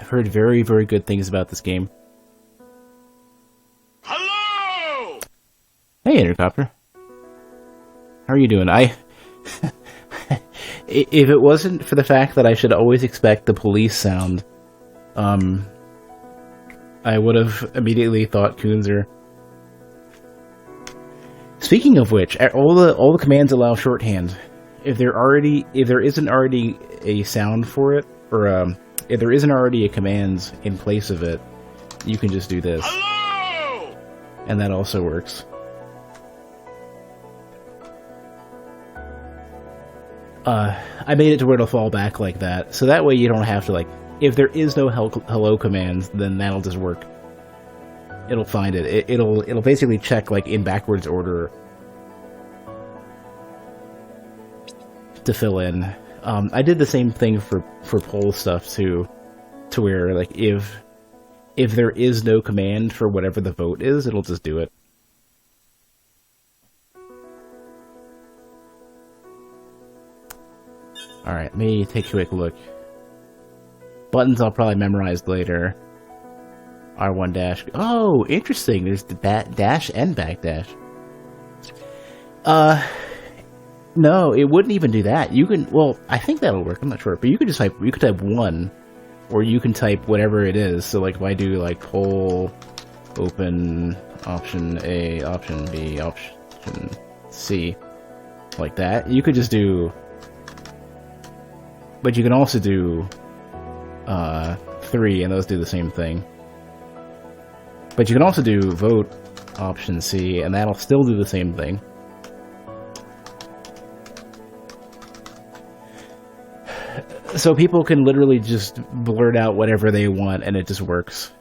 heard very, very good things about this game. Hello! Hey, Intercopter. How are you doing? If it wasn't for the fact that I should always expect the police sound, I would have immediately thought Coonzer. Speaking of which, all the commands allow shorthand. If there isn't already a sound for it, or if there isn't already a command in place of it, you can just do this. Hello! And that also works. I made it to where it'll fall back like that, so that way you don't have to, like, if there is no hello command, then that'll just work. It'll find it. It'll basically check, like, in backwards order to fill in. I did the same thing for poll stuff too, to where, like, if there is no command for whatever the vote is, it'll just do it. Alright, let me take a quick look. Buttons I'll probably memorize later. R1 dash. Oh, interesting. There's the dash and backdash. No, it wouldn't even do that. You can, well, I think that'll work. I'm not sure, but you could just type. You could type 1, or you can type whatever it is. So, like, if I do like poll, open, option A, option B, option C, like that, you could just do. But you can also do 3, and those do the same thing. But you can also do vote option C, and that'll still do the same thing. So people can literally just blurt out whatever they want, and it just works.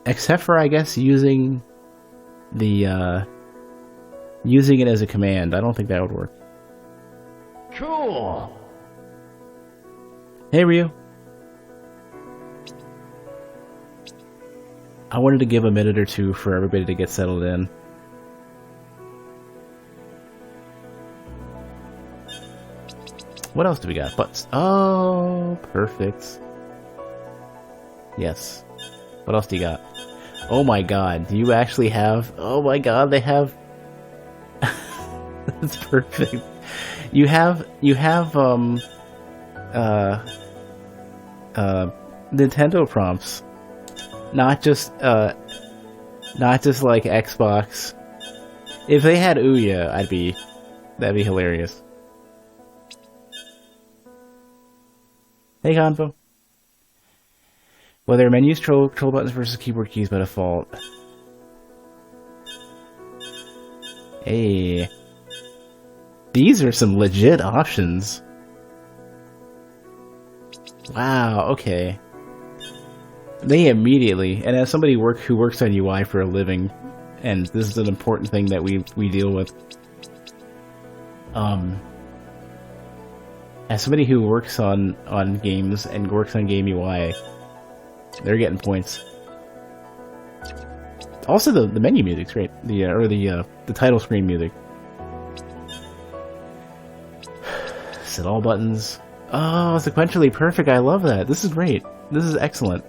Except for, I guess, using it as a command. I don't think that would work. Cool! Hey, Ryu. I wanted to give a minute or two for everybody to get settled in. What else do we got? Butts. Oh, perfect. Yes. What else do you got? Oh my god, do you actually have... Oh my god, they have... That's perfect. You have, Nintendo prompts. Not just like Xbox. If they had Ouya, that'd be hilarious. Hey, Convo. Whether menus, control buttons versus keyboard keys by default. Hey. These are some legit options. Wow, okay. They immediately, and as somebody who works on UI for a living, and this is an important thing that we deal with, as somebody who works on games and works on game UI, they're getting points. Also, the menu music's great. The title screen music. Set all buttons. Oh, sequentially perfect. I love that. This is great. This is excellent.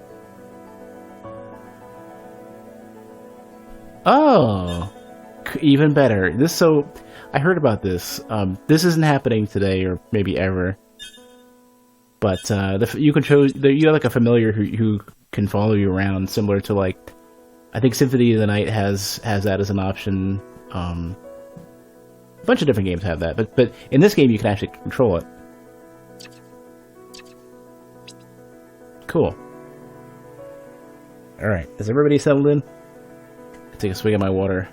Oh, even better. I heard about this. This isn't happening today, or maybe ever. But you can choose. You have like a familiar who can follow you around, similar to, like, I think Symphony of the Night has that as an option. A bunch of different games have that, but in this game you can actually control it. Cool. All right, is everybody settled in? Take a swig of my water.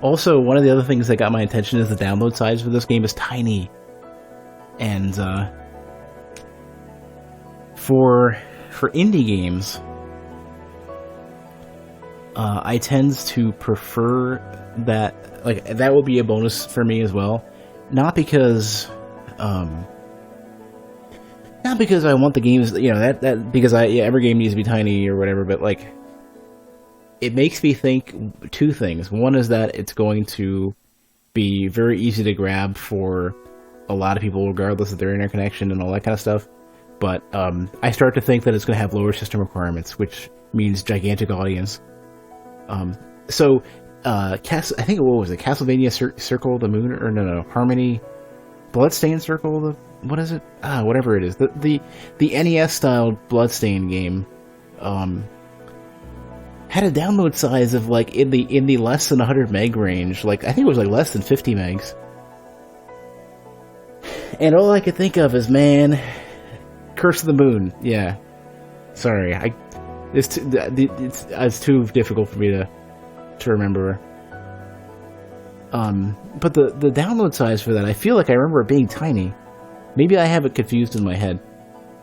Also, one of the other things that got my attention is the download size for this game is tiny. And for indie games, I tend to prefer that. Like, that will be a bonus for me as well. Not because I want the games, that because every game needs to be tiny or whatever, but, like, it makes me think two things. One is that it's going to be very easy to grab for a lot of people, regardless of their internet connection and all that kind of stuff. But I start to think that it's going to have lower system requirements, which means gigantic audience. I think what was it? Castlevania Circle of the Moon, or no, Harmony, Bloodstained Circle. What is it? Whatever it is. The NES style Bloodstained game had a download size of like in the less than 100 meg range. Like I think it was like less than 50 megs. And all I could think of is, man, Curse of the Moon. Yeah, sorry, it's too difficult for me to remember. But the download size for that, I feel like I remember it being tiny. Maybe I have it confused in my head.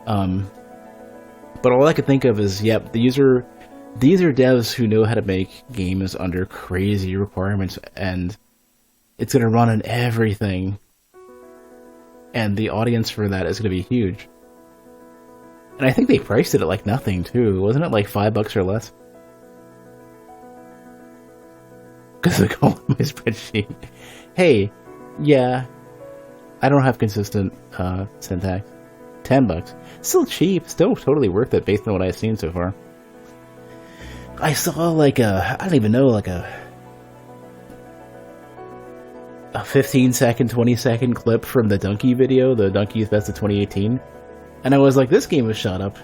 But all I could think of is, yep, these are devs who know how to make games under crazy requirements, and it's going to run on everything. And the audience for that is going to be huge. And I think they priced it at like nothing too. Wasn't it like $5 or less? Because I call it my spreadsheet. Hey, yeah, I don't have consistent syntax. $10. Still cheap. Still totally worth it based on what I've seen so far. I saw like I don't even know, like a 15-second, 20-second clip from the Donkey video, the Donkey's Best of 2018. And I was like, this game was shot up.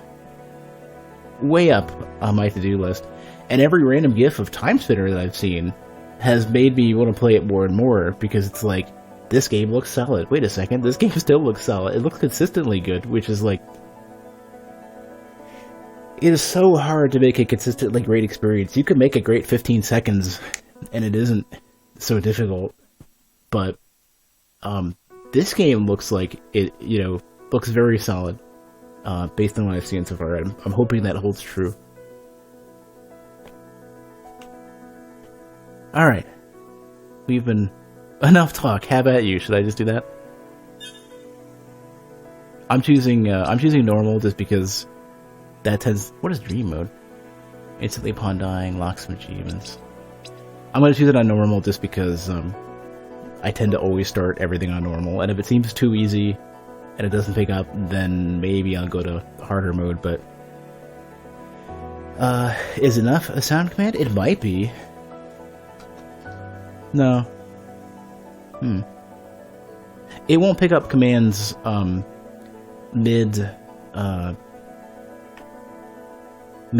Way up on my to-do list. And every random GIF of Timespinner that I've seen has made me want to play it more and more, because it's like, this game looks solid. Wait a second, this game still looks solid. It looks consistently good, which is like... It is so hard to make a consistently great experience. You can make a great 15 seconds, and it isn't so difficult. But this game looks like it, looks very solid based on what I've seen so far. I'm hoping that holds true. All right, we've been enough talk. How about you? Should I just do that? I'm choosing normal just because that tends. What is dream mode? Instantly upon dying, locks some achievements. I'm going to choose it on normal just because I tend to always start everything on normal, and if it seems too easy and it doesn't pick up, then maybe I'll go to harder mode. But is enough a sound command? It might be. No. It won't pick up commands mid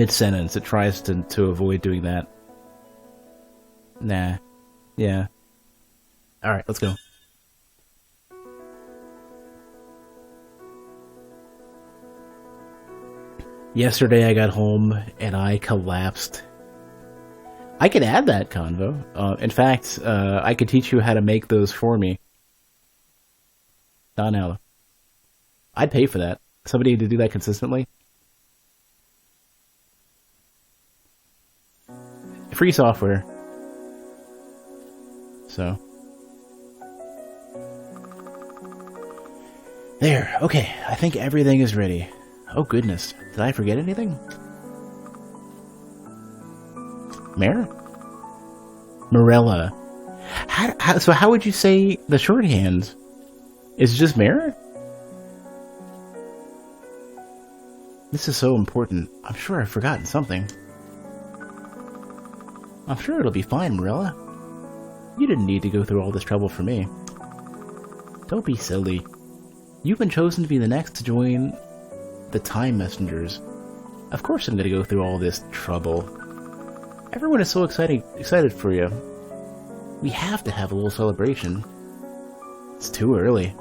sentence. It tries to avoid doing that. Nah. Yeah. Alright, let's go. Yesterday I got home and I collapsed. I can add that convo. In fact, I could teach you how to make those for me. Not now. I'd pay for that. Somebody to do that consistently. Free software. So. There. Okay. I think everything is ready. Oh goodness. Did I forget anything? Mare? Morella. So how would you say the shorthand? Is it just Mare? This is so important. I'm sure I've forgotten something. I'm sure it'll be fine, Morella. You didn't need to go through all this trouble for me. Don't be silly. You've been chosen to be the next to join the Time Messengers. Of course I'm gonna go through all this trouble. Everyone is so excited for you. We have to have a little celebration. It's too early.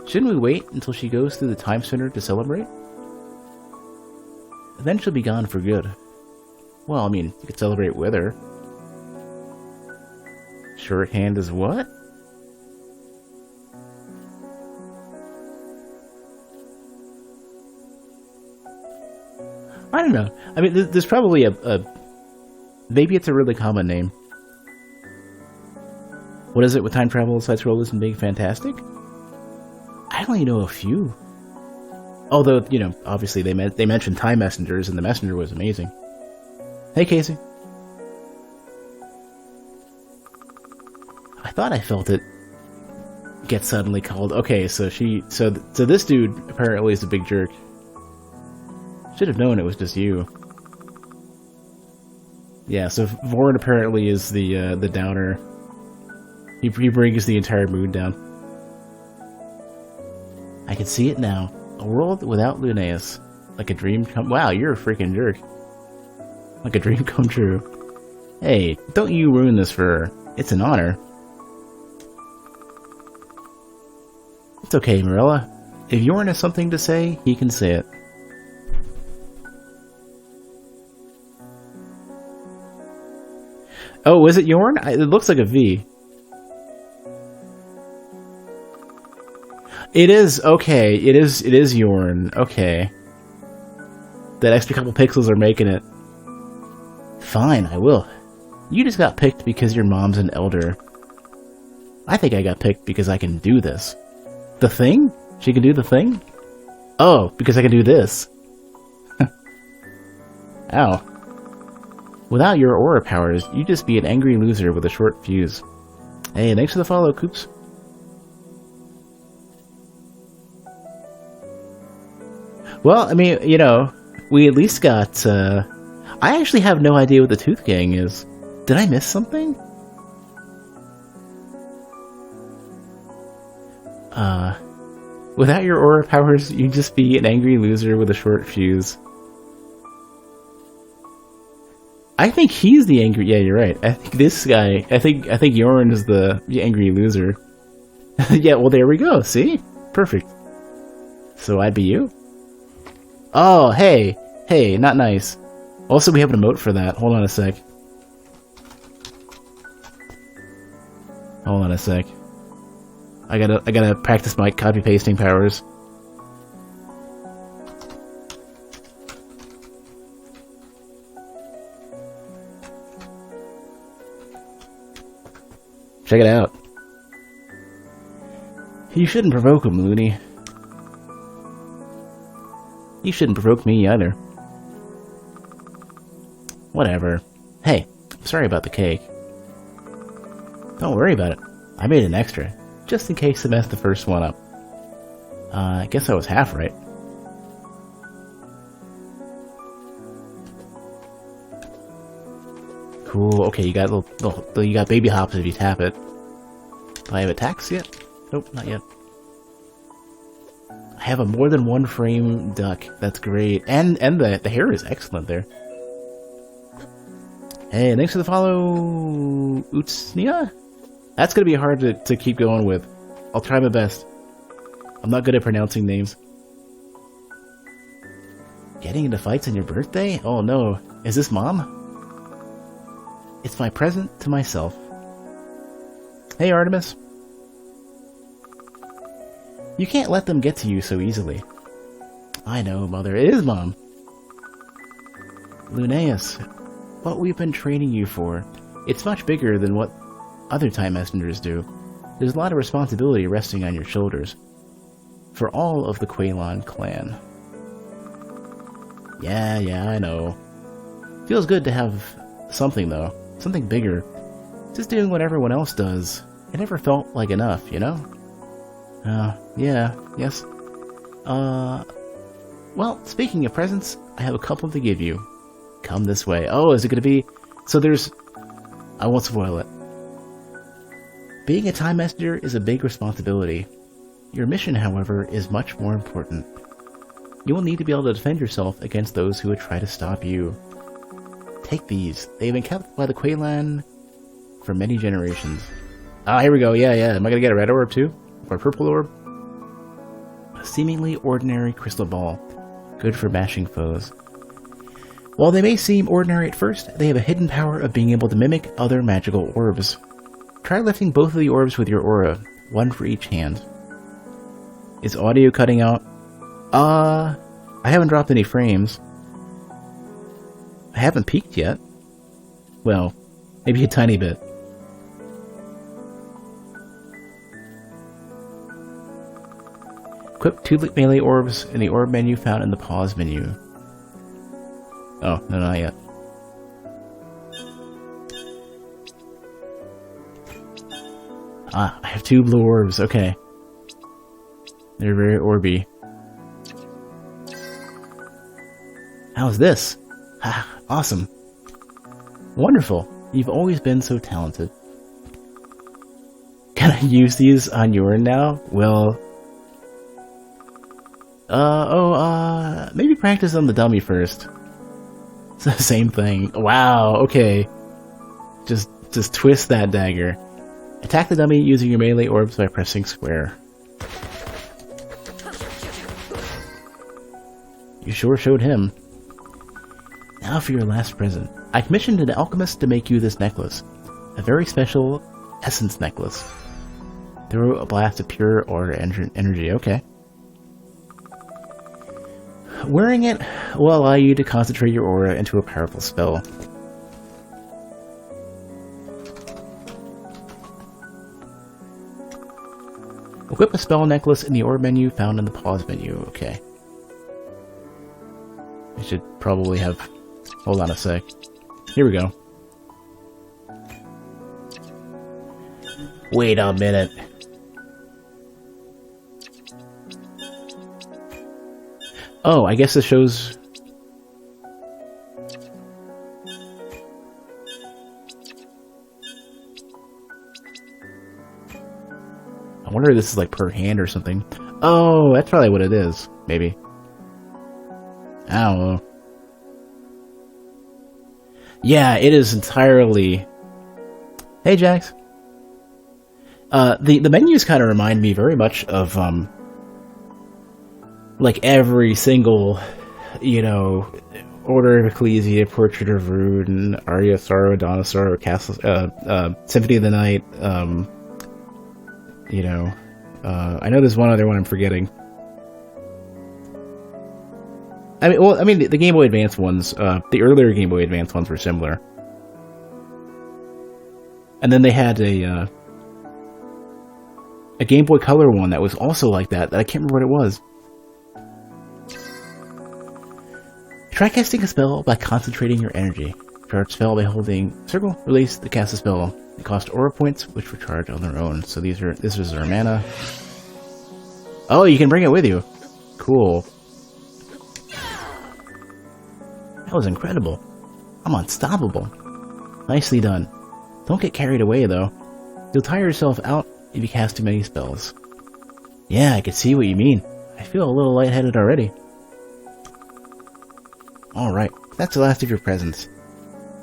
Shouldn't we wait until she goes through the Timespinner to celebrate? Then she'll be gone for good. Well, I mean, you could celebrate with her. Shorthand is what? I don't know. I mean, there's probably maybe it's a really common name. What is it with time travel, side scrollers, and being fantastic? I only know a few. Although, obviously they mentioned Time Messengers, and the Messenger was amazing. Hey, Casey. I thought I felt it get suddenly called. Okay, so so this dude apparently is a big jerk. Should have known it was just you. Yeah, so Vorn apparently is the downer. He brings the entire mood down. I can see it now. A world without Lunaeus. Like a dream come... Wow, you're a freaking jerk. Like a dream come true. Hey, don't you ruin this for her. It's an honor. It's okay, Marilla. If Yorn has something to say, he can say it. Oh, is it Yorn? It looks like a V. It is, okay. It is Yorn. Okay. That extra couple pixels are making it. Fine, I will. You just got picked because your mom's an elder. I think I got picked because I can do this. The thing? She can do the thing? Oh, because I can do this. Ow. Without your aura powers, you'd just be an angry loser with a short fuse. Hey, thanks for the follow, Coops. Well, I mean, you know, we at least got, I actually have no idea what the Tooth Gang is. Did I miss something? Without your aura powers, you'd just be an angry loser with a short fuse. I think he's the angry... Yeah, you're right. I think this guy... I think Yorn is the angry loser. Yeah, well, there we go. See? Perfect. So I'd be you? Oh, hey. Hey, not nice. Also, we have an emote for that. Hold on a sec. Hold on a sec. I gotta practice my copy-pasting powers. Check it out. You shouldn't provoke him, Looney. You shouldn't provoke me either. Whatever. Hey, I'm sorry about the cake. Don't worry about it. I made an extra, just in case I messed the first one up. I guess I was half right. Cool. Okay, you got you got baby hops if you tap it. Do I have attacks yet? Nope, not yet. I have a more than one frame duck. That's great, and the hair is excellent there. Hey, thanks for the follow, Utsnia. That's gonna be hard to keep going with. I'll try my best. I'm not good at pronouncing names. Getting into fights on your birthday? Oh no, is this Mom? It's my present to myself. Hey, Artemis. You can't let them get to you so easily. I know, Mother. It is Mom. Lunaeus, what we've been training you for, it's much bigger than what other Time Messengers do. There's a lot of responsibility resting on your shoulders. For all of the Quaylon clan. Yeah, I know. Feels good to have something, though. Something bigger. Just doing what everyone else does. It never felt like enough, you know? Yes. Well, speaking of presents, I have a couple to give you. Come this way. Oh, is it gonna be... So there's... I won't spoil it. Being a Time Messenger is a big responsibility. Your mission, however, is much more important. You will need to be able to defend yourself against those who would try to stop you. Take these. They've been kept by the Quaylon for many generations. Ah, here we go. Yeah. Am I gonna get a red orb too? Or a purple orb? A seemingly ordinary crystal ball. Good for bashing foes. While they may seem ordinary at first, they have a hidden power of being able to mimic other magical orbs. Try lifting both of the orbs with your aura, one for each hand. Is audio cutting out? I haven't dropped any frames. I haven't peaked yet. Well, maybe a tiny bit. Equip 2 melee orbs in the orb menu found in the pause menu. Oh, no, not yet. Ah, I have 2 blue orbs. Okay. They're very orby. How's this? Ah, awesome. Wonderful. You've always been so talented. Can I use these on your end now? Well... maybe practice on the dummy first. It's the same thing. Wow, okay. Just twist that dagger. Attack the dummy using your melee orbs by pressing square. You sure showed him. Now for your last present. I commissioned an alchemist to make you this necklace. A very special essence necklace. Throw a blast of pure aura energy. Okay. Wearing it will allow you to concentrate your aura into a powerful spell. Equip a spell necklace in the orb menu found in the pause menu. Okay. I should probably have... Hold on a sec. Here we go. Wait a minute. Oh, I guess this shows... I wonder if this is like per hand or something. Oh, that's probably what it is. Maybe. I don't know. Yeah, it is entirely... Hey, Jax. The menus kind of remind me very much of, like every single, you know, Order of Ecclesia, Portrait of Rude, Aria Sorrow, Dawn of Sorrow, Castle, Symphony of the Night, you know, I know there's one other one I'm forgetting. I mean, the Game Boy Advance ones, the earlier Game Boy Advance ones were similar. And then they had a Game Boy Color one that was also like that I can't remember what it was. Try casting a spell by concentrating your energy. Charge spell by holding circle, release the cast a spell. They cost aura points, which recharge on their own. So this is our mana. Oh, you can bring it with you. Cool. That was incredible. I'm unstoppable. Nicely done. Don't get carried away, though. You'll tire yourself out if you cast too many spells. Yeah, I can see what you mean. I feel a little lightheaded already. Alright, that's the last of your presents.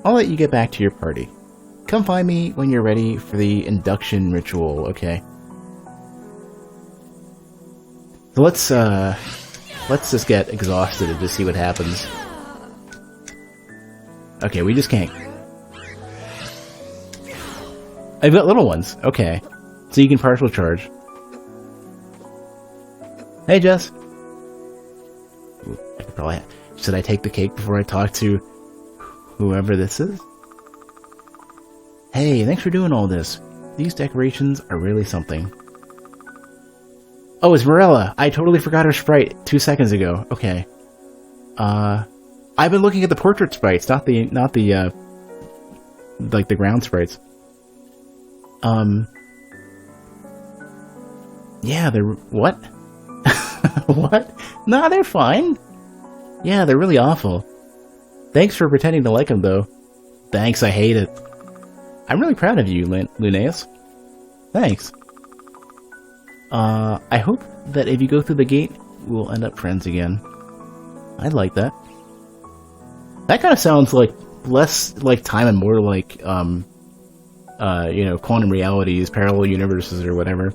I'll let you get back to your party. Come find me when you're ready for the induction ritual, okay? So let's just get exhausted and just see what happens. Okay, we just can't. I've got little ones. Okay. So you can partial charge. Hey, Jess. Ooh, I could probably... Should I take the cake before I talk to whoever this is? Hey, thanks for doing all this. These decorations are really something. Oh, it's Morella. I totally forgot her sprite 2 seconds ago. Okay. I've been looking at the portrait sprites, not the like the ground sprites. Yeah, they're... What? What? Nah, they're fine. Yeah, they're really awful. Thanks for pretending to like them, though. Thanks, I hate it. I'm really proud of you, Linnaeus. Thanks. I hope that if you go through the gate, we'll end up friends again. I'd like that. That kind of sounds like less like time and more like, you know, quantum realities, parallel universes, or whatever.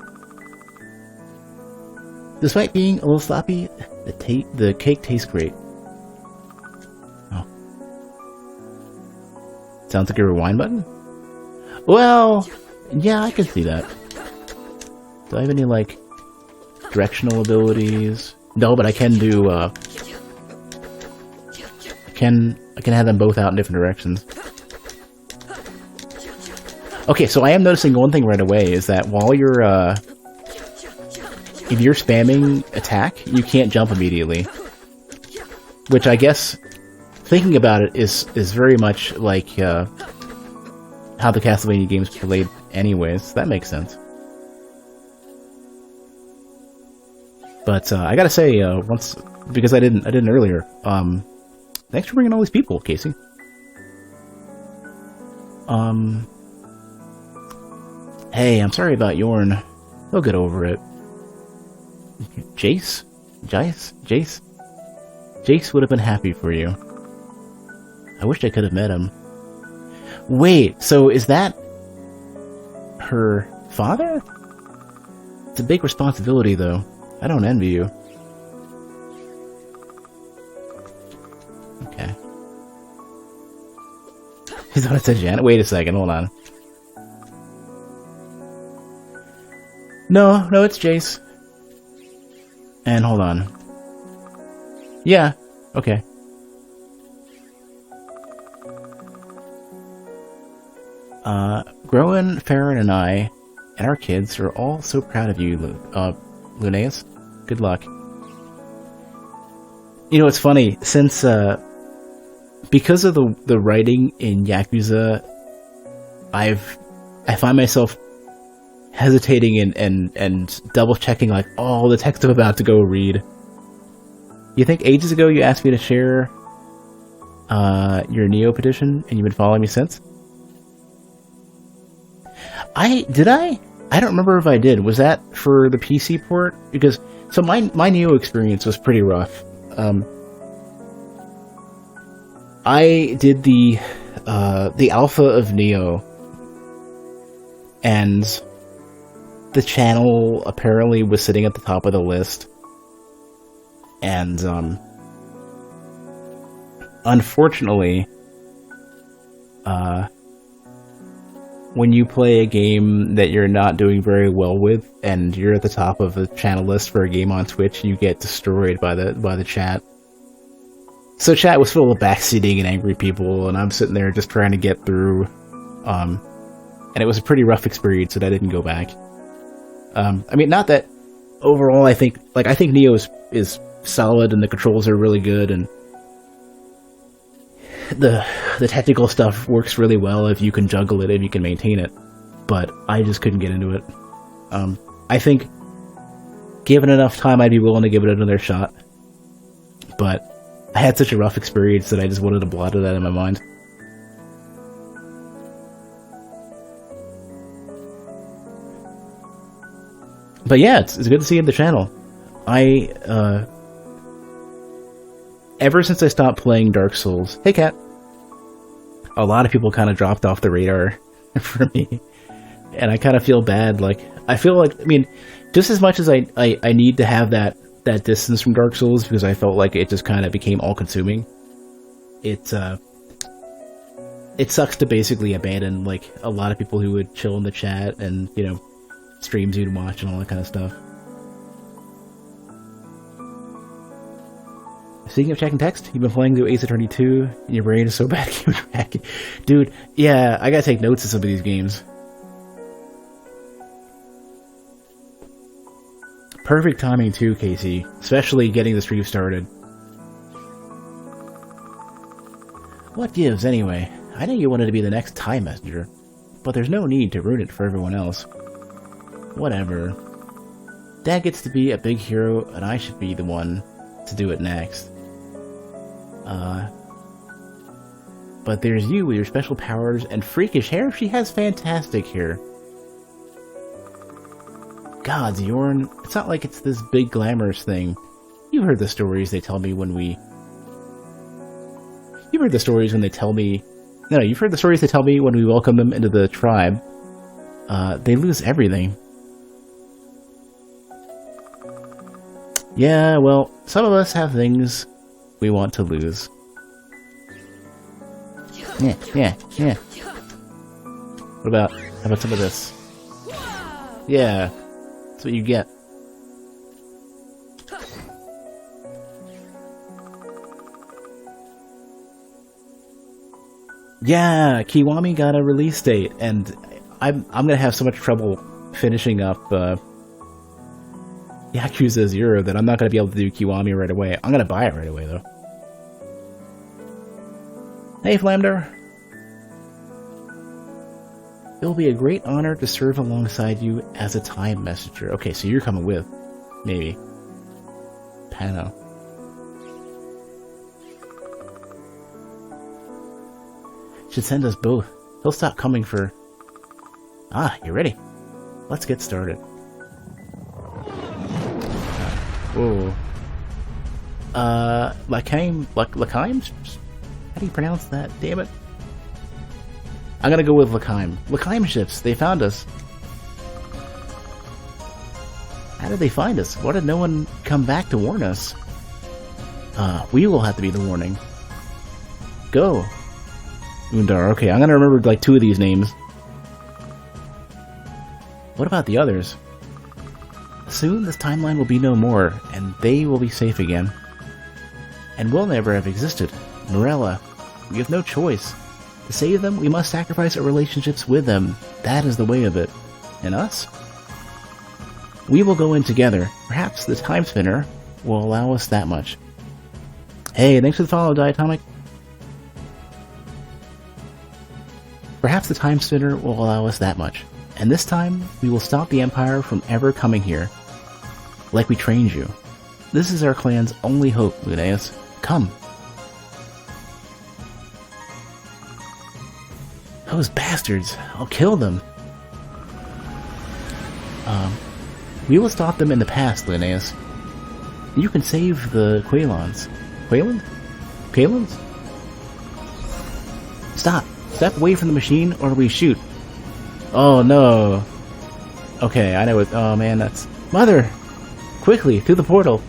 Despite being a little sloppy, the cake tastes great. Oh. Sounds like a rewind button? Well, yeah, I can see that. Do I have any, like, directional abilities? No, but I can do, I can have them both out in different directions. Okay, so I am noticing one thing right away, is that while you're, if you're spamming attack, you can't jump immediately. Which I guess, thinking about it, is very much like, how the Castlevania games played anyways. That makes sense. But I gotta say, once because I didn't earlier. Thanks for bringing all these people, Casey. Hey, I'm sorry about Yorn. He'll get over it. Jace would have been happy for you. I wish I could have met him. Wait, so is that her father? It's a big responsibility, though. I don't envy you. Okay. Is that what it said, Janet? Wait a second, hold on. No, it's Jace. And hold on. Yeah, okay. Groen, Farron, and I, and our kids are all so proud of you, Lunaeus. Good luck. You know, it's funny, since, because of the writing in Yakuza, I find myself hesitating and double-checking, like, all the text I'm about to go read. You think ages ago you asked me to share, your Neo petition, and you've been following me since? Did I? I don't remember if I did. Was that for the PC port? Because, so my Neo experience was pretty rough. I did the alpha of Neo, and the channel apparently was sitting at the top of the list, and, unfortunately, when you play a game that you're not doing very well with, and you're at the top of the channel list for a game on Twitch, you get destroyed by the chat. So chat was full of backseating and angry people, and I'm sitting there just trying to get through, and it was a pretty rough experience, and I didn't go back. I mean, not that overall I think Neo is solid, and the controls are really good, and the technical stuff works really well if you can juggle it, if you can maintain it, but I just couldn't get into it. I think given enough time I'd be willing to give it another shot, but I had such a rough experience that I just wanted to blot it out of my mind. But yeah, it's good to see you in the channel. Ever since I stopped playing Dark Souls... Hey, Cat! A lot of people kind of dropped off the radar for me. And I kind of feel bad. Like, I feel like, I mean, just as much as I need to have that distance from Dark Souls, because I felt like it just kind of became all-consuming, it sucks to basically abandon, like, a lot of people who would chill in the chat and, you know, streams you'd watch and all that kind of stuff. Speaking of checking text, you've been playing through Ace Attorney 2, and your brain is so bad keeping track. Dude, yeah, I gotta take notes of some of these games. Perfect timing too, Casey. Especially getting the stream started. What gives, anyway? I know you wanted to be the next Time Messenger, but there's no need to ruin it for everyone else. Whatever. Dad gets to be a big hero, and I should be the one to do it next. But there's you with your special powers and freakish hair. She has fantastic hair. Gods, Yorn, it's not like it's this big glamorous thing. You've heard the stories they tell me when we... You've heard the stories when they tell me... No, you've heard the stories they tell me when we welcome them into the tribe. They lose everything. Yeah, well, some of us have things we want to lose. Yeah. How about some of this? Yeah, that's what you get. Yeah, Kiwami got a release date, and I'm gonna have so much trouble finishing up Yakuza 0 that I'm not gonna be able to do Kiwami right away. I'm gonna buy it right away though. Hey, Flamdar. It will be a great honor to serve alongside you as a Time Messenger. Okay, so you're coming with, maybe. Pano. Should send us both. He'll stop coming for... Ah, you ready? Let's get started. Whoa. Lakeim? How do you pronounce that? Damn it. I'm gonna go with Lakeim. Lakeim ships, they found us. How did they find us? Why did no one come back to warn us? We will have to be the warning. Go. Undar, okay, I'm gonna remember like 2 of these names. What about the others? Soon this timeline will be no more, and they will be safe again. And will never have existed. Morella, we have no choice. To save them, we must sacrifice our relationships with them. That is the way of it. And us? We will go in together. Perhaps the Timespinner will allow us that much. Hey, thanks for the follow, Diatomic. Perhaps the Timespinner will allow us that much. And this time, we will stop the Empire from ever coming here. Like we trained you. This is our clan's only hope, Lunaeus. Come. Those bastards. I'll kill them. We will stop them in the past, Linnaeus. You can save the Quailons. Quailand? Quailons? Stop. Step away from the machine or we shoot. Oh no. Okay, I know it. Oh man, that's... Mother! Quickly, through the portal.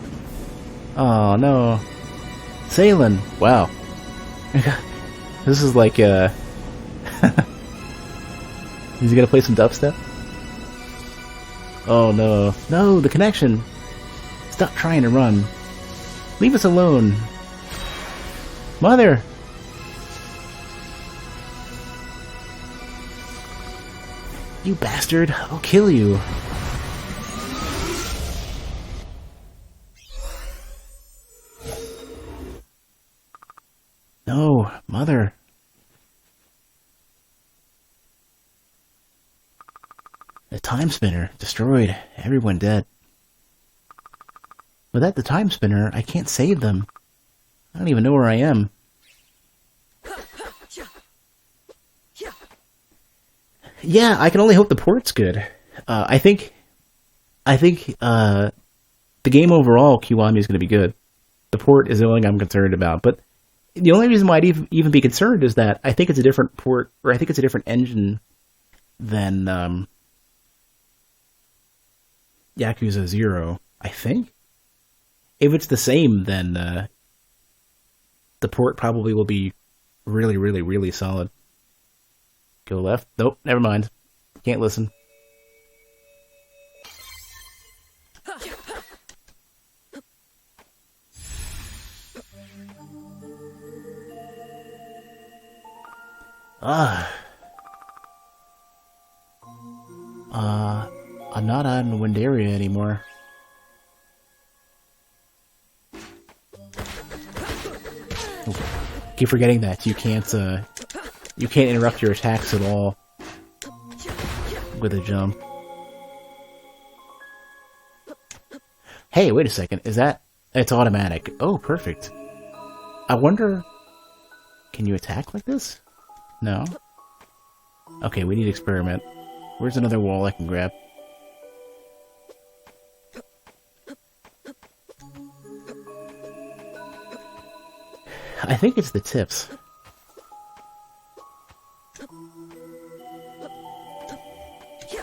Oh no. Sailing. Wow. This is like, Is he gonna play some dubstep? Oh no. No, the connection! Stop trying to run. Leave us alone. Mother! You bastard! I'll kill you! No, Mother! The Timespinner destroyed. Everyone dead. Without the Timespinner, I can't save them. I don't even know where I am. Yeah, I can only hope the port's good. I think the game overall, Kiwami, is going to be good. The port is the only thing I'm concerned about. But the only reason why I'd even be concerned is that I think it's a different port, or I think it's a different engine than Yakuza 0, I think. If it's the same, then the port probably will be really, really, really solid. Go left. Nope, never mind. Can't listen. I'm not on Windaria anymore. Keep forgetting that you can't interrupt your attacks at all with a jump. Hey, wait a second. Is that... It's automatic. Oh, perfect. I wonder... Can you attack like this? No? Okay, we need to experiment. Where's another wall I can grab? I think it's the tips.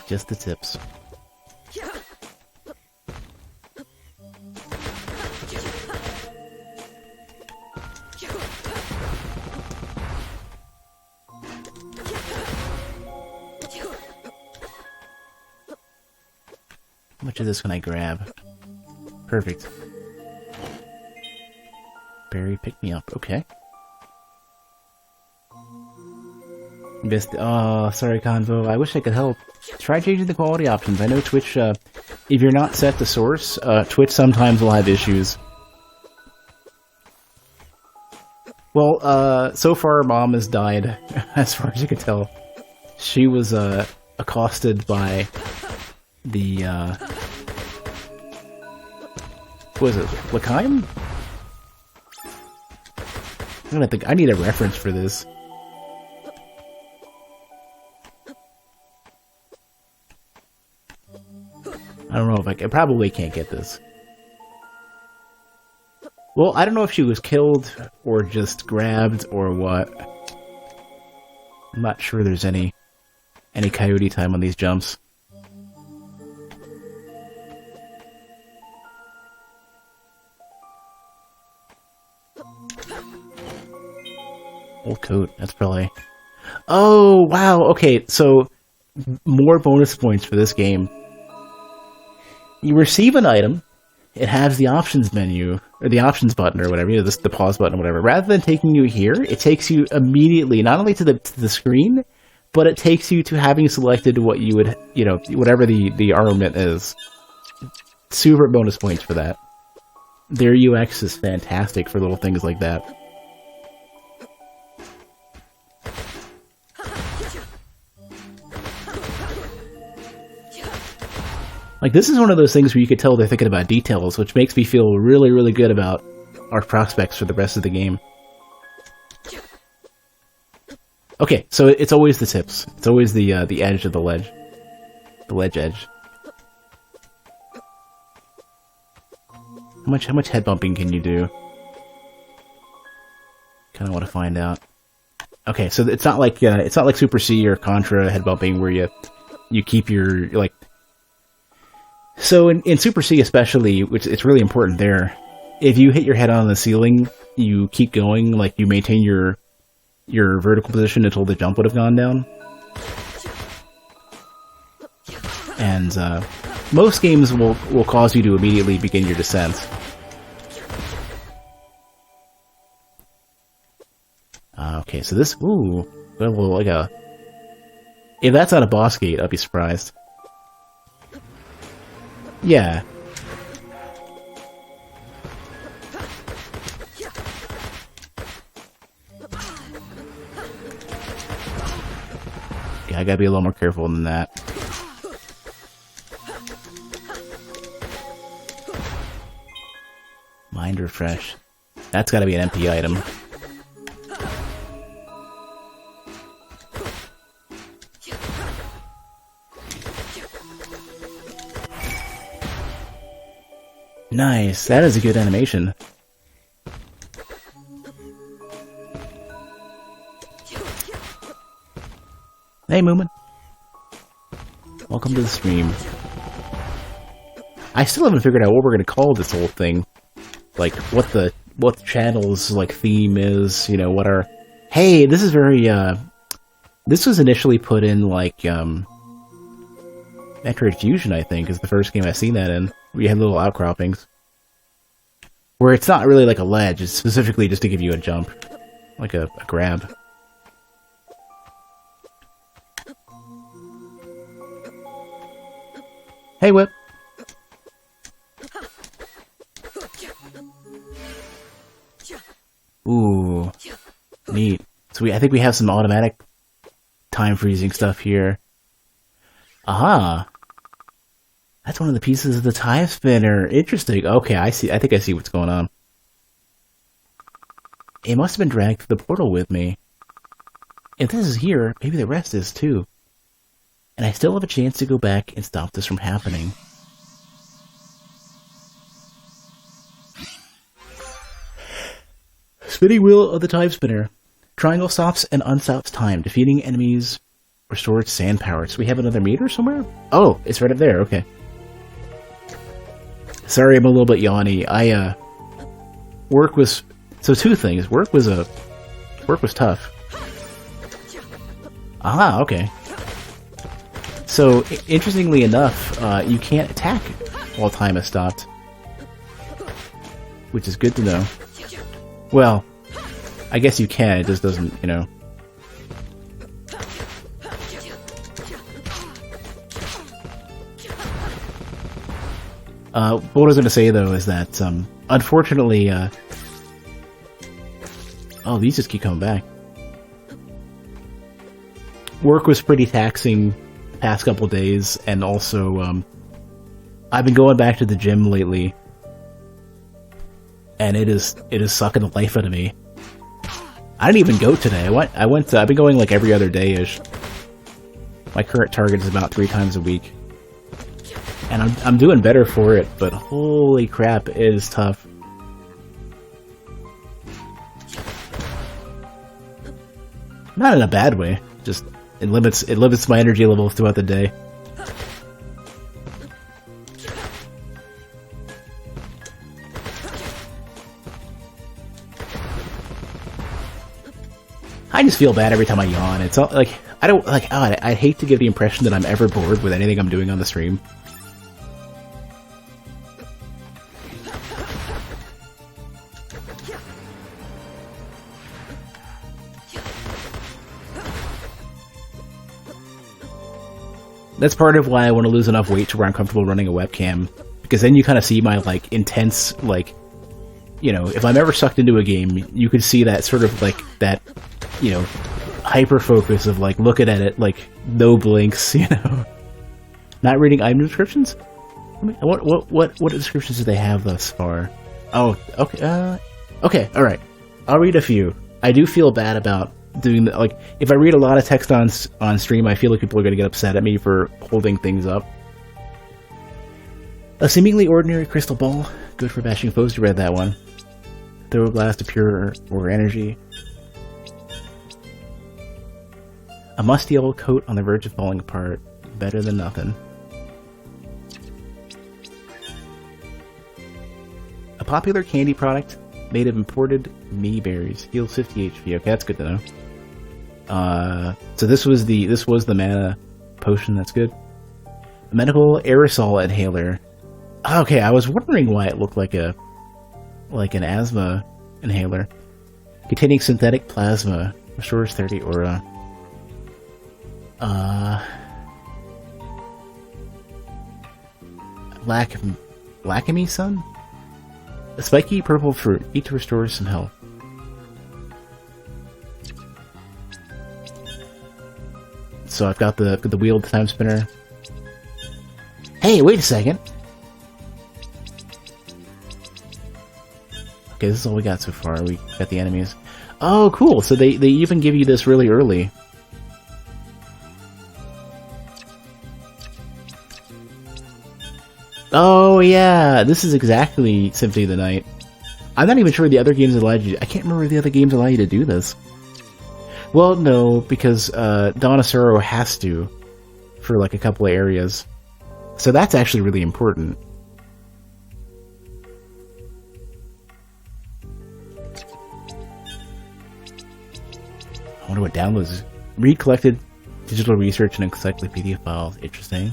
Just the tips. How much of this can I grab? Perfect. Barry, pick me up. Okay. Missed. Oh, sorry, Convo. I wish I could help. Try changing the quality options. I know Twitch, if you're not set to source, Twitch sometimes will have issues. Well, so far, Mom has died, as far as you can tell. She was, accosted by the What is it? L'Kheim? I need a reference for this. I don't know if I probably can't get this. Well, I don't know if she was killed or just grabbed or what. I'm not sure there's any coyote time on these jumps. Old coat, that's probably... Oh, wow, okay, so more bonus points for this game. You receive an item, it has the options menu, or the options button or whatever, the pause button or whatever. Rather than taking you here, it takes you immediately, not only to the screen, but it takes you to having selected what you would, whatever the armament is. Super bonus points for that. Their UX is fantastic for little things like that. Like, this is one of those things where you could tell they're thinking about details, which makes me feel really, really good about our prospects for the rest of the game. Okay, so it's always the tips. It's always the edge of the ledge. The ledge edge. How much head bumping can you do? Kind of want to find out. Okay, so it's not like Super C or Contra head bumping where you keep your, like... So in Super C especially, which it's really important there, if you hit your head on the ceiling, you keep going, like you maintain your vertical position until the jump would have gone down. And most games will cause you to immediately begin your descent. Okay, so this, ooh, well, like a... If that's not a boss gate, I'd be surprised. Yeah. Yeah, I gotta be a little more careful than that. Mind refresh. That's gotta be an MP item. Nice, that is a good animation. Hey, Moomin. Welcome to the stream. I still haven't figured out what we're gonna call this whole thing. Like, what the channel's, like, theme is, what our... Hey, this is very, This was initially put in, like, Metroid Fusion, I think, is the first game I've seen that in. Where you had little outcroppings. Where it's not really like a ledge, it's specifically just to give you a jump. Like a grab. Hey, Whip! Ooh. Neat. So I think we have some automatic time freezing stuff here. Aha! That's one of the pieces of the Timespinner. Interesting. Okay, I see. I think I see what's going on. It must have been dragged through the portal with me. If this is here, maybe the rest is too. And I still have a chance to go back and stop this from happening. Spinning wheel of the Timespinner. Triangle stops and unstops time. Defeating enemies restores sand power. So we have another meter somewhere? Oh, it's right up there. Okay. Sorry, I'm a little bit yawny. Work was... So two things. Work was tough. Ah, okay. So, interestingly enough, you can't attack while time has stopped. Which is good to know. Well, I guess you can, it just doesn't, what I was going to say, though, is that, unfortunately, oh, these just keep coming back. Work was pretty taxing the past couple days, and also, I've been going back to the gym lately, and it is sucking the life out of me. I didn't even go today. I've been going like every other day-ish. My current target is about 3 times a week. And I'm doing better for it, but holy crap, it is tough. Not in a bad way, just it limits my energy level throughout the day. I just feel bad every time I yawn. It's all like I don't like. Oh, I hate to give the impression that I'm ever bored with anything I'm doing on the stream. That's part of why I want to lose enough weight to where I'm comfortable running a webcam, because then you kind of see my like intense, like, you know, if I'm ever sucked into a game, you could see that sort of like that, you know, hyper focus of like looking at it like no blinks, you know. Not reading item descriptions. What descriptions do they have thus far? Oh, okay, okay, all right. I'll read a few. I do feel bad about doing that. Like, if I read a lot of text on stream, I feel like people are going to get upset at me for holding things up. A seemingly ordinary crystal ball, good for bashing foes. You read that one. Throw a glass to pure or energy. A musty old coat on the verge of falling apart. Better than nothing. A popular candy product made of imported me berries. Heals 50 HP. Okay, that's good to know. So this was the mana potion. That's good. A medical aerosol inhaler. Okay, I was wondering why it looked like an asthma inhaler. Containing synthetic plasma. Restores 30 aura. Lacame Sun? A spiky purple fruit. Eat to restore some health. So I've got the wheel, the Timespinner. Hey, wait a second! Okay, this is all we got so far. We got the enemies. Oh, cool! So they even give you this really early. Oh yeah, this is exactly Symphony of the Night. I'm not even sure the other games allowed you. I can't remember if the other games allow you to do this. Well, no, because Dawn of Sorrow has to for like a couple of areas, so that's actually really important. I wonder what downloads is. Read collected digital research and encyclopedia files. Interesting.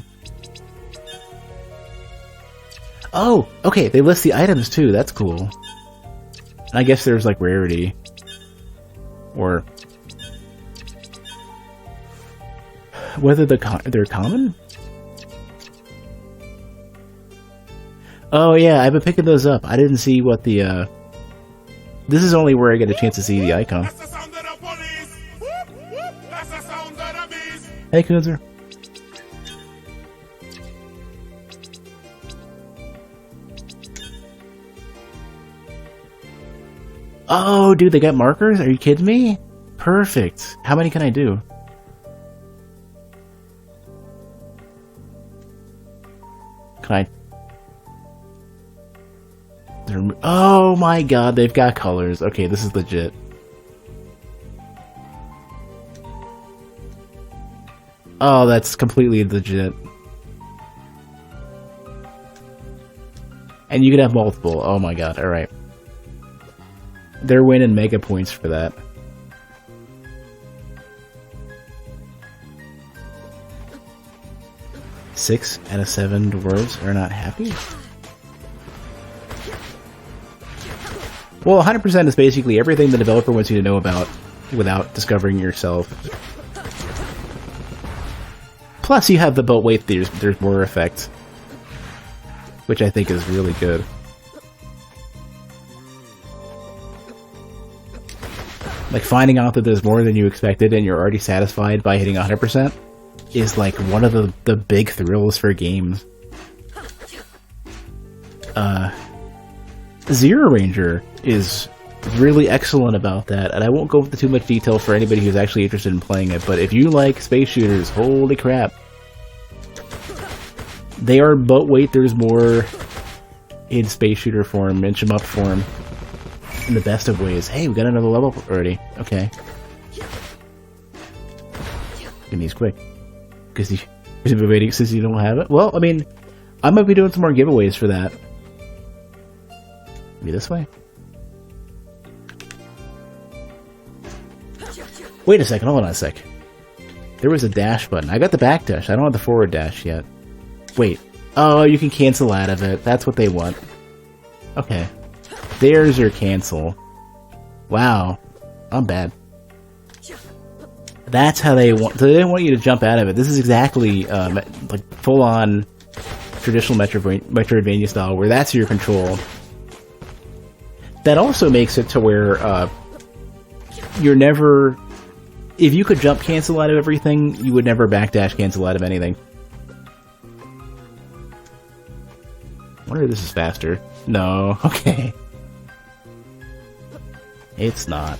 Oh, okay, they list the items too, that's cool. And I guess there's like rarity. Or whether they're common? Oh yeah, I've been picking those up. I didn't see what the this is only where I get a chance to see the icon. That's the sound of the police. Whoop, whoop. That's the sound of the beast. Hey, Kunzer. Oh, dude, they got markers? Are you kidding me? Perfect. How many can I do? Can I... Oh my god, they've got colors. Okay, this is legit. Oh, that's completely legit. And you can have multiple. Oh my god, alright. They're winning mega points for that. Six out of 7 dwarves are not happy? Well, 100% is basically everything the developer wants you to know about without discovering yourself. Plus, you have the but wait, there's more effect, which I think is really good. Like, finding out that there's more than you expected and you're already satisfied by hitting 100% is like one of the big thrills for games. Zero Ranger is really excellent about that, and I won't go into too much detail for anybody who's actually interested in playing it, but if you like space shooters, holy crap. They are, but wait, there's more in space shooter form, in shmup form, in the best of ways. Hey, we got another level already. Okay. Give me these quick. Because you've been waiting since you don't have it? Well, I mean, I might be doing some more giveaways for that. Maybe this way? Wait a second, hold on a sec. There was a dash button. I got the back dash. I don't have the forward dash yet. Wait. Oh, you can cancel out of it. That's what they want. Okay. There's your cancel. Wow. I'm bad. That's how they want... So they didn't want you to jump out of it. This is exactly like full-on traditional Metroidvania style, where that's your control. That also makes it to where you're never... If you could jump cancel out of everything, you would never backdash cancel out of anything. I wonder if this is faster. No, okay. It's not.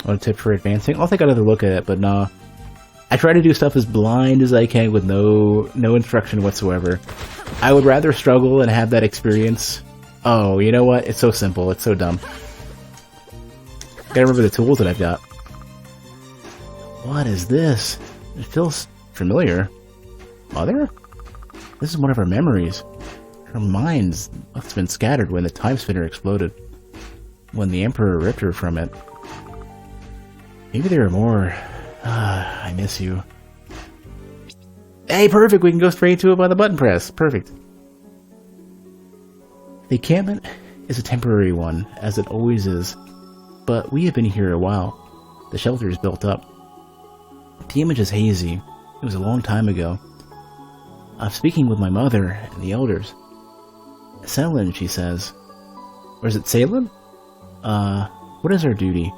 What a tip for advancing? I'll take another look at it, but no. I try to do stuff as blind as I can with no instruction whatsoever. I would rather struggle and have that experience. Oh, you know what? It's so simple. It's so dumb. Gotta remember the tools that I've got. What is this? It feels familiar. Mother? This is one of her memories. Her mind must have been scattered when the Timespinner exploded. When the Emperor ripped her from it. Maybe there are more. I miss you. Hey, perfect! We can go straight to it by the button press. Perfect. The encampment is a temporary one, as it always is. But we have been here a while. The shelter is built up. The image is hazy. It was a long time ago. I'm speaking with my mother and the elders. Selin, she says. Or is it Salin? What is our duty?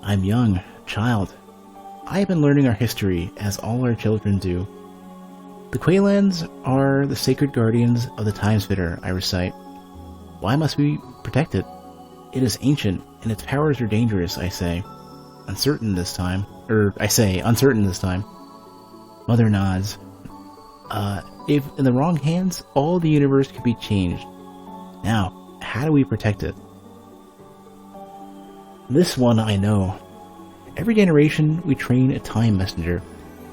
I'm young, child. I have been learning our history, as all our children do. The Quaylands are the sacred guardians of the Timespinner, I recite. Why must we protect it? It is ancient, and its powers are dangerous, I say. Uncertain this time. Uncertain this time. Mother nods. If in the wrong hands, all the universe could be changed. Now, how do we protect it? This one I know. Every generation, we train a time messenger.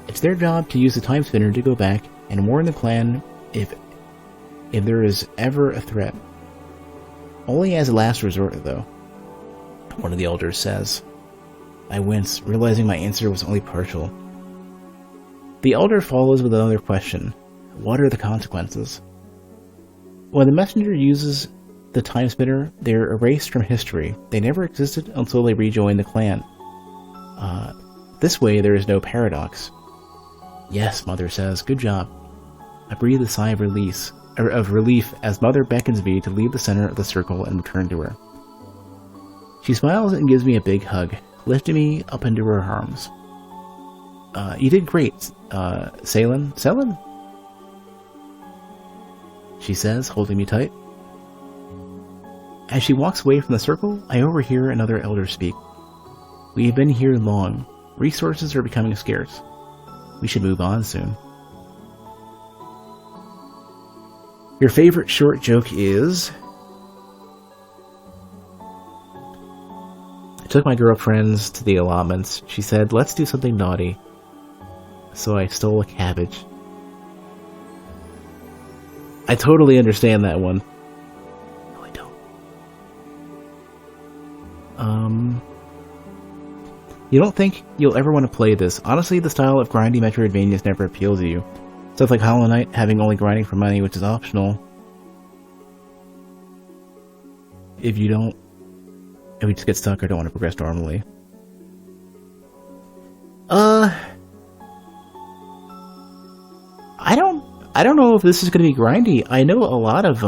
It's their job to use the Timespinner to go back and warn the clan if there is ever a threat. Only as a last resort, though. One of the elders says. I wince, realizing my answer was only partial. The elder follows with another question. What are the consequences? When the messenger uses the Timespinner, they're erased from history. They never existed until they rejoin the clan. This way there is no paradox. Yes, Mother says, good job. I breathe a sigh of relief as Mother beckons me to leave the center of the circle and return to her. She smiles and gives me a big hug, lifting me up into her arms. You did great, Salin? Selin? She says, holding me tight. As she walks away from the circle, I overhear another elder speak. We have been here long. Resources are becoming scarce. We should move on soon. Your favorite short joke is... I took my girlfriends to the allotments. She said, let's do something naughty. So I stole a cabbage. I totally understand that one. No, I don't. You don't think you'll ever want to play this. Honestly, the style of grindy Metroidvanias never appealed to you. Stuff like Hollow Knight having only grinding for money, which is optional. If we just get stuck or don't want to progress normally. I don't know if this is going to be grindy. I know a lot of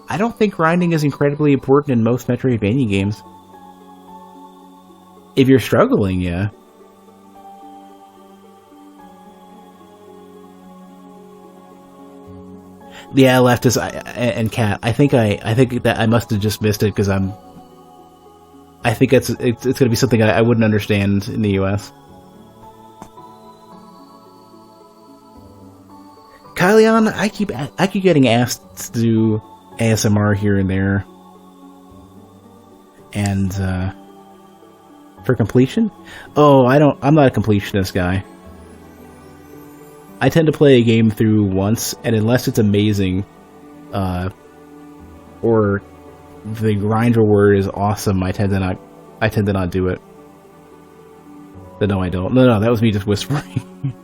I don't think grinding is incredibly important in most Metroidvania games. If you're struggling, yeah. Yeah, Leftist and Cat. I think that I must have just missed it because I think it's going to be something I wouldn't understand in the U.S. Kylian, I keep getting asked to do ASMR here and there, and for completion. Oh, I'm not a completionist guy. I tend to play a game through once, and unless it's amazing, or the grind reward is awesome, I tend to not do it. But no, I don't. No, that was me just whispering,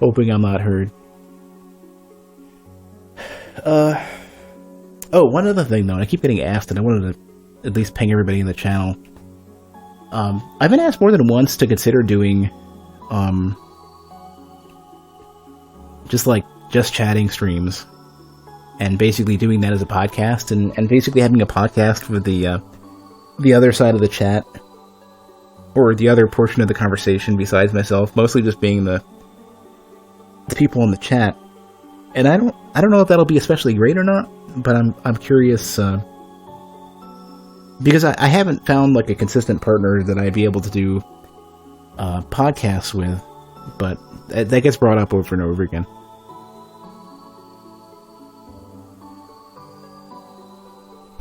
hoping I'm not heard. Oh, one other thing though, and I keep getting asked, and I wanted to at least ping everybody in the channel. I've been asked more than once to consider doing, just chatting streams, and basically doing that as a podcast, and basically having a podcast with the other side of the chat, or the other portion of the conversation besides myself, mostly just being the people in the chat. And I don't know if that'll be especially great or not, but I'm curious, because I haven't found like a consistent partner that I'd be able to do podcasts with, but that gets brought up over and over again.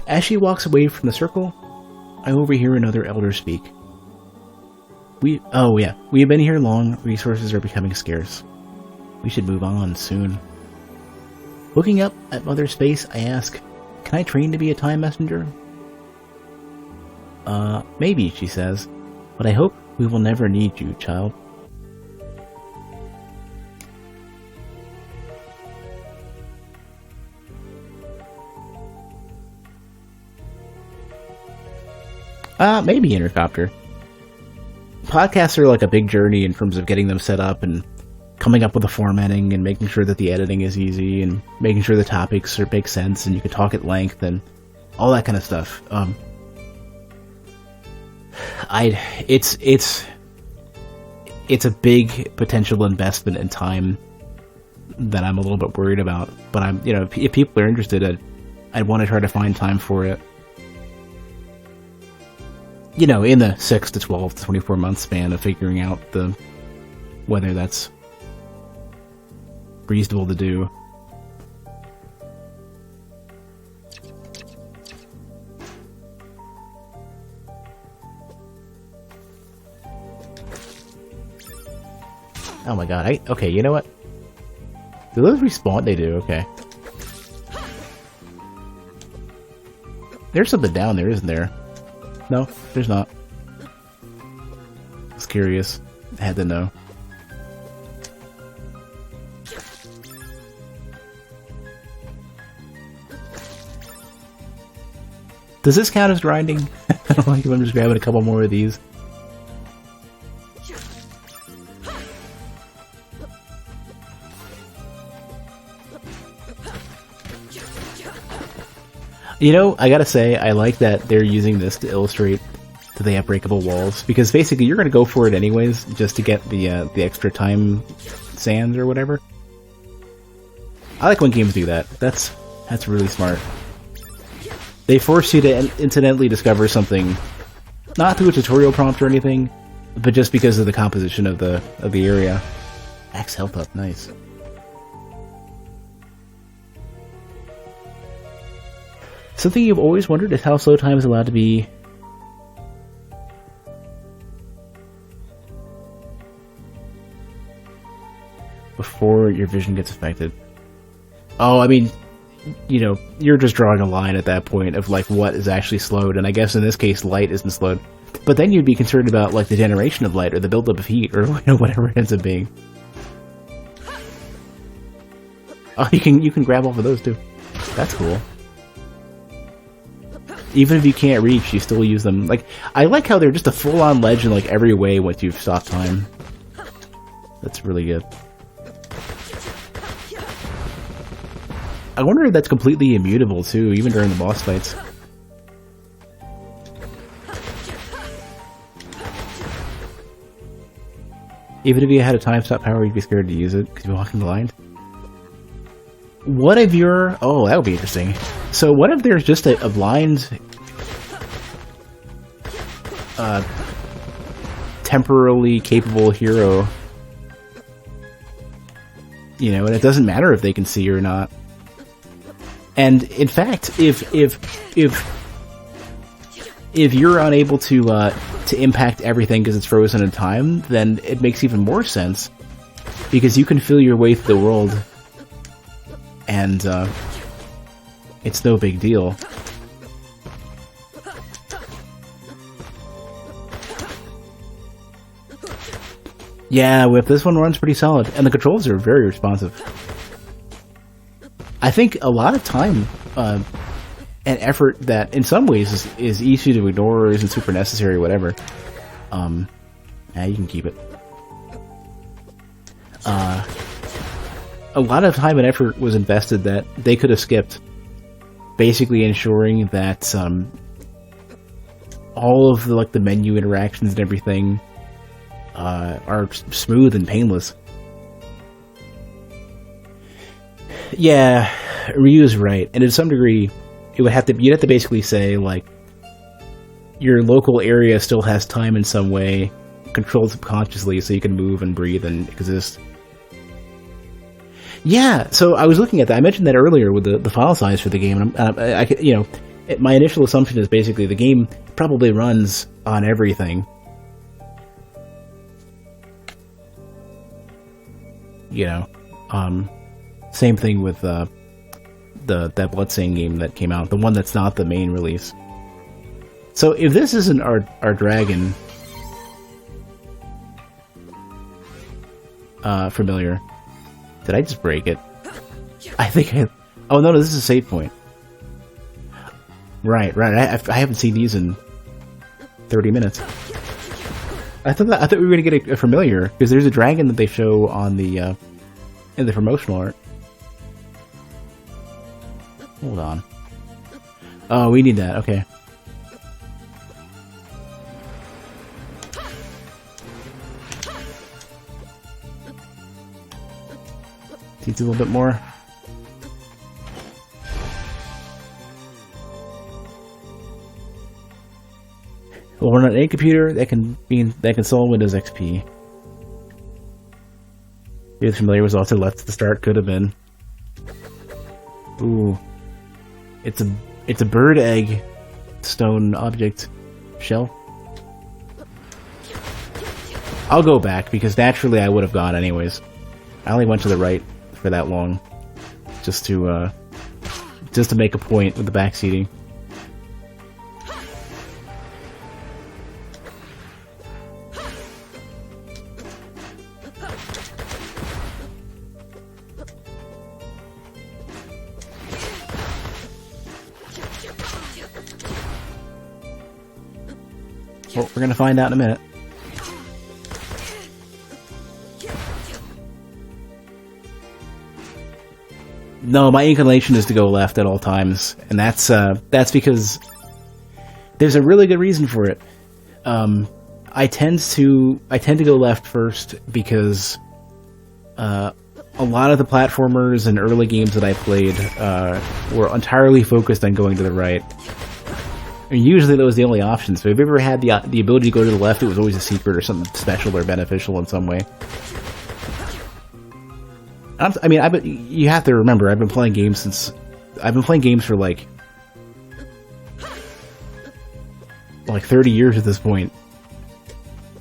As she walks away from the circle, I overhear another elder speak. We have been here long, resources are becoming scarce. We should move on soon. Looking up at Mother's face, I ask, can I train to be a time messenger? Maybe, she says, but I hope we will never need you, child. Maybe Intercopter. Podcasts are like a big journey in terms of getting them set up and coming up with the formatting and making sure that the editing is easy and making sure the topics make sense and you can talk at length and all that kind of stuff. It's a big potential investment in time that I'm a little bit worried about. But if people are interested, I'd want to try to find time for it. In the 6 to 12 to 24 month span of figuring out whether that's reasonable to do. Oh my god, okay, you know what? Do those respawn? They do, okay. There's something down there, isn't there? No, there's not. I was curious. I had to know. Does this count as grinding? Like if I'm just grabbing a couple more of these. I gotta say, I like that they're using this to illustrate that they have breakable walls, because basically you're gonna go for it anyways, just to get the extra time sands or whatever. I like when games do that. That's really smart. They force you to incidentally discover something, not through a tutorial prompt or anything, but just because of the composition of the area. Max health up, nice. Something you've always wondered is how slow time is allowed to be before your vision gets affected. Oh, I mean, you're just drawing a line at that point of like what is actually slowed, and I guess in this case light isn't slowed. But then you'd be concerned about like the generation of light or the buildup of heat or whatever it ends up being. Oh, you can grab off of those too. That's cool. Even if you can't reach, you still use them. Like, I like how they're just a full-on ledge in like every way once you've stopped time. That's really good. I wonder if that's completely immutable too, even during the boss fights. Even if you had a time stop power, you'd be scared to use it because you're walking blind. What if you're... Oh, that would be interesting. So what if there's just a blind... temporarily capable hero, you know, and it doesn't matter if they can see or not. And in fact, if you're unable to impact everything because it's frozen in time, then it makes even more sense because you can feel your way through the world, and it's no big deal. Yeah, Whip, this one runs pretty solid, and the controls are very responsive. I think a lot of time and effort that, in some ways, is easy to ignore or isn't super necessary or whatever. Yeah, you can keep it. A lot of time and effort was invested that they could have skipped, basically ensuring that all of the menu interactions and everything are smooth and painless. Yeah, Ryu's right, and to some degree, you'd have to basically say like your local area still has time in some way, controlled subconsciously, so you can move and breathe and exist. Yeah, so I was looking at that. I mentioned that earlier with the file size for the game, and my initial assumption is basically the game probably runs on everything. You know, same thing with that Bloodstained game that came out, the one that's not the main release. So if this isn't our dragon familiar, did I just break it? I think I... Oh no, this is a save point. Right. I haven't seen these in 30 minutes. I thought we were gonna get a familiar because there's a dragon that they show on the in the promotional art. Hold on. Oh, we need that. Okay. Needs a little bit more. Well, we're not a computer that can install Windows XP. You're familiar was also left at the start. Could have been. Ooh, it's a bird egg stone object shell. I'll go back because naturally I would have gone anyways. I only went to the right for that long, just to make a point with the backseating. Well, we're gonna find out in a minute. No, my inclination is to go left at all times, and that's because there's a really good reason for it. I tend to go left first because a lot of the platformers and early games that I played were entirely focused on going to the right. I mean, usually that was the only option. So if you ever had the ability to go to the left, it was always a secret or something special or beneficial in some way. I mean, you have to remember, I've been playing games for like 30 years at this point.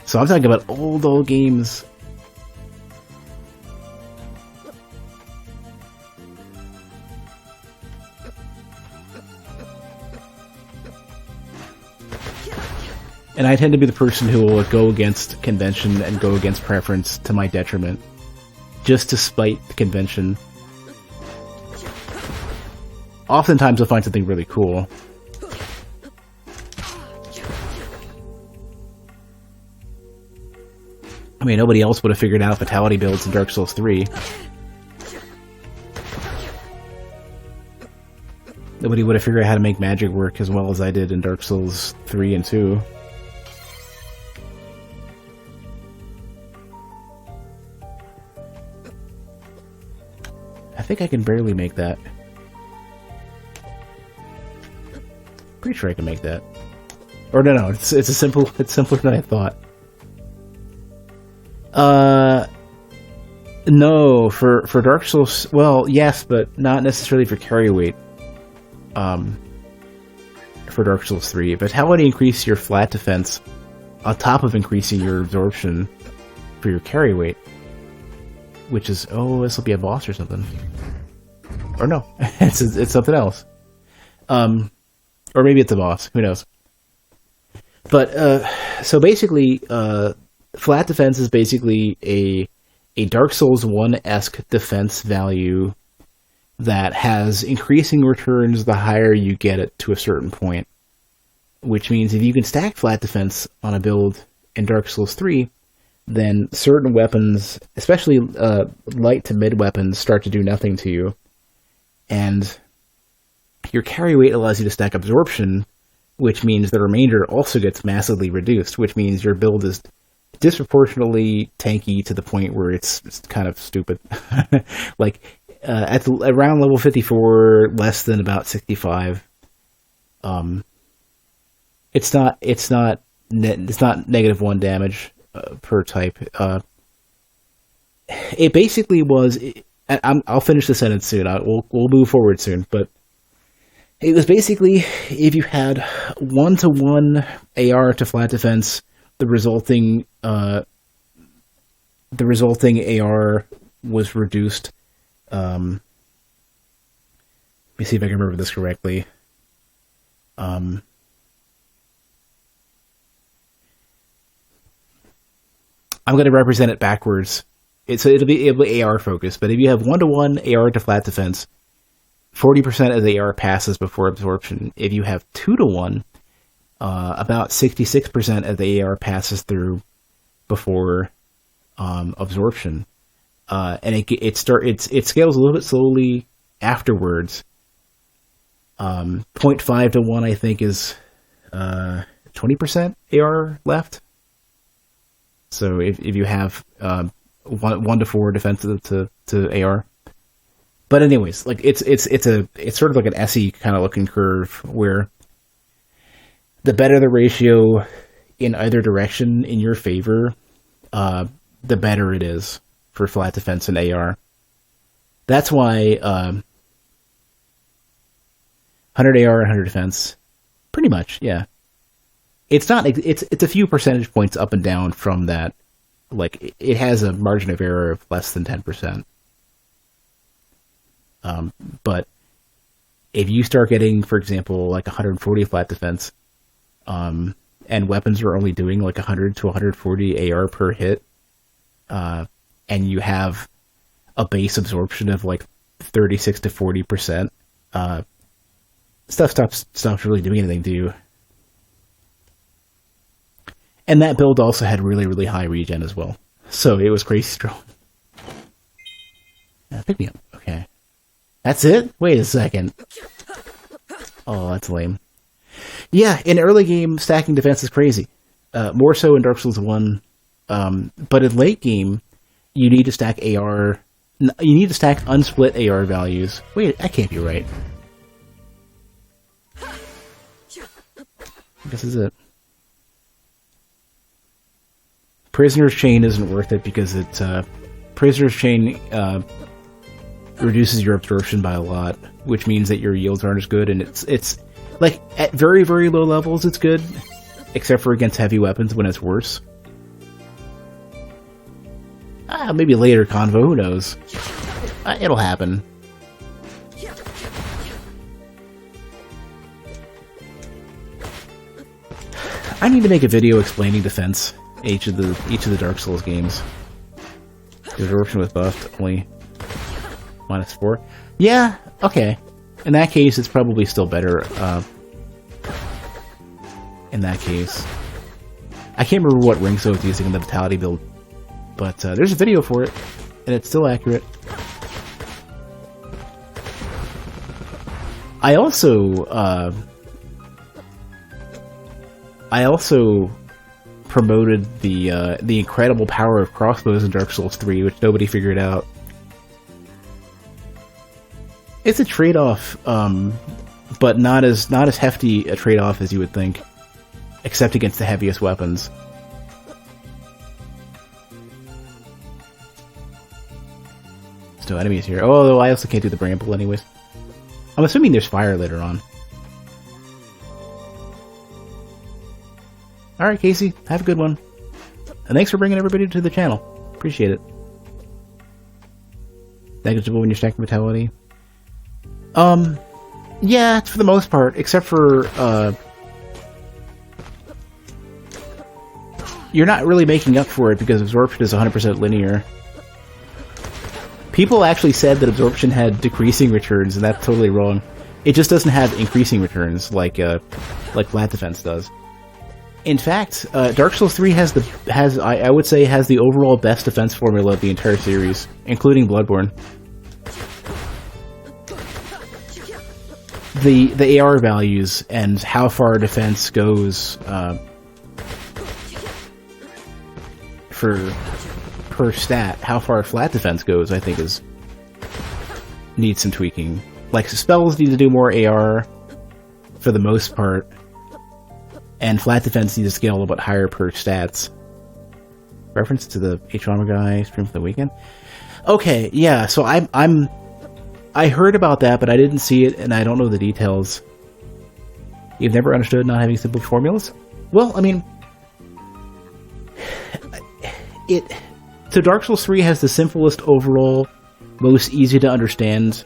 So I'm talking about old games. And I tend to be the person who will go against convention and go against preference to my detriment, just to spite the convention. Oftentimes I'll find something really cool. I mean, nobody else would have figured out fatality builds in Dark Souls 3. Nobody would have figured out how to make magic work as well as I did in Dark Souls 3 and 2. I think I can barely make that. Pretty sure I can make that. Or no, it's simpler than I thought. No, for Dark Souls, well, yes, but not necessarily for carry weight. For Dark Souls 3, but how would you increase your flat defense on top of increasing your absorption for your carry weight? Which is, oh, this will be a boss or something. Or no, it's something else. Or maybe it's a boss, who knows. But, so basically, flat defense is basically a Dark Souls 1-esque defense value that has increasing returns the higher you get it to a certain point. Which means if you can stack flat defense on a build in Dark Souls 3, then certain weapons, especially light to mid weapons, start to do nothing to you. And your carry weight allows you to stack absorption, which means the remainder also gets massively reduced, which means your build is disproportionately tanky to the point where it's kind of stupid. Like, around level 54, less than about 65, it's not -1 damage per type. It basically was. I'll finish the sentence soon. We'll move forward soon, but it was basically if you had 1-to-1 AR to flat defense, the resulting AR was reduced. Let me see if I can remember this correctly. I'm going to represent it backwards. It'll be AR focused, but if you have 1-to-1 AR to flat defense, 40% of the AR passes before absorption. If you have 2-to-1, about 66% of the AR passes through before absorption. And it scales a little bit slowly afterwards. 0.5-to-1, I think, is 20% AR left. So if you have 1-to-4 defensive to AR, but anyways, like it's sort of like an SE kind of looking curve where the better the ratio in either direction in your favor, the better it is for flat defense and AR. That's why 100 AR, 100 defense, pretty much, yeah. It's not. It's a few percentage points up and down from that. Like it has a margin of error of less than 10%. But if you start getting, for example, like 140 flat defense, and weapons are only doing like 100 to 140 AR per hit, and you have a base absorption of like 36 to 40%, stuff stops really doing anything to you. And that build also had really, really high regen as well. So it was crazy strong. Pick me up. Okay. That's it? Wait a second. Oh, that's lame. Yeah, in early game, stacking defense is crazy. More so in Dark Souls 1. But in late game, you need to stack AR. You need to stack unsplit AR values. Wait, that can't be right. This is it. Prisoner's Chain isn't worth it because Prisoner's Chain reduces your absorption by a lot, which means that your yields aren't as good, and it's like at very, very low levels it's good, except for against heavy weapons when it's worse. Maybe later convo, who knows? It'll happen. I need to make a video explaining defense. Each of the Dark Souls games. The absorption was buffed, only -4. Yeah, okay. In that case, it's probably still better. In that case, I can't remember what ring so it's using in the Vitality build, but there's a video for it, and it's still accurate. I also promoted the incredible power of crossbows in Dark Souls 3, which nobody figured out. It's a trade-off, but not as hefty a trade-off as you would think, except against the heaviest weapons. Still enemies here. Oh, I also can't do the bramble anyways. I'm assuming there's fire later on. Alright, Casey, have a good one. And thanks for bringing everybody to the channel. Appreciate it. Negligible when you're stacking vitality. Yeah, for the most part, except for, you're not really making up for it because absorption is 100% linear. People actually said that absorption had decreasing returns, and that's totally wrong. It just doesn't have increasing returns like flat defense does. In fact, Dark Souls 3 I would say has the overall best defense formula of the entire series, including Bloodborne. The AR values and how far defense goes per stat, how far flat defense goes, I think needs some tweaking. Like, spells need to do more AR for the most part, and flat defense needs to scale a little bit higher per stats. Reference to the H-Armor guy stream for the weekend? Okay, yeah, so I heard about that, but I didn't see it, and I don't know the details. You've never understood not having simple formulas? Well, I mean, so Dark Souls 3 has the simplest overall, most easy to understand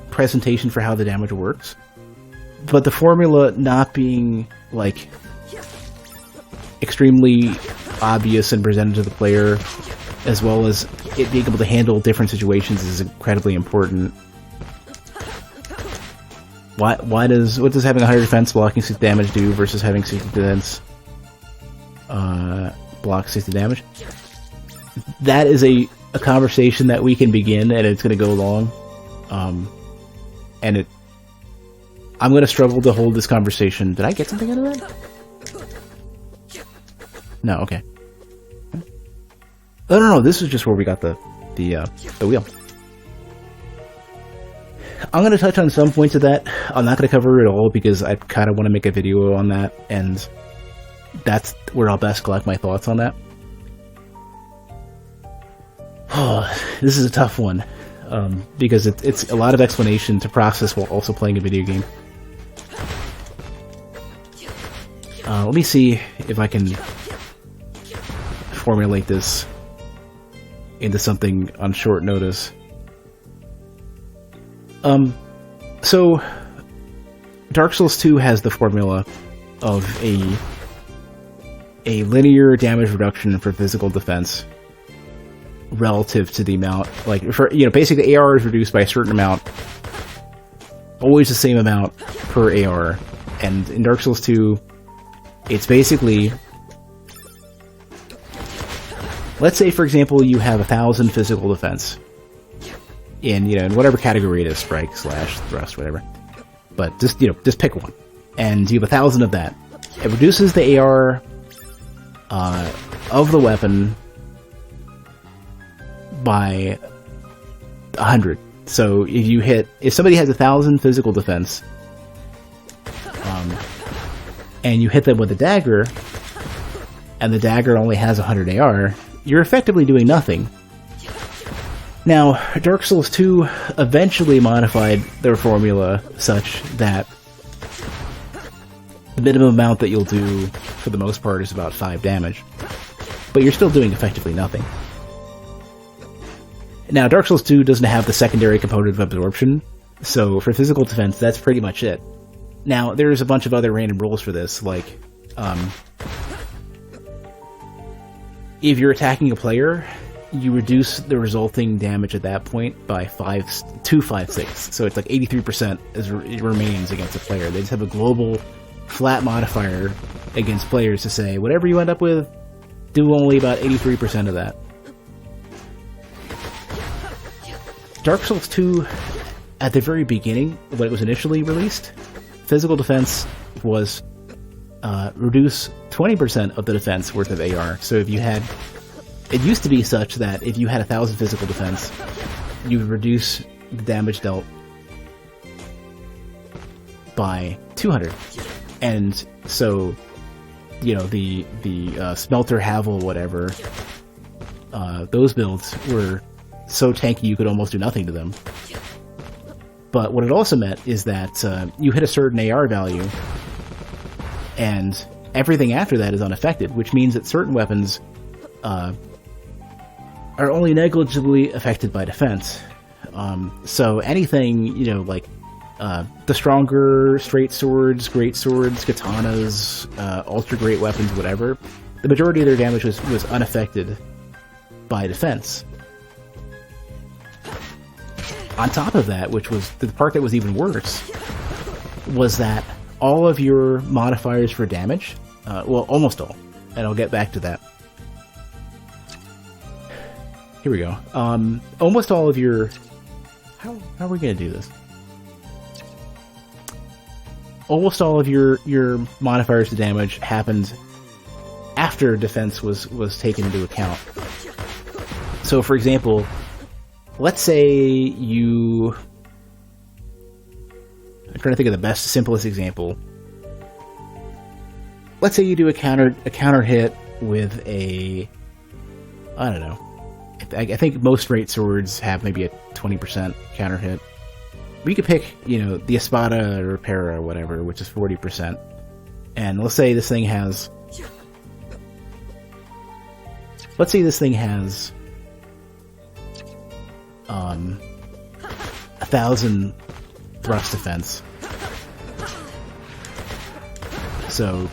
presentation for how the damage works. But the formula not being, like, extremely obvious and presented to the player, as well as it being able to handle different situations, is incredibly important. What does having a higher defense blocking 60 damage do versus having 60 defense block 60 damage? That is a conversation that we can begin, and it's going to go long. I'm going to struggle to hold this conversation. Did I get something out of that? No, okay. Oh, no, this is just where we got the wheel. I'm going to touch on some points of that. I'm not going to cover it all because I kind of want to make a video on that, and that's where I'll best collect my thoughts on that. Oh, this is a tough one, because it's a lot of explanation to process while also playing a video game. Let me see if I can formulate this into something on short notice. So Dark Souls 2 has the formula of a linear damage reduction for physical defense relative to the amount, like, for, basically AR is reduced by a certain amount, always the same amount per AR, and in Dark Souls 2 it's basically, let's say for example you have 1,000 physical defense in whatever category it is, strike, slash, thrust, whatever, but just pick one, and you have 1,000 of that. It reduces the AR of the weapon by 100. So if somebody has 1,000 physical defense, and you hit them with a dagger, and the dagger only has 100 AR, you're effectively doing nothing. Now, Dark Souls 2 eventually modified their formula such that the minimum amount that you'll do, for the most part, is about 5 damage. But you're still doing effectively nothing. Now, Dark Souls 2 doesn't have the secondary component of absorption, so for physical defense, that's pretty much it. Now, there's a bunch of other random rules for this, like, if you're attacking a player, you reduce the resulting damage at that point by 2/5/6. So it's like 83% it remains against a player. They just have a global flat modifier against players to say, whatever you end up with, do only about 83% of that. Dark Souls 2 at the very beginning, when it was initially released, physical defense was reduce 20% of the defense worth of AR. So if you had, it used to be such that if you had 1,000 physical defense, you would reduce the damage dealt by 200. And so, you know, the Smelter Havel, whatever, those builds were so tanky you could almost do nothing to them. But what it also meant is that you hit a certain AR value, and everything after that is unaffected, which means that certain weapons are only negligibly affected by defense. So anything, you know, like the stronger straight swords, great swords, katanas, ultra great weapons, whatever, the majority of their damage was unaffected by defense. On top of that, which was the part that was even worse, was that all of your modifiers for damage, well, almost all, and I'll get back to that. Here we go. Almost all of your... How are we going to do this? Almost all of your modifiers to damage happened after defense was taken into account. So, for example, let's say you... I'm trying to think of the best, simplest example. Let's say you do a counter hit with a... I don't know. I think most straight swords have maybe a 20% counter hit. We could pick, you know, the Espada or Repara or whatever, which is 40%. And let's say this thing has... Let's say this thing has... 1,000 thrust defense. So,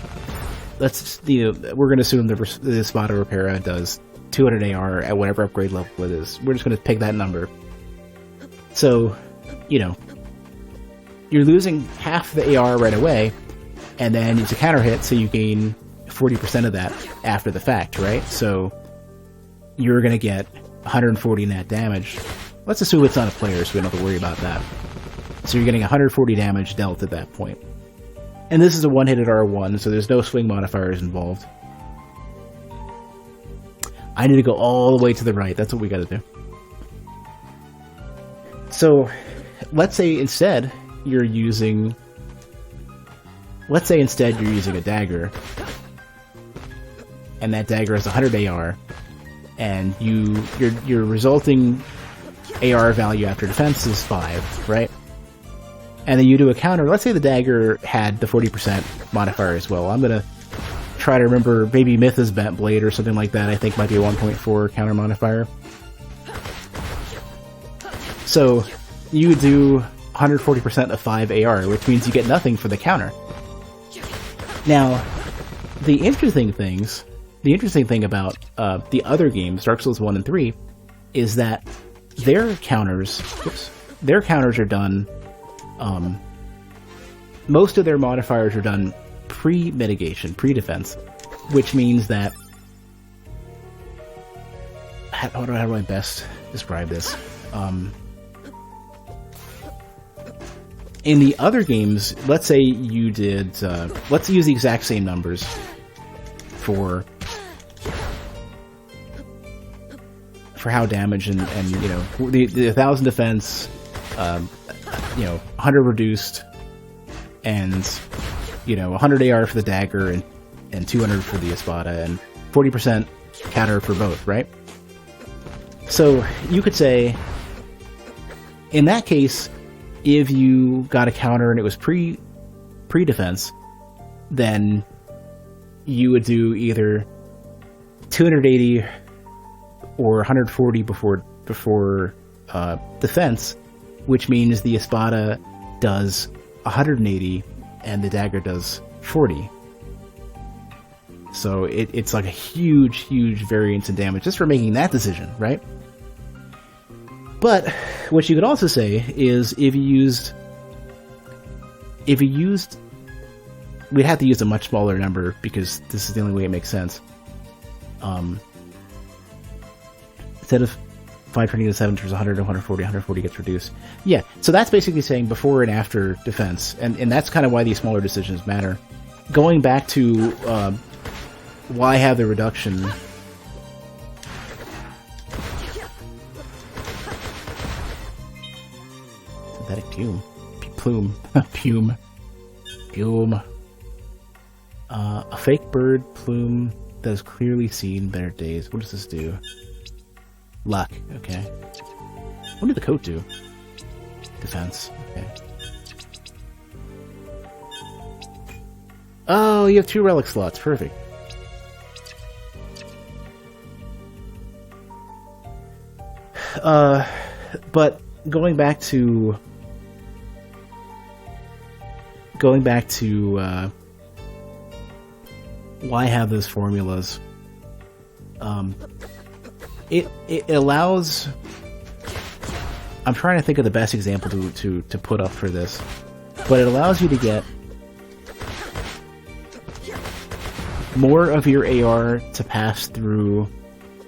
let's, you know, we're going to assume the Espada Repara does 200 AR at whatever upgrade level it is. We're just going to pick that number. So, you know, you're losing half the AR right away, and then it's a counter hit, so you gain 40% of that after the fact, right? So, you're going to get 140 net damage. Let's assume it's not a player, so we don't have to worry about that. So you're getting 140 damage dealt at that point. And this is a one-hit at R1, so there's no swing modifiers involved. I need to go all the way to the right. That's what we gotta do. So, let's say instead you're using... Let's say instead you're using a dagger. And that dagger has 100 AR. And your resulting AR value after defense is 5, right? And then you do a counter. Let's say the dagger had the 40% modifier as well. I'm gonna try to remember, maybe Mytha's Bent Blade or something like that, I think might be a 1.4 counter modifier. So you do 140% of 5 AR, which means you get nothing for the counter. Now, the interesting thing about the other games, Dark Souls 1 and 3, is that their counters are done, most of their modifiers are done pre-mitigation, pre-defense, which means that, how do I best describe this? In the other games, let's say you did, let's use the exact same numbers for how damage and you know, the 1,000 defense, you know, 100 reduced, and you know, 100 AR for the dagger and 200 for the Espada, and 40% counter for both, right? So you could say, in that case, if you got a counter and it was pre-defense, then you would do either 280 or 140 before defense, which means the Espada does 180 and the dagger does 40. So it's like a huge variance in damage just for making that decision, right? But what you could also say is if you used, we'd have to use a much smaller number because this is the only way it makes sense. Instead of 5 turning to 7 turns 100 to 140, 140 gets reduced. Yeah, so that's basically saying before and after defense, and that's kind of why these smaller decisions matter. Going back to why have the reduction... Synthetic plume. Plume. A fake bird plume that has clearly seen better days. What does this do? Luck. Okay. What did the coat do? Defense. Okay. Oh, you have 2 relic slots. Perfect. But going back to why have those formulas? It allows. I'm trying to think of the best example to put up for this, but it allows you to get more of your AR to pass through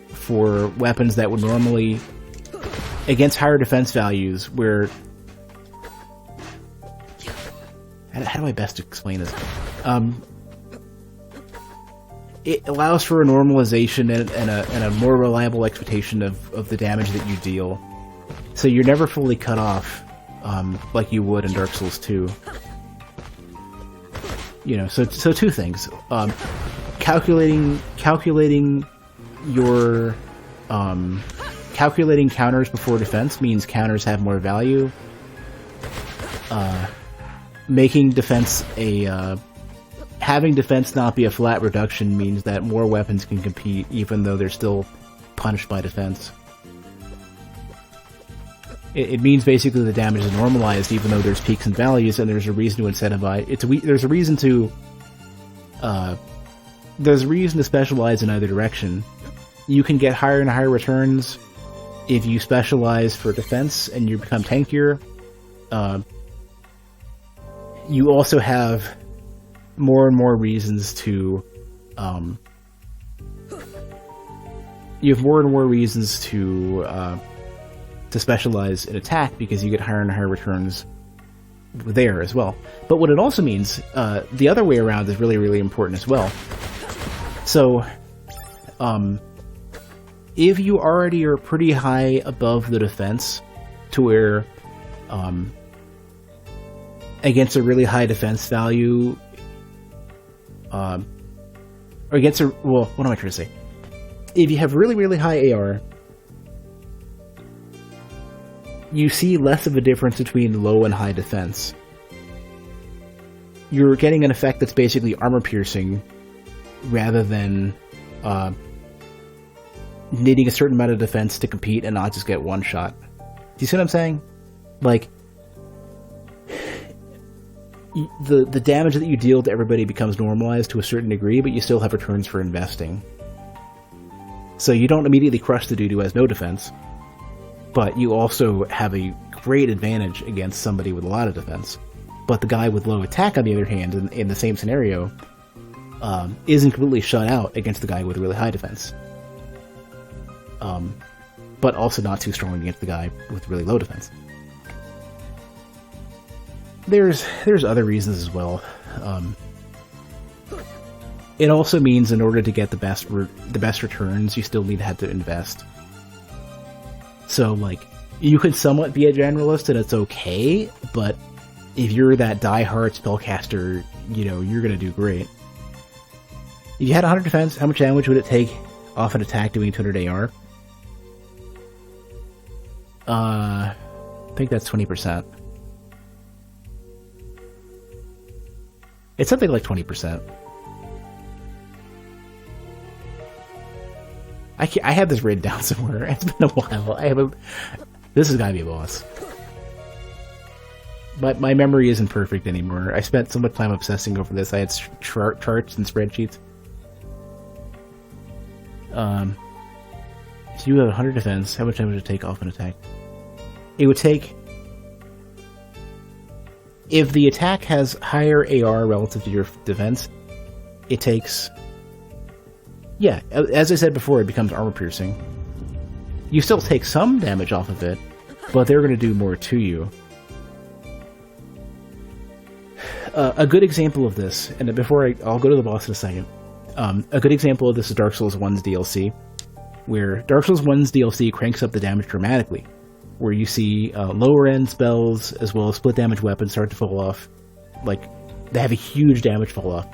for weapons that would normally, against higher defense values, where... How do I best explain this? It allows for a normalization and a more reliable expectation of the damage that you deal. So you're never fully cut off, like you would in Dark Souls 2. You know, so 2 things. Calculating your... calculating counters before defense means counters have more value. Making defense a... having defense not be a flat reduction means that more weapons can compete even though they're still punished by defense. It means basically the damage is normalized even though there's peaks and valleys, and there's a reason to incentivize... There's a reason to... there's a reason to specialize in either direction. You can get higher and higher returns if you specialize for defense and you become tankier. You also have more and more reasons to... you have more and more reasons to specialize in attack because you get higher and higher returns there as well. But what it also means, the other way around is really, really important as well. So, if you already are pretty high above the defense to where, against a really high defense value, or against a... Well, what am I trying to say? If you have really, really high AR, you see less of a difference between low and high defense. You're getting an effect that's basically armor piercing rather than needing a certain amount of defense to compete and not just get one shot. Do you see what I'm saying? Like, the damage that you deal to everybody becomes normalized to a certain degree, but you still have returns for investing. So you don't immediately crush the dude who has no defense, but you also have a great advantage against somebody with a lot of defense. But the guy with low attack, on the other hand, in the same scenario, isn't completely shut out against the guy with really high defense. But also not too strong against the guy with really low defense. There's other reasons as well. It also means in order to get the best returns, you still need to have to invest. So, like, you could somewhat be a generalist and it's okay, but if you're that die-hard spellcaster, you know, you're gonna do great. If you had 100 defense, how much damage would it take off an attack doing 200 AR? I think that's 20%. It's something like 20%. I have this written down somewhere. It's been a while. This has got to be a boss. But my memory isn't perfect anymore. I spent so much time obsessing over this. I had charts and spreadsheets. So you have 100 defense. How much time would it take off an attack? It would take... If the attack has higher AR relative to your defense, it takes... Yeah, as I said before, it becomes armor piercing. You still take some damage off of it, but they're going to do more to you. A good example of this, and before I'll go to the boss in a second. A good example of this is Dark Souls 1's DLC, where Dark Souls 1's DLC cranks up the damage dramatically, where you see lower end spells as well as split damage weapons start to fall off. Like, they have a huge damage fall off.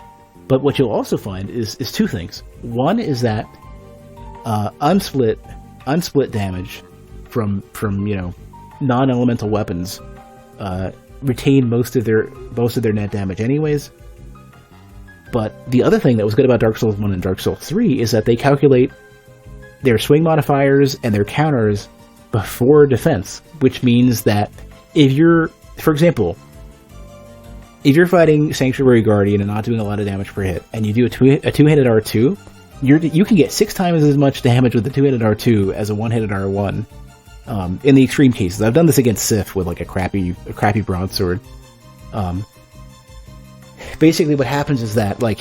But what you'll also find is two things. One is that unsplit damage from non-elemental weapons retain most of their net damage anyways. But the other thing that was good about Dark Souls 1 and Dark Souls 3 is that they calculate their swing modifiers and their counters before defense, which means that for example, if you're fighting Sanctuary Guardian and not doing a lot of damage per hit, and you do a two-handed R2, you can get 6 times as much damage with a two-handed R2 as a one-handed R1. In the extreme cases, I've done this against Sif with like a crappy broadsword. Basically, what happens is that like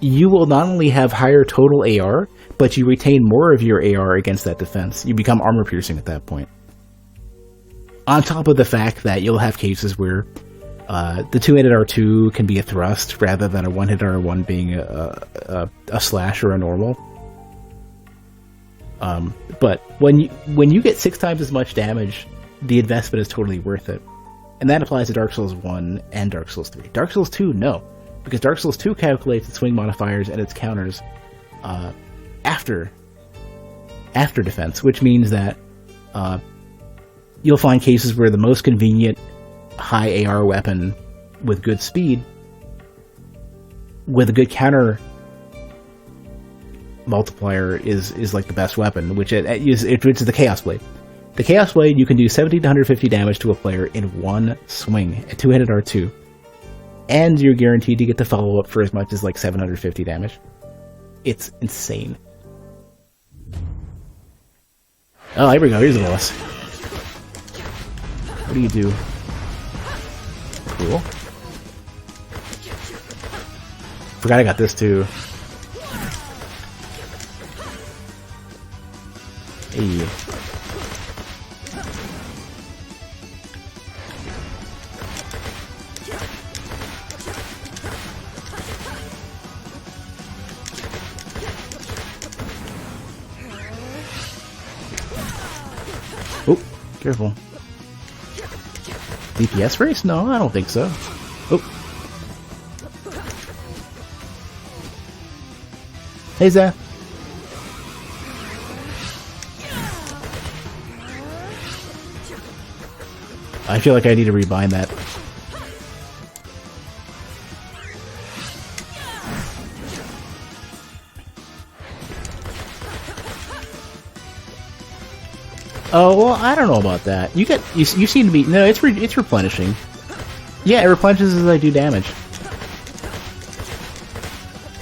you will not only have higher total AR, but you retain more of your AR against that defense. You become armor piercing at that point. On top of the fact that you'll have cases where the two-handed R2 can be a thrust rather than a one-handed R1 being a slash or a normal. But when you get 6 times as much damage, the investment is totally worth it. And that applies to Dark Souls 1 and Dark Souls 3. Dark Souls 2, no. Because Dark Souls 2 calculates its swing modifiers and its counters after defense, which means that you'll find cases where the most convenient high AR weapon with good speed, with a good counter multiplier is like the best weapon, which is the Chaos Blade. The Chaos Blade, you can do 70 to 150 damage to a player in one swing, a two-handed R2. And you're guaranteed to get the follow-up for as much as like 750 damage. It's insane. Oh, here we go, here's the boss. What do you do? Cool. Forgot I got this too. Hey. Oh, careful. DPS race? No, I don't think so. Oh. Hey, Zah. I feel like I need to rebind that. Oh, well, I don't know about that. You seem to be... No, it's replenishing. Yeah, it replenishes as I do damage.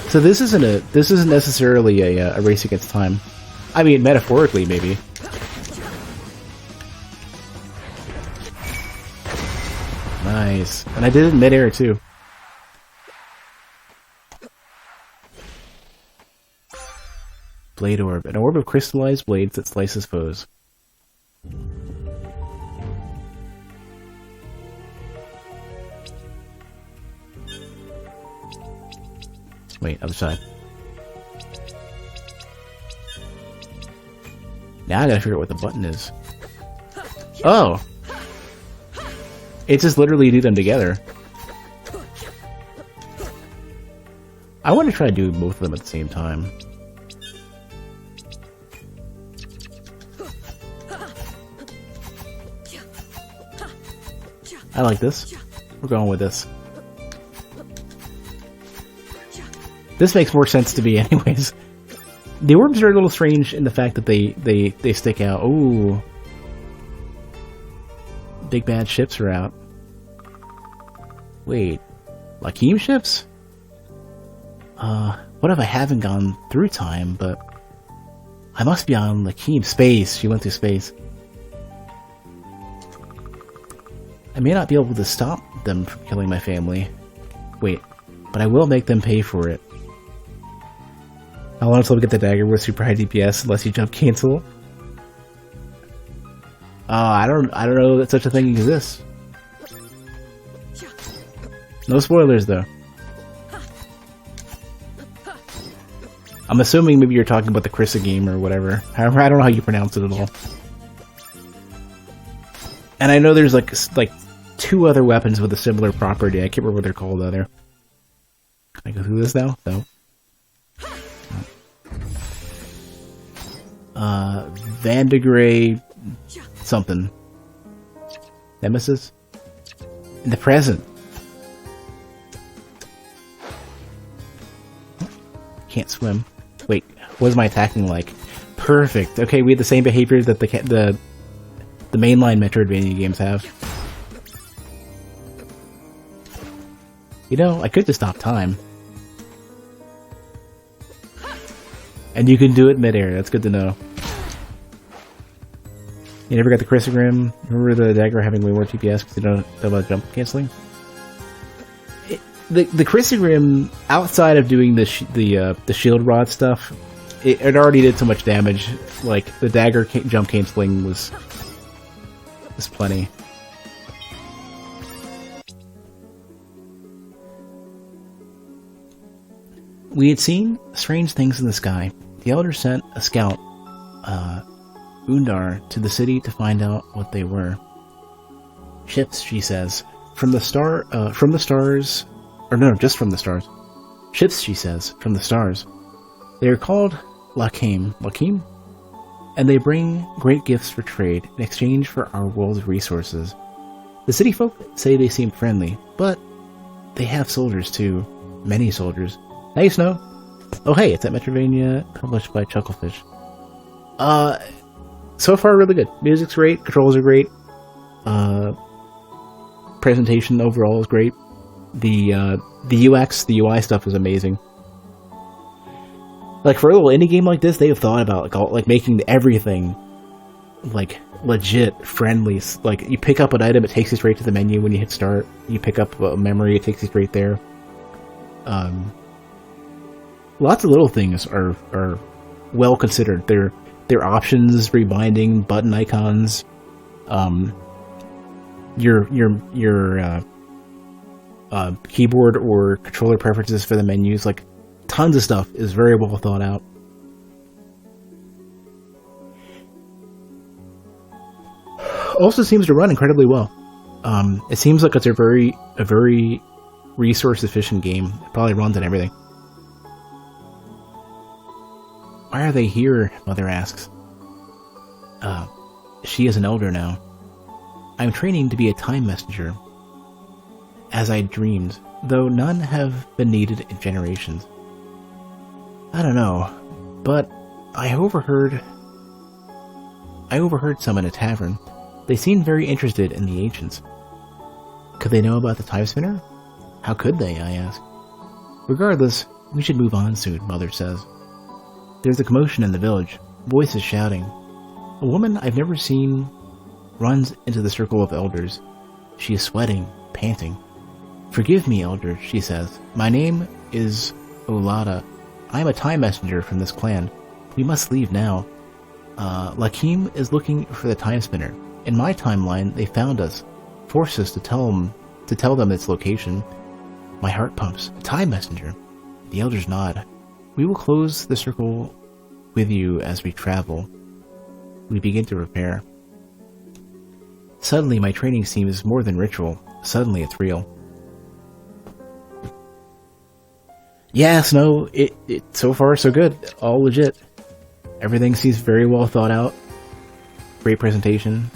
So this isn't necessarily a race against time. I mean, metaphorically, maybe. Nice. And I did it in midair, too. Blade Orb. An orb of crystallized blades that slices foes. Wait, other side. Now I gotta figure out what the button is. Oh! It's just literally do them together. I want to try to do both of them at the same time. I like this. We're going with this. This makes more sense to me anyways. The orbs are a little strange in the fact that they stick out. Ooh. Big bad ships are out. Wait. Lakeem ships? What if I haven't gone through time, but... I must be on Lakeem. Space. She went through space. I may not be able to stop them from killing my family. Wait. But I will make them pay for it. How long until we get the dagger with super high DPS unless you jump cancel? I don't know that such a thing exists. No spoilers, though. I'm assuming maybe you're talking about the Krissa game or whatever. However, I don't know how you pronounce it at all. And I know there's like 2 other weapons with a similar property. I can't remember what they're called either. Can I go through this now? No. Vandegray something. Nemesis? In the present. Can't swim. Wait, what is my attacking like? Perfect. Okay, we had the same behavior that the mainline Metroidvania games have. You know, I could just stop time. And you can do it midair. That's good to know. You never got the Chrysogram? Remember the dagger having way more TPS because you don't know about jump canceling? The Chrysogram, outside of doing the shield rod stuff, it already did so much damage. Like, the dagger jump canceling was plenty. We had seen strange things in the sky. The Elder sent a scout, Undar, to the city to find out what they were. Ships, she says, from the stars. Or no, just from the stars. Ships, she says, from the stars. They are called Lakim. Lakim? And they bring great gifts for trade in exchange for our world's resources. The city folk say they seem friendly, but they have soldiers too. Many soldiers. Nice, no? Oh hey, it's at Metroidvania, published by Chucklefish. So far really good. Music's great, controls are great. Presentation overall is great. The UX, the UI stuff is amazing. Like, for a little indie game like this, they have thought about like making everything like legit friendly. Like, you pick up an item, it takes you straight to the menu when you hit start. You pick up a memory, it takes you straight there. Lots of little things are well considered. Their options, rebinding, button icons, your keyboard or controller preferences for the menus, like tons of stuff is very well thought out. Also seems to run incredibly well. It seems like it's a very resource efficient game. It probably runs on everything. Why are they here? Mother asks. She is an elder now. I'm training to be a time messenger. As I dreamed, though none have been needed in generations. I don't know, but I overheard some in a tavern. They seemed very interested in the ancients. Could they know about the Timespinner? How could they, I ask. Regardless, we should move on soon, Mother says. There's a commotion in the village, voices shouting. A woman I've never seen runs into the circle of elders. She is sweating, panting. Forgive me, elder, she says. My name is Olada. I am a time messenger from this clan. We must leave now. Lakim is looking for the Timespinner. In my timeline, they found us, forced us to tell them its location. My heart pumps. A time messenger. The elders nod. We will close the circle with you as we travel. We begin to prepare. Suddenly, my training seems more than ritual. Suddenly, it's real. Yes, no, it so far so good. All legit. Everything seems very well thought out. Great presentation.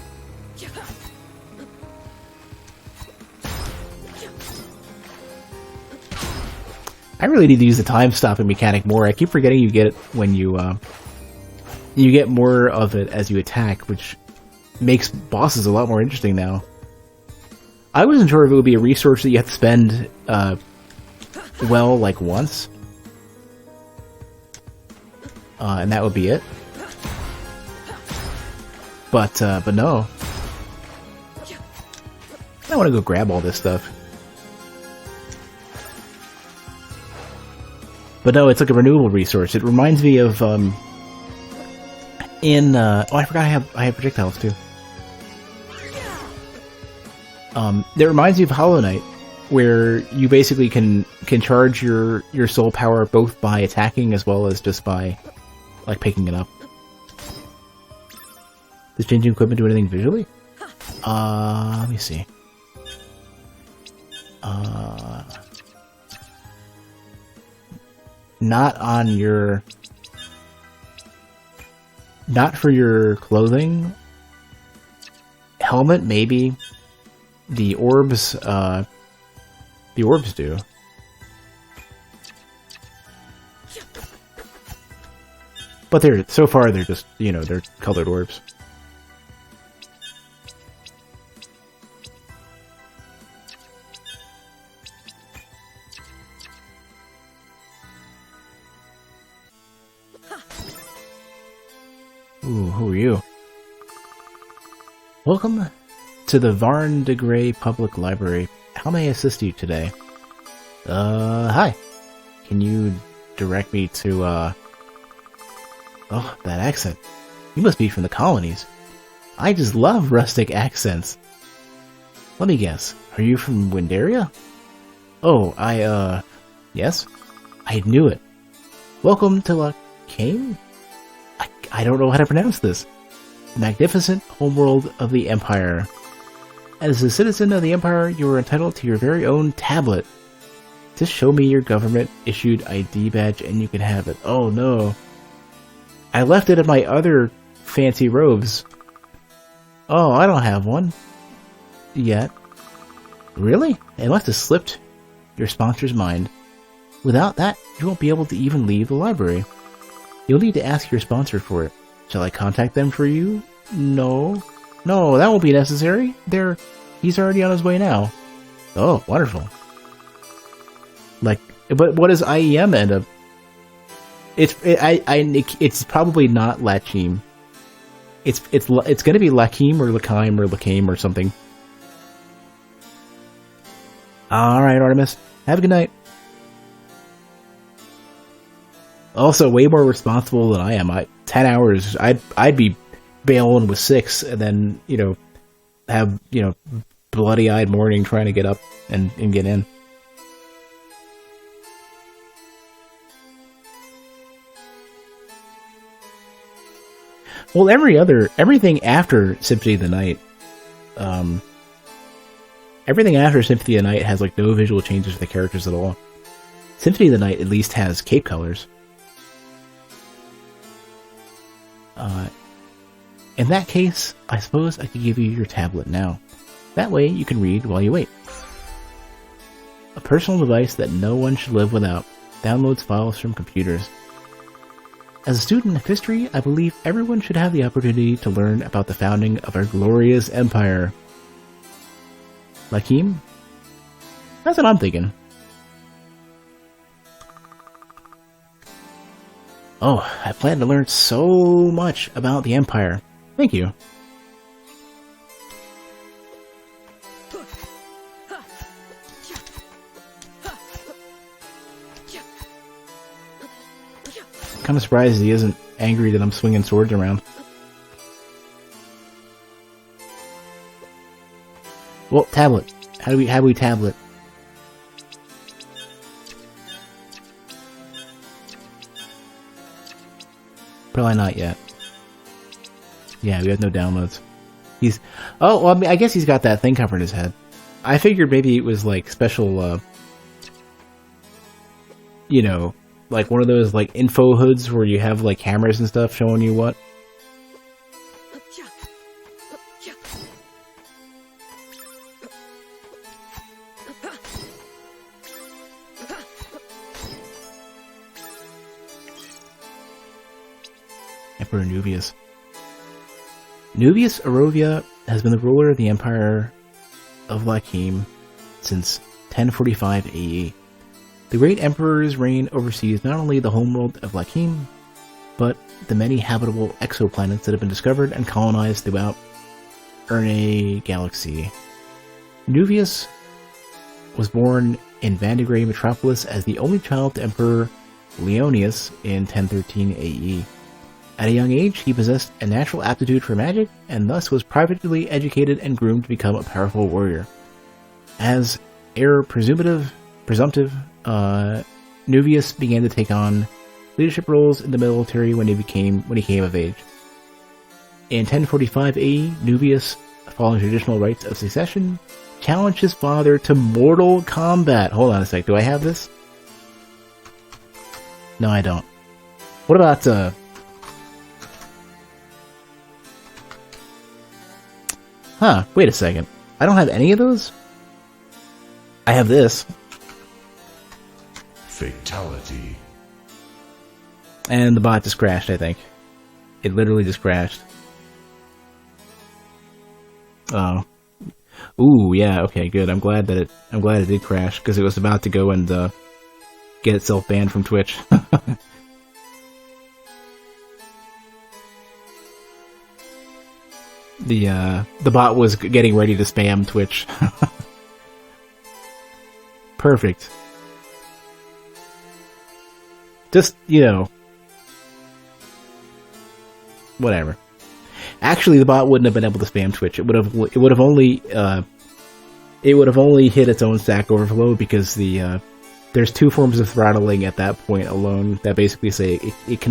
I really need to use the time stopping mechanic more. I keep forgetting you get it when you get more of it as you attack, which makes bosses a lot more interesting now. I wasn't sure if it would be a resource that you have to spend well, like once, and that would be it. But no. I want to go grab all this stuff. But no, it's like a renewable resource. It reminds me of oh, I forgot I have projectiles too. That reminds me of Hollow Knight, where you basically can charge your soul power both by attacking as well as just by like picking it up. Does changing equipment do anything visually? Let me see. Not on your... Not for your clothing. Helmet, maybe. The orbs do. But so far they're just, they're colored orbs. Ooh, who are you? Welcome to the Varn de Grey Public Library. How may I assist you today? Hi. Can you direct me to, Oh, that accent. You must be from the colonies. I just love rustic accents. Let me guess. Are you from Windaria? Oh, yes? I knew it. Welcome to Lacane? I don't know how to pronounce this. Magnificent homeworld of the Empire. As a citizen of the Empire, you are entitled to your very own tablet. Just show me your government-issued ID badge and you can have it. Oh no. I left it in my other fancy robes. Oh, I don't have one. Yet. Really? It must have slipped your sponsor's mind. Without that, you won't be able to even leave the library. You'll need to ask your sponsor for it. Shall I contact them for you? No. No, that won't be necessary. He's already on his way now. Oh, wonderful. But what does IEM end up? It's probably not Lachim. It's gonna be Lakim or Lakime or Lakame or something. Alright, Artemis. Have a good night. Also, way more responsible than I am. 10 hours, I'd be bailing with 6 and then, have, bloody-eyed morning trying to get up and get in. Well, everything after Symphony of the Night, everything after Symphony of the Night has, no visual changes to the characters at all. Symphony of the Night at least has cape colors. In that case, I suppose I could give you your tablet now. That way you can read while you wait. A personal device that no one should live without. Downloads files from computers. As a student of history, I believe everyone should have the opportunity to learn about the founding of our glorious empire. Lakim? That's what I'm thinking. Oh, I plan to learn so much about the Empire. Thank you. Kind of surprised he isn't angry that I'm swinging swords around. Well, tablet. How do we tablet? Probably not yet. Yeah, we have no downloads. Oh, well, I guess he's got that thing covering his head. I figured maybe it was special, like one of those info hoods where you have cameras and stuff showing you what. Emperor Nuvius. Nuvius Arovia has been the ruler of the Empire of Lakim since 1045 AE. The great emperor's reign oversees not only the homeworld of Lakim, but the many habitable exoplanets that have been discovered and colonized throughout Erne Galaxy. Nuvius was born in Vandegrey Metropolis as the only child to Emperor Leonius in 1013 AE. At a young age, he possessed a natural aptitude for magic, and thus was privately educated and groomed to become a powerful warrior. As heir presumptive, Nuvius began to take on leadership roles in the military when he came of age. In 1045 AE, Nuvius, following traditional rites of succession, challenged his father to mortal combat. Hold on a sec, do I have this? No, I don't. What about, wait a second. I don't have any of those? I have this. Fatality. And the bot just crashed, I think. It literally just crashed. Oh. Ooh, yeah, okay, good. I'm glad it did crash, because it was about to go and, get itself banned from Twitch. The bot was getting ready to spam Twitch. Perfect. Just, whatever. Actually, the bot wouldn't have been able to spam Twitch. It would have only hit its own Stack Overflow, because there's two forms of throttling at that point alone that basically say it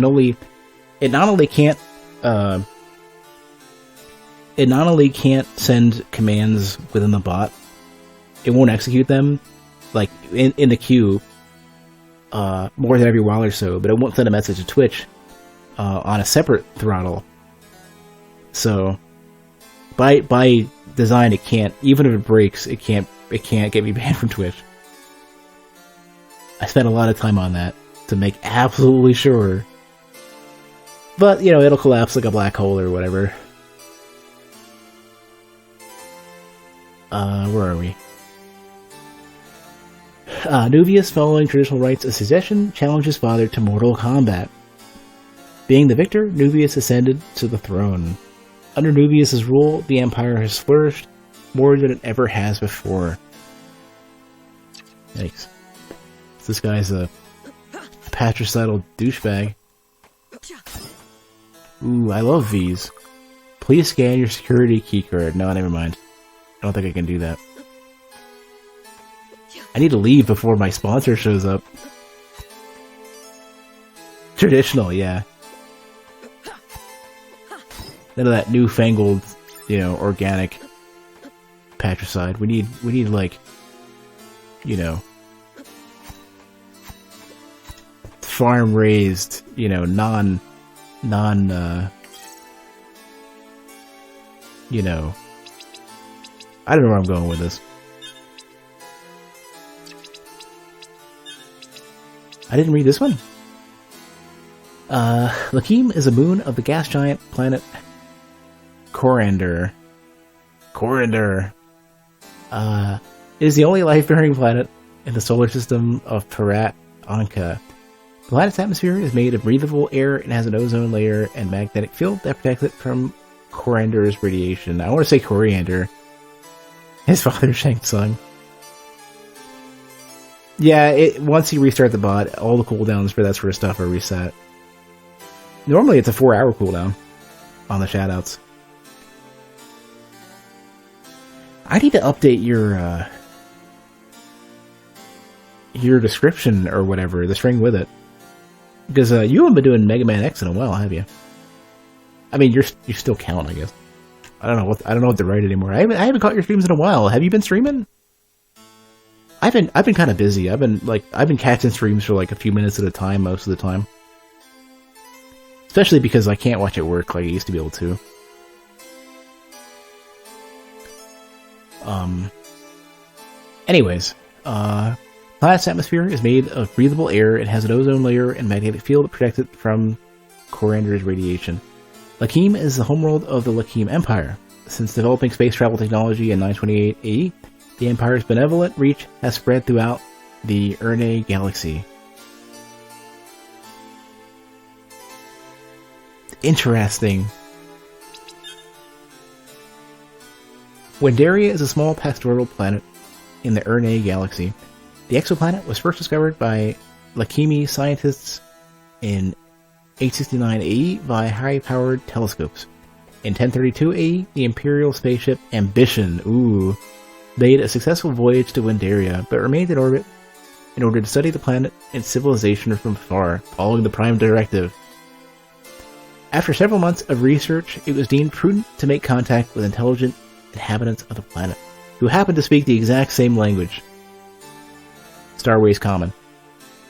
not only can't send commands within the bot, it won't execute them like in the queue more than every while or so, but it won't send a message to Twitch on a separate throttle. So by design, it can't, even if it breaks, it can't get me banned from Twitch. I spent a lot of time on that to make absolutely sure. But, it'll collapse like a black hole or whatever. Where are we? Nuvius, following traditional rites of succession, challenged his father to mortal combat. Being the victor, Nuvius ascended to the throne. Under Nuvius' rule, the Empire has flourished more than it ever has before. Yikes. This guy's a patricidal douchebag. Ooh, I love V's. Please scan your security keycard. No, never mind. I don't think I can do that. I need to leave before my sponsor shows up. Traditional, yeah. None of that newfangled, organic patricide. We need like, farm raised, non, I don't know where I'm going with this. I didn't read this one. Lakim is a moon of the gas giant planet Coriander. It is the only life-bearing planet in the solar system of Parat Anka. The planet's atmosphere is made of breathable air and has an ozone layer and magnetic field that protects it from Coriander's radiation. I want to say Coriander. His father, Shang Tsung. Yeah, once you restart the bot, all the cooldowns for that sort of stuff are reset. Normally it's a 4-hour cooldown on the shoutouts. I need to update your description or whatever, the string with it. Because you haven't been doing Mega Man X in a while, have you? I mean, you still count, I guess. I don't know what to write anymore. I haven't caught your streams in a while. Have you been streaming? I've been kind of busy. I've been catching streams for like a few minutes at a time most of the time. Especially because I can't watch at work like I used to be able to. Anyways, planet's atmosphere is made of breathable air and has an ozone layer and magnetic field that protects it from Coriander's radiation. Lakim is the homeworld of the Lakim Empire. Since developing space travel technology in 928 AE, the Empire's benevolent reach has spread throughout the Erne galaxy. Interesting. Wendaria is a small pastoral planet in the Erne galaxy. The exoplanet was first discovered by Lakimi scientists in 869 AE via high-powered telescopes. In 1032 AE, the Imperial spaceship Ambition, made a successful voyage to Windaria, but remained in orbit in order to study the planet and civilization from afar, following the Prime Directive. After several months of research, it was deemed prudent to make contact with intelligent inhabitants of the planet, who happened to speak the exact same language. Starways Common.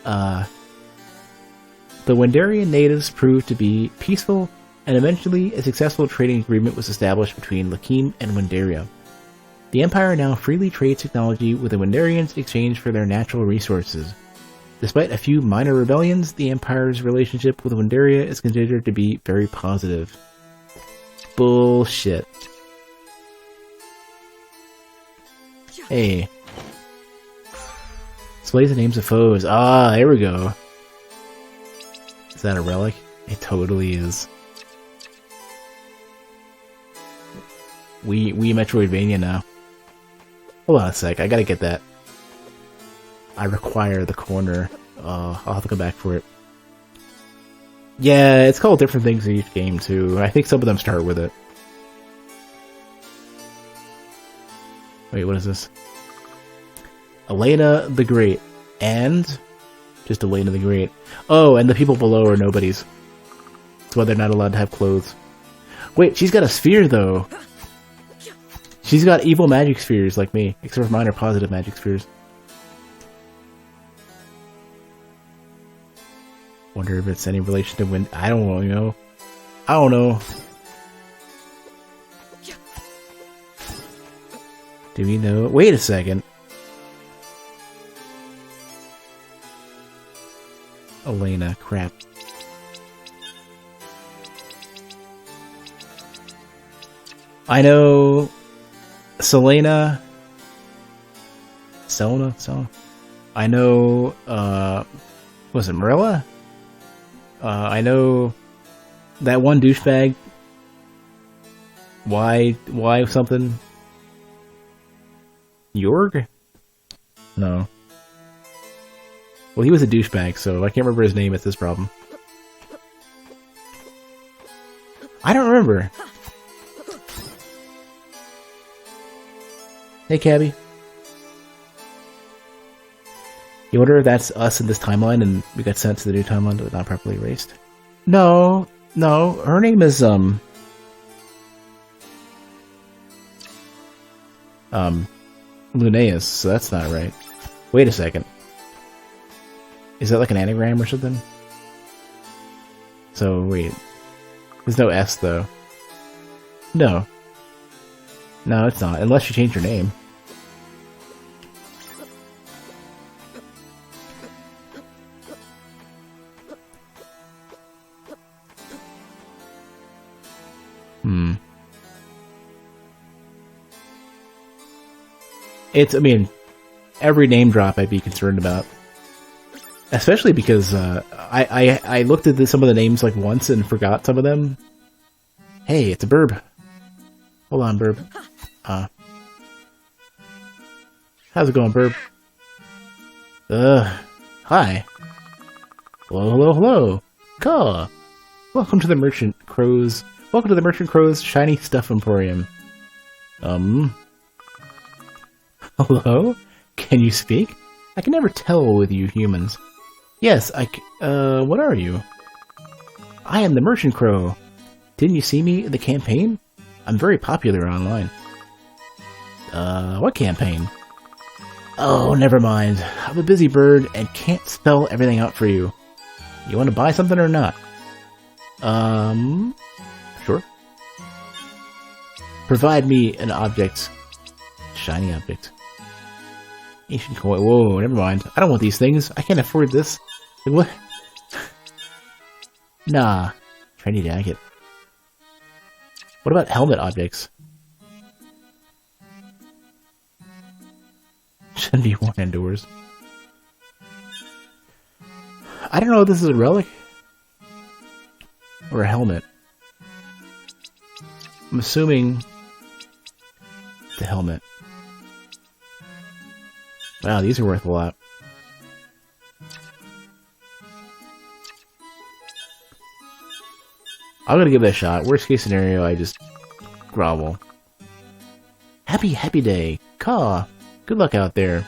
The Wendarian natives proved to be peaceful, and eventually a successful trading agreement was established between Lakim and Windaria. The Empire now freely trades technology with the Wendarians in exchange for their natural resources. Despite a few minor rebellions, the Empire's relationship with Windaria is considered to be very positive. Bullshit. Hey. Displays the names of foes. Ah, there we go. Is that a relic? It totally is. We Metroidvania now. Hold on a sec, I gotta get that. I require the corner. I'll have to come back for it. Yeah, it's called different things in each game too. I think some of them start with it. Wait, what is this? Elena the Great. And? Just Elena the Great. Oh, and the people below are nobodies. That's why they're not allowed to have clothes. Wait, she's got a sphere though. She's got evil magic spheres like me, except for mine are positive magic spheres. Wonder if it's any relation to Wind. I don't know, I don't know. Do we know? Wait a second. Elena, crap. I know Selena. I know, was it Marilla? I know that one douchebag. Why something? Jorg? No. Well, he was a douchebag, so I can't remember his name. It's this problem. I don't remember. Hey, Cabby. You wonder if that's us in this timeline and we got sent to the new timeline but not properly erased? No. Her name is, Lunaeus, so that's not right. Wait a second. Is that like an anagram or something? So, wait. There's no S, though. No. No, it's not. Unless you change your name. I mean, every name drop I'd be concerned about. Especially because I looked at some of the names like once and forgot some of them. Hey, it's a burb. Hold on, burb. How's it going, burb? Hi. Hello. Caw. Welcome to the Merchant Crow's Shiny Stuff Emporium. Hello? Can you speak? I can never tell with you humans. Yes, what are you? I am the Merchant Crow. Didn't you see me in the campaign? I'm very popular online. What campaign? Oh, never mind. I'm a busy bird and can't spell everything out for you. You want to buy something or not? Sure. Provide me an object. Shiny object. Ancient coin. Whoa, never mind. I don't want these things. I can't afford this. Like, what? Nah. Trendy jacket. What about helmet objects? Shouldn't be worn indoors. I don't know if this is a relic or a helmet. I'm assuming the helmet. Wow, these are worth a lot. I'm gonna give it a shot. Worst case scenario, I just grovel. Happy day. Caw. Good luck out there.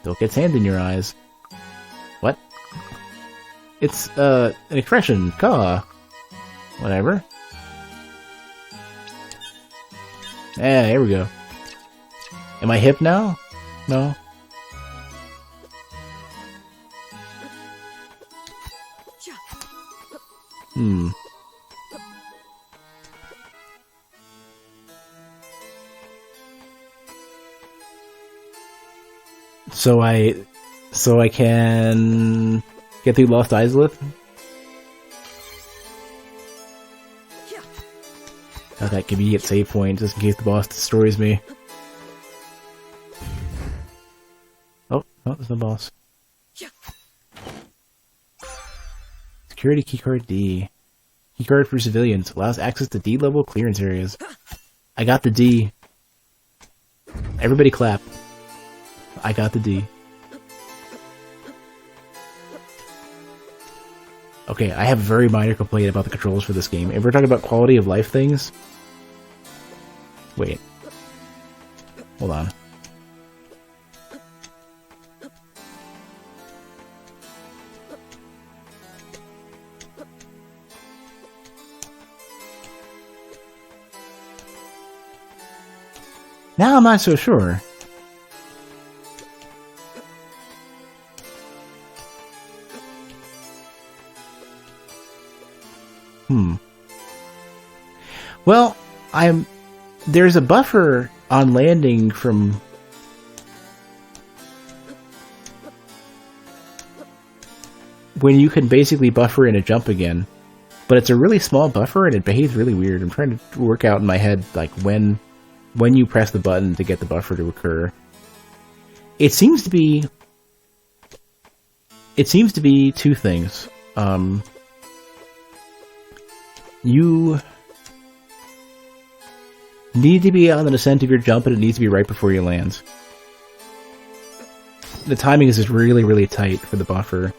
Don't get sand in your eyes. What? It's, an expression. Caw. Whatever. Yeah, here we go. Am I hip now? No? Hmm. So I can get through Lost Izalith? Oh, that convenient save point, just in case the boss destroys me. Oh, no, there's no boss. Security keycard D. Keycard for civilians. Allows access to D-level clearance areas. I got the D. Everybody clap. I got the D. Okay, I have a very minor complaint about the controls for this game. If we're talking about quality of life things... Wait. Hold on. Now I'm not so sure. Well, there's a buffer on landing from... when you can basically buffer in a jump again. But it's a really small buffer and it behaves really weird. I'm trying to work out in my head like when you press the button to get the buffer to occur. It seems to be two things. You need to be on the descent of your jump, and it needs to be right before you land. The timing is just really, really tight for the buffer.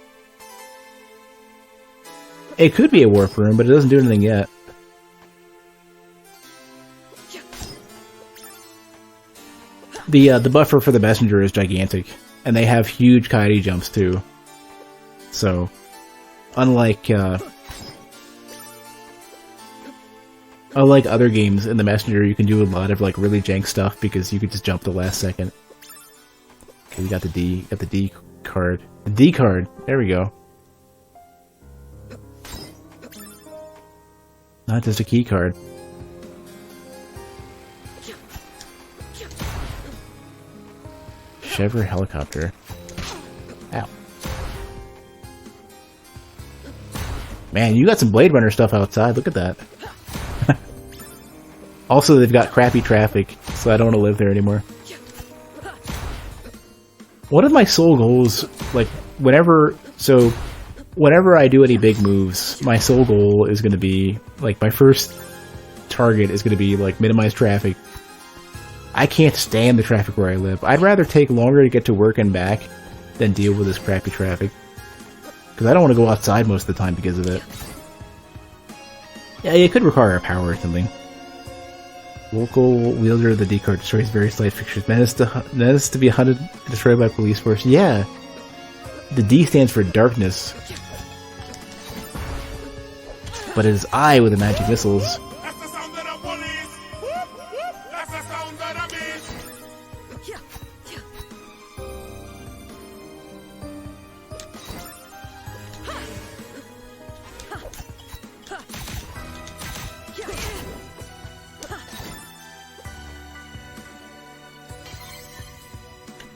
It could be a warp room, but it doesn't do anything yet. The buffer for the messenger is gigantic, and they have huge kiting jumps too. So, unlike other games in the messenger, you can do a lot of like really jank stuff because you could just jump the last second. Okay, we got the D card. The D card. There we go. Not just a key card. Chevrolet helicopter. Ow. Man, you got some Blade Runner stuff outside. Look at that. Also, they've got crappy traffic, so I don't want to live there anymore. One of my sole goals, like, whenever I do any big moves, my sole goal is going to be, like, my first target is going to be, like, minimize traffic. I can't stand the traffic where I live. I'd rather take longer to get to work and back than deal with this crappy traffic. Because I don't want to go outside most of the time because of it. Yeah, it could require a power or something. Local wielder of the D card destroys various light fixtures. Menace to be hunted and destroyed by police force. Yeah! The D stands for darkness. But it is I with the magic missiles. That's the sound of the police. Whoop, whoop. That's the sound of the beast.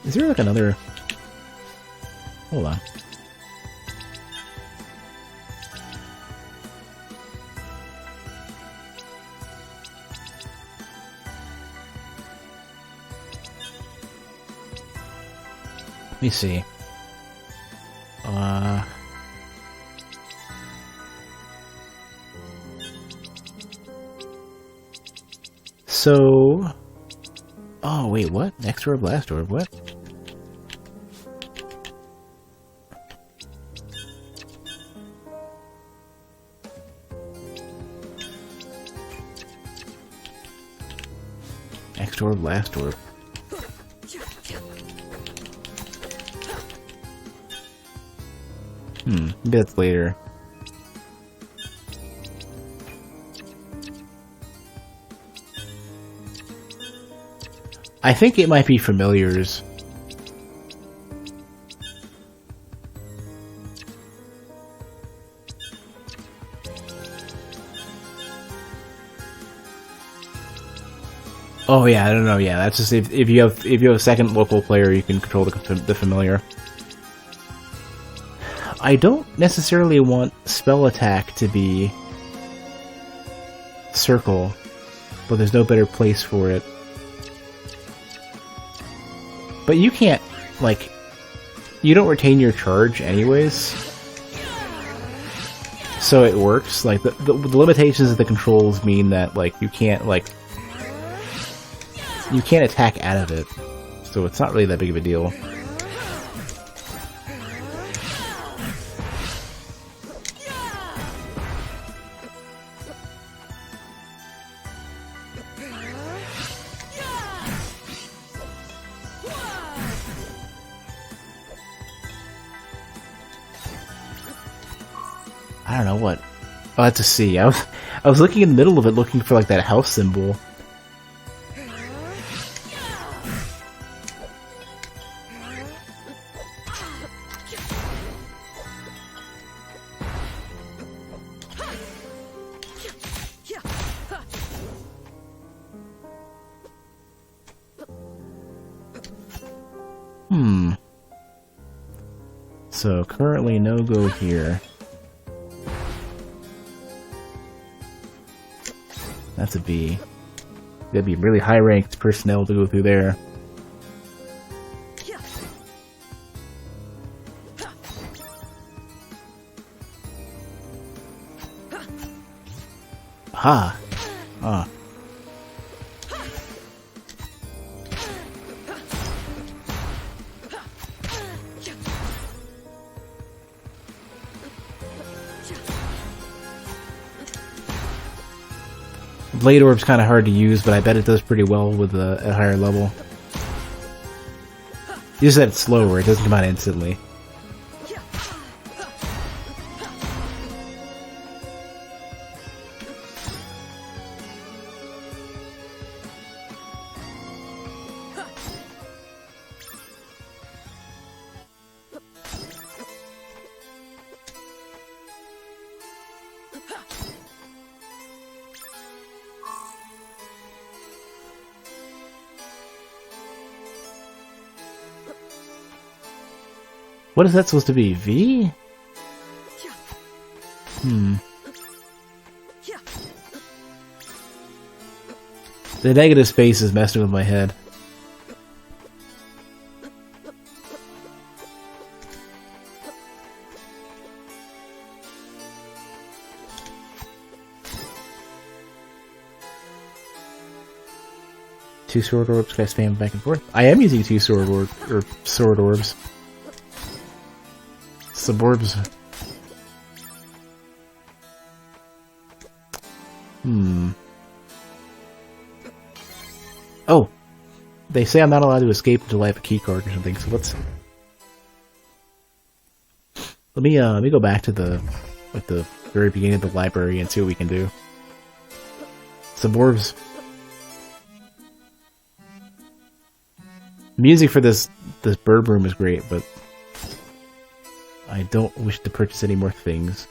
Is there like another... Hold on. Let me see. So... Oh, wait, what? Next orb, last orb, what? Next orb, last orb. Maybe that's later. I think it might be familiars. Oh yeah, I don't know. Yeah, that's just if you have a second local player, you can control the familiar. I don't necessarily want spell attack to be circle, but there's no better place for it. But you can't, like, you don't retain your charge anyways, so it works. Like the limitations of the controls mean that like you can't attack out of it, so it's not really that big of a deal. I don't know what. I'll have to see. I was looking in the middle of it, looking for like that house symbol. So currently no go here. That's a B. That'd be really high-ranked personnel to go through there. Ha! Ah. Blade Orb's kind of hard to use, but I bet it does pretty well with a higher level. You just said it's slower, it doesn't come out instantly. What is that supposed to be? V? The negative space is messing with my head. Two sword orbs, can I spam back and forth? I am using two sword orbs. Suborbs. Oh! They say I'm not allowed to escape until I have a keycard or something, so let's... Let me go back to the very beginning of the library and see what we can do. Suborbs. Music for this bird room is great, but I don't wish to purchase any more things.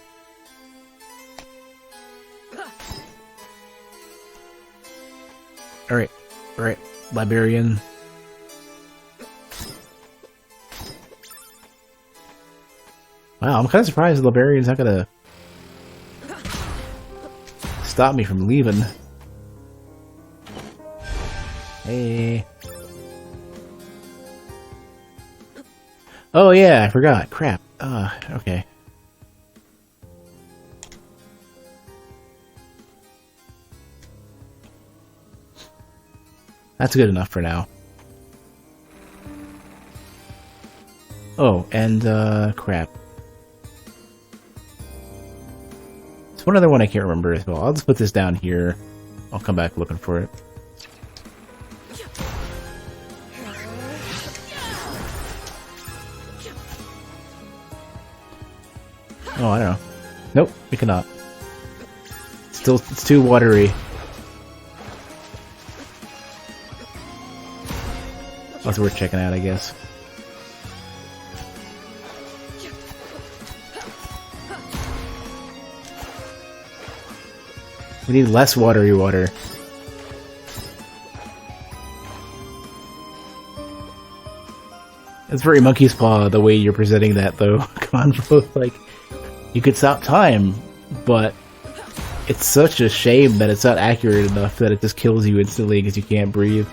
Alright, librarian. Wow, I'm kind of surprised the librarian's not gonna stop me from leaving. Hey. Oh yeah, I forgot. Crap. Okay. That's good enough for now. Oh, and, crap. There's one other one I can't remember as well. I'll just put this down here. I'll come back looking for it. Oh, I don't know. Nope, we cannot. Still, it's too watery. That's worth checking out, I guess. We need less watery water. It's very monkey's paw the way you're presenting that, though. Convo, like, you could stop time, but it's such a shame that it's not accurate enough that it just kills you instantly because you can't breathe.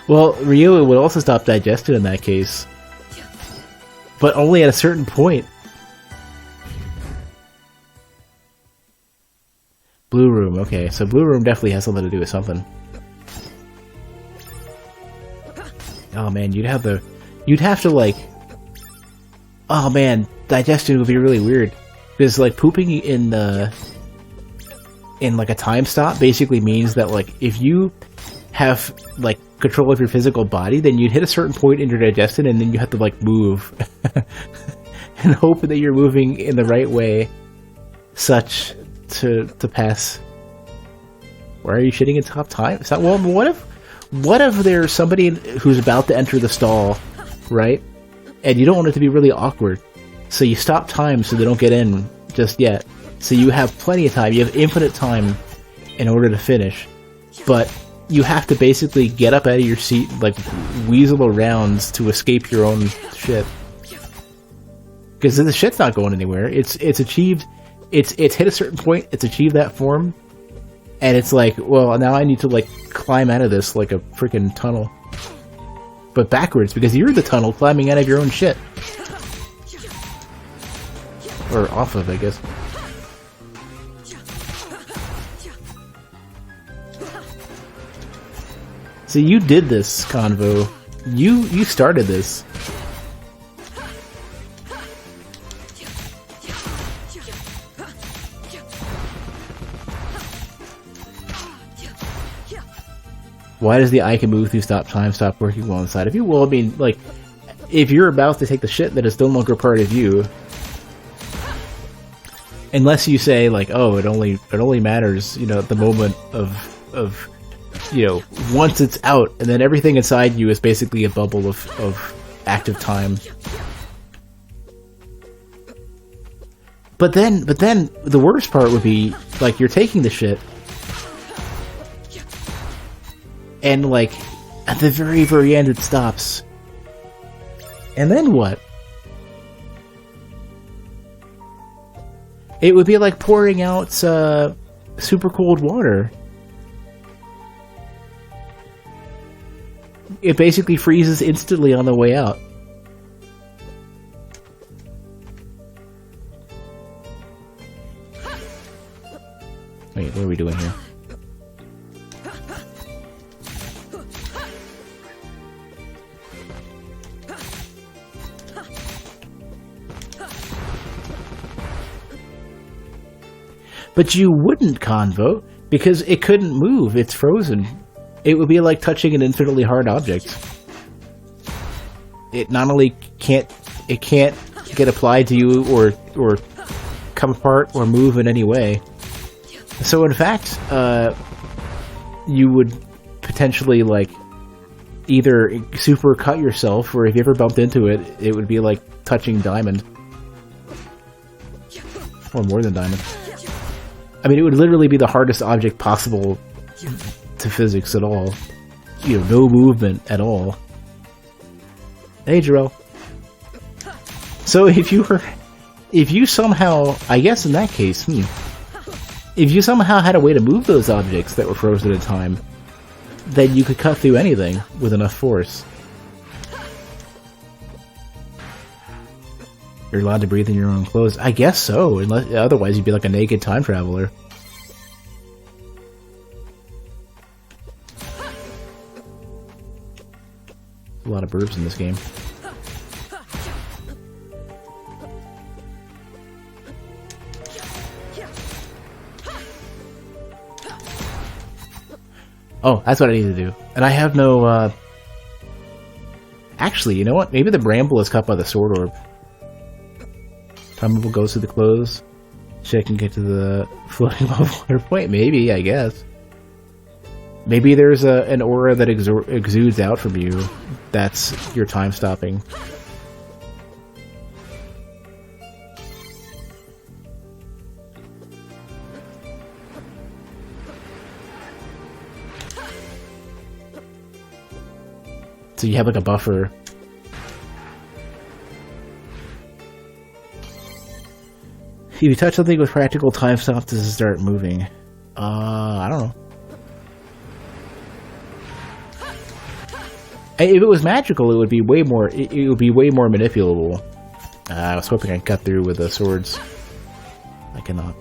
Well, Ryu would also stop digestion in that case. But only at a certain point. Blue room, okay. So blue room definitely has something to do with something. Oh man, you'd have to like... Oh man, digestion would be really weird. Because like pooping in like a time stop basically means that like if you have like control of your physical body, then you'd hit a certain point in your digestion and then you have to like move and hope that you're moving in the right way such to pass. Why are you shitting in top time? It's not, well, what if there's somebody who's about to enter the stall, right? And you don't want it to be really awkward, so you stop time so they don't get in just yet. So you have plenty of time. You have infinite time in order to finish, but you have to basically get up out of your seat, like weasel around to escape your own shit. Because the shit's not going anywhere. It's achieved. It's hit a certain point. It's achieved that form, and it's like, well, now I need to like climb out of this like a freaking tunnel, but backwards because you're the tunnel climbing out of your own shit, or off of, I guess. So you did this, Convo. You started this. Why does the I can move through stop time stop working while inside of you? Well, I mean, like, if you're about to take the shit that is no longer part of you, unless you say like, oh, it only matters, you know, at the moment of you know, once it's out, and then everything inside you is basically a bubble of active time. But then the worst part would be like you're taking the shit, and like at the very, very end it stops. And then what? It would be like pouring out super cold water. It basically freezes instantly on the way out. Wait, what are we doing here? But you wouldn't, Convo, because it couldn't move. It's frozen. It would be like touching an infinitely hard object. It not only can't get applied to you or come apart or move in any way. So in fact, you would potentially like either super cut yourself, or if you ever bumped into it, it would be like touching diamond. Or more than diamond. I mean, it would literally be the hardest object possible to physics at all. You know, no movement at all. Hey, Jarrell. So if you somehow, I guess in that case, if you somehow had a way to move those objects that were frozen in time, then you could cut through anything with enough force. You're allowed to breathe in your own clothes. I guess so, unless otherwise you'd be like a naked time traveler. A lot of burbs in this game. Oh, that's what I need to do. And I have no, Actually, you know what? Maybe the bramble is caught by the sword orb. Time removal goes to the clothes. Check and get to the floating above water point. Maybe, I guess. Maybe there's an aura that exudes out from you. That's your time stopping. So you have like a buffer. If you touch something with practical time stop, does it start moving? I don't know. If it was magical, it would be way more. It would be way more manipulable. I was hoping I'd cut through with the swords. I cannot.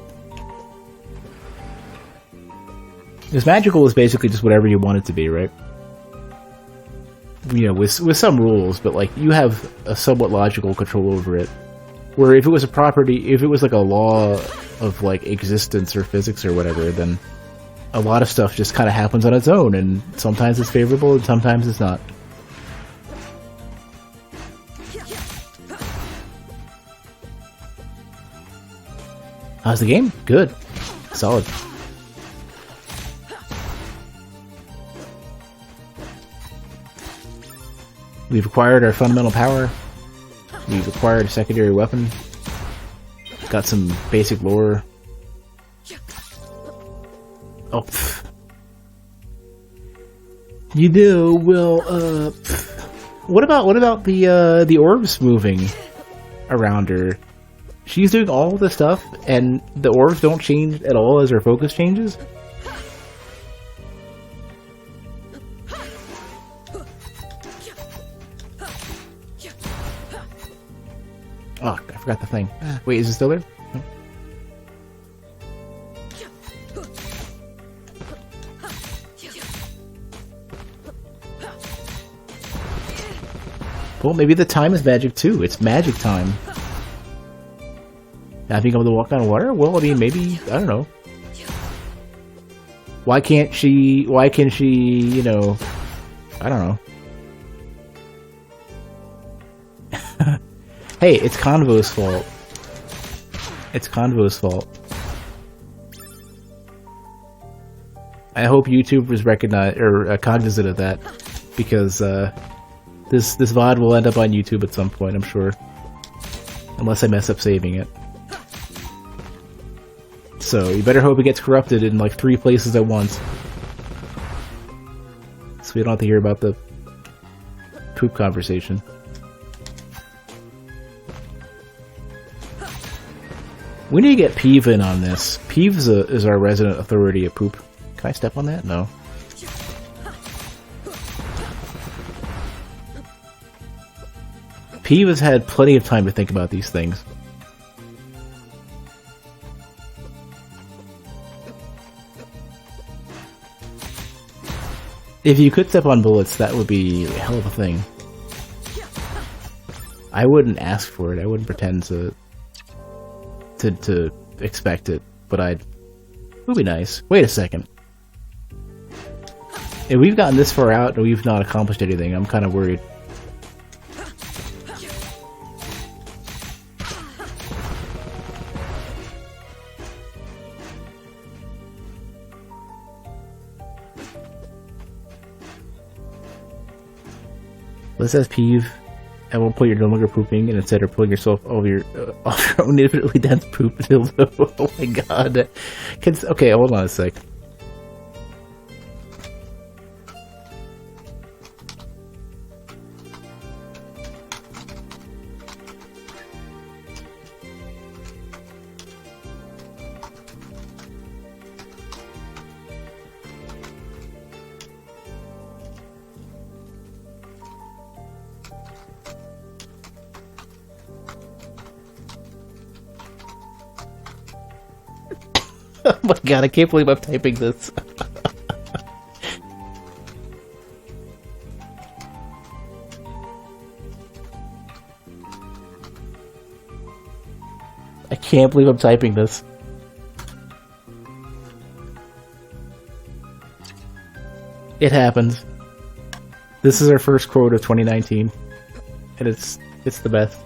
Because magical is basically just whatever you want it to be, right? You know, with some rules, but like you have a somewhat logical control over it. Where if it was a property, if it was like a law of like existence or physics or whatever, then a lot of stuff just kind of happens on its own, and sometimes it's favorable and sometimes it's not. How's the game? Good. Solid. We've acquired our fundamental power. We've acquired a secondary weapon. Got some basic lore. Oh, pfft. You do, well, what about the orbs moving around her? She's doing all the stuff, and the orbs don't change at all as her focus changes? Oh, I forgot the thing. Wait, is it still there? No. Well, maybe the time is magic too. It's magic time. Not being able to walk on water? Well, I mean, maybe, I don't know. Why can she, you know, I don't know. Hey, it's Convo's fault. It's Convo's fault. I hope YouTube was cognizant of that, because this VOD will end up on YouTube at some point, I'm sure. Unless I mess up saving it. So, you better hope it gets corrupted in like 3 places at once. So we don't have to hear about the poop conversation. We need to get Peeve in on this. Peeve is our resident authority at poop. Can I step on that? No. Peeve has had plenty of time to think about these things. If you could step on bullets, that would be a hell of a thing. I wouldn't ask for it. I wouldn't pretend to expect it, but it would be nice. Wait a second. If we've gotten this far out and we've not accomplished anything, I'm kind of worried. Let's ask Peeve. At one point, you're no longer pooping, and instead, are pulling yourself off your own infinitely dense poop dildo. Oh my god! Okay, hold on a sec. Oh my god, I can't believe I'm typing this. I can't believe I'm typing this. It happened. This is our first quote of 2019, and it's the best.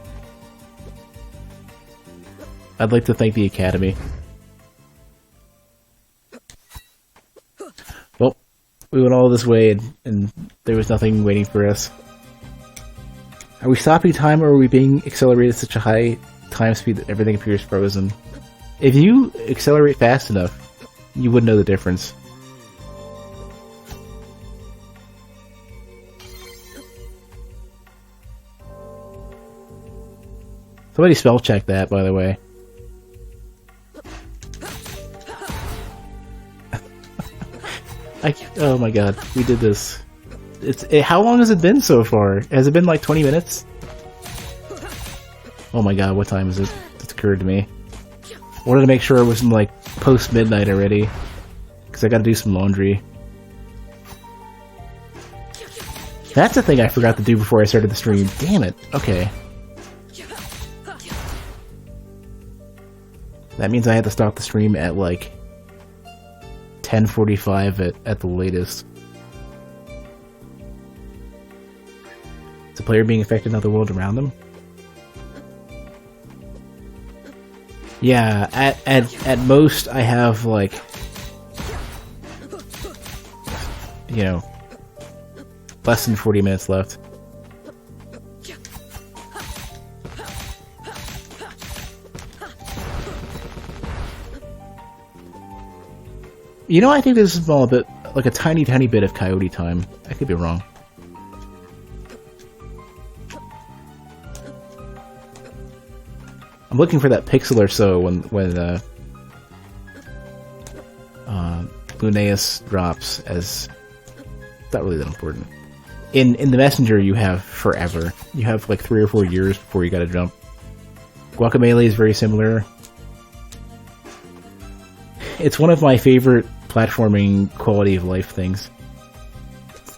I'd like to thank the Academy. Well, we went all this way, and there was nothing waiting for us. Are we stopping time, or are we being accelerated at such a high time speed that everything appears frozen? If you accelerate fast enough, you would know the difference. Somebody spell check that, by the way. Oh my god, we did this. How long has it been so far? Has it been like 20 minutes? Oh my god, what time is it? It's occurred to me. I wanted to make sure it wasn't like post midnight already, because I gotta do some laundry. That's the thing I forgot to do before I started the stream. Damn it. Okay. That means I had to stop the stream at like 10:45 at the latest. Is the player being affected by the world around them? Yeah, at most I have like, you know, less than 40 minutes left. You know, I think this is all a bit like a tiny bit of coyote time. I could be wrong. I'm looking for that pixel or so when Lunaeus drops, as it's not really that important. In the messenger, you have forever. You have like 3 or 4 years before you gotta jump. Guacamelee is very similar. It's one of my favorite platforming quality of life things.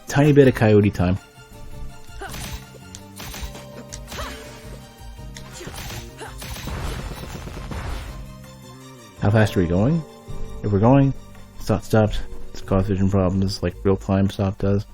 Tiny bit of coyote time. How fast are we going? If we're going, stop stopped. It's cause vision problems like real time stop does.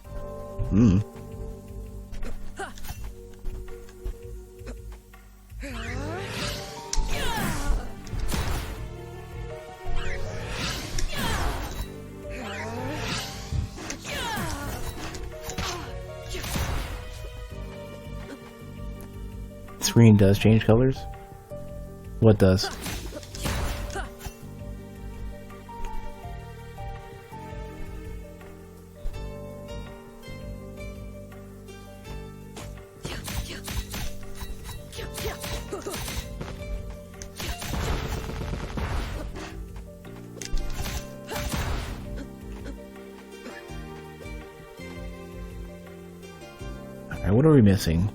Screen does change colors? What does? Alright, what are we missing?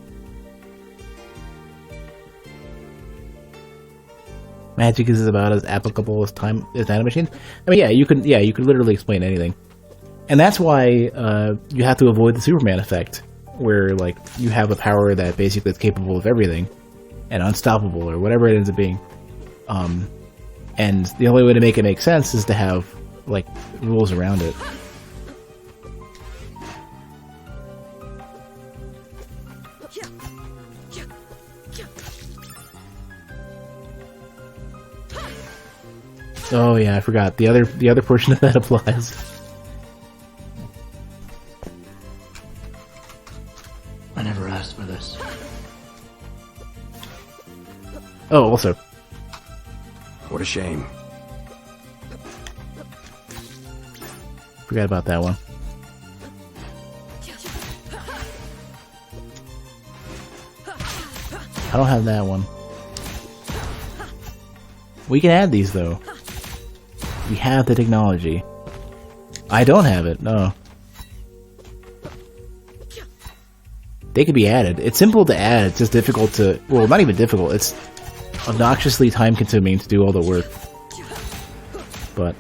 Magic is about as applicable as time as Nanomachine. I mean, you could literally explain anything, and that's why you have to avoid the Superman effect, where like you have a power that basically is capable of everything and unstoppable or whatever it ends up being. And the only way to make it make sense is to have like rules around it. Oh yeah, I forgot. The other portion of that applies. I never asked for this. Oh, also. What a shame. Forgot about that one. I don't have that one. We can add these though. We have the technology. I don't have it, no. They could be added. It's simple to add, it's just difficult to... Well, not even difficult, it's obnoxiously time-consuming to do all the work. But...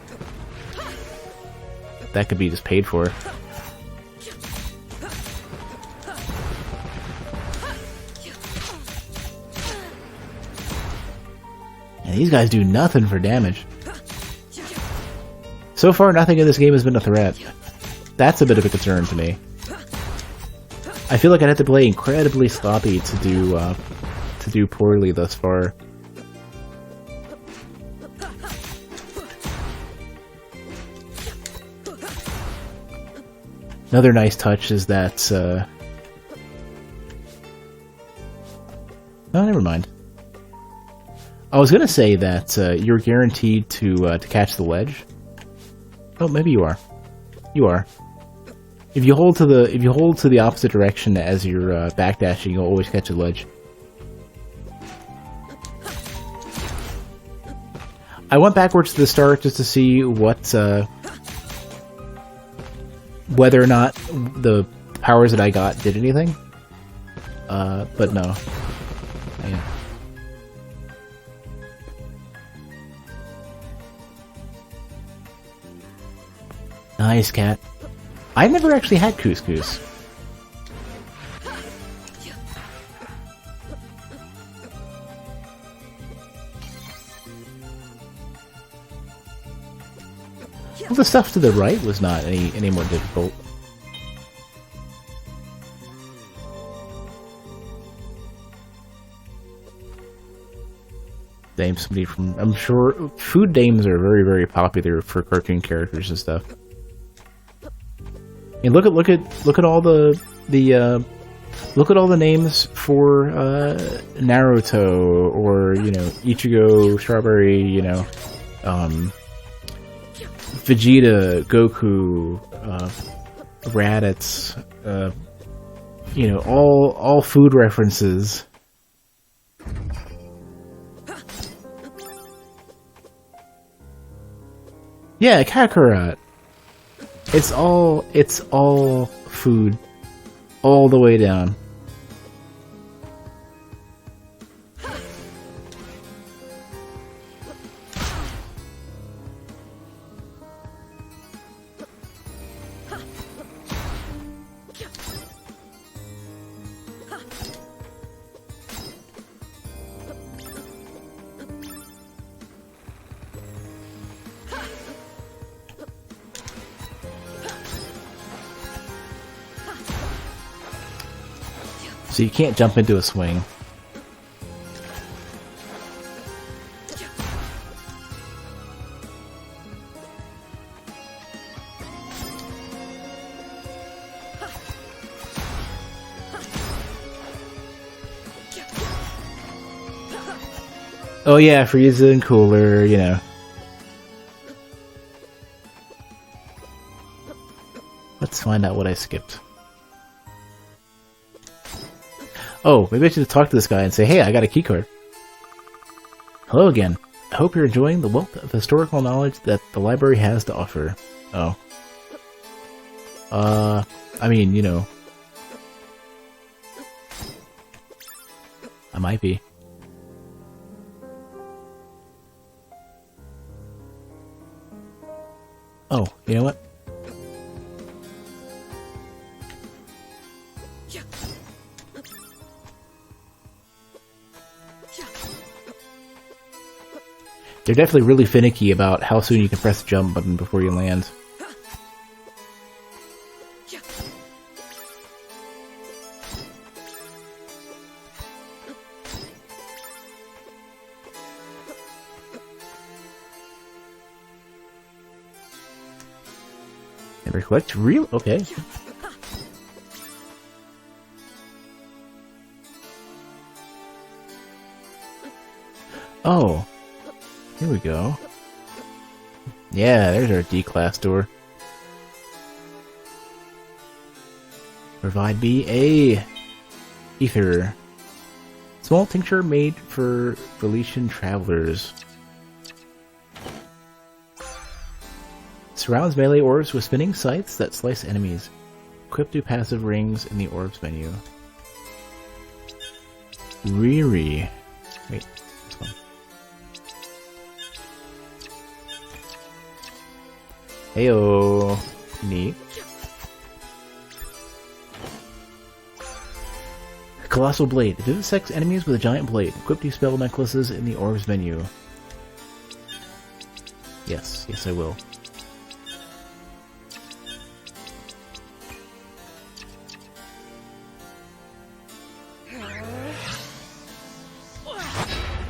that could be just paid for. And these guys do nothing for damage. So far, nothing in this game has been a threat. That's a bit of a concern to me. I feel like I'd have to play incredibly sloppy to do poorly thus far. Another nice touch is that, oh, never mind. I was gonna say that you're guaranteed to catch the ledge. Oh, maybe you are. You are. If you hold to the opposite direction as you're backdashing, you'll always catch a ledge. I went backwards to the start just to see what whether or not the powers that I got did anything. But no. Yeah. Nice, cat. I've never actually had couscous. Well, the stuff to the right was not any more difficult. Name somebody from... I'm sure food names are very, very popular for cartoon characters and stuff. I mean, look at all the look at all the names for Naruto, or Ichigo, Strawberry, Vegeta, Goku, Raditz, all food references. Yeah, Kakarot. It's all food, all the way down. So you can't jump into a swing. Oh yeah, Frieza and Cooler, Let's find out what I skipped. Oh, maybe I should talk to this guy and say, hey, I got a keycard. Hello again. I hope you're enjoying the wealth of historical knowledge that the library has to offer. Oh. I mean, I might be. Oh, you know what? They're definitely really finicky about how soon you can press the jump button before you land. Never collect real? Okay. Oh. Here we go. Yeah, there's our D-class door. Provide me a ether. Small tincture made for Felician travelers. Surrounds melee orbs with spinning scythes that slice enemies. Equip to passive rings in the orbs menu. Riri. Wait, this one. Heyo. Neat. Colossal Blade. Vivisects enemies with a giant blade. Equip to spell necklaces in the orbs menu. Yes, yes I will.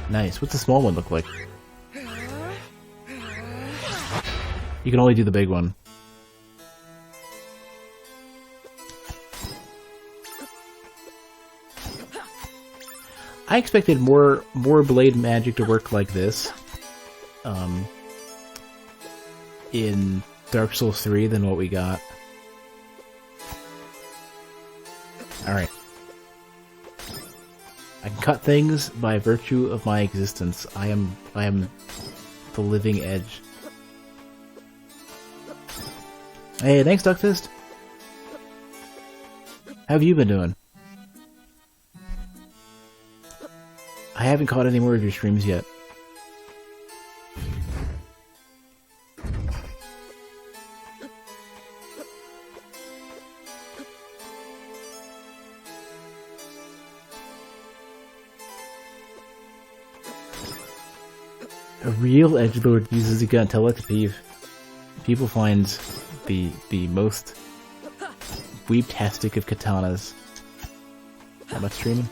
Nice. What's the small one look like? You can only do the big one. I expected more blade magic to work like this in Dark Souls 3 than what we got. Alright. I can cut things by virtue of my existence. I am the living edge. Hey, thanks, Duckfist. How have you been doing? I haven't caught any more of your streams yet. A real edgelord uses a gun. Tell that to Peeve. People find the most weeb-tastic of katanas. How much streaming?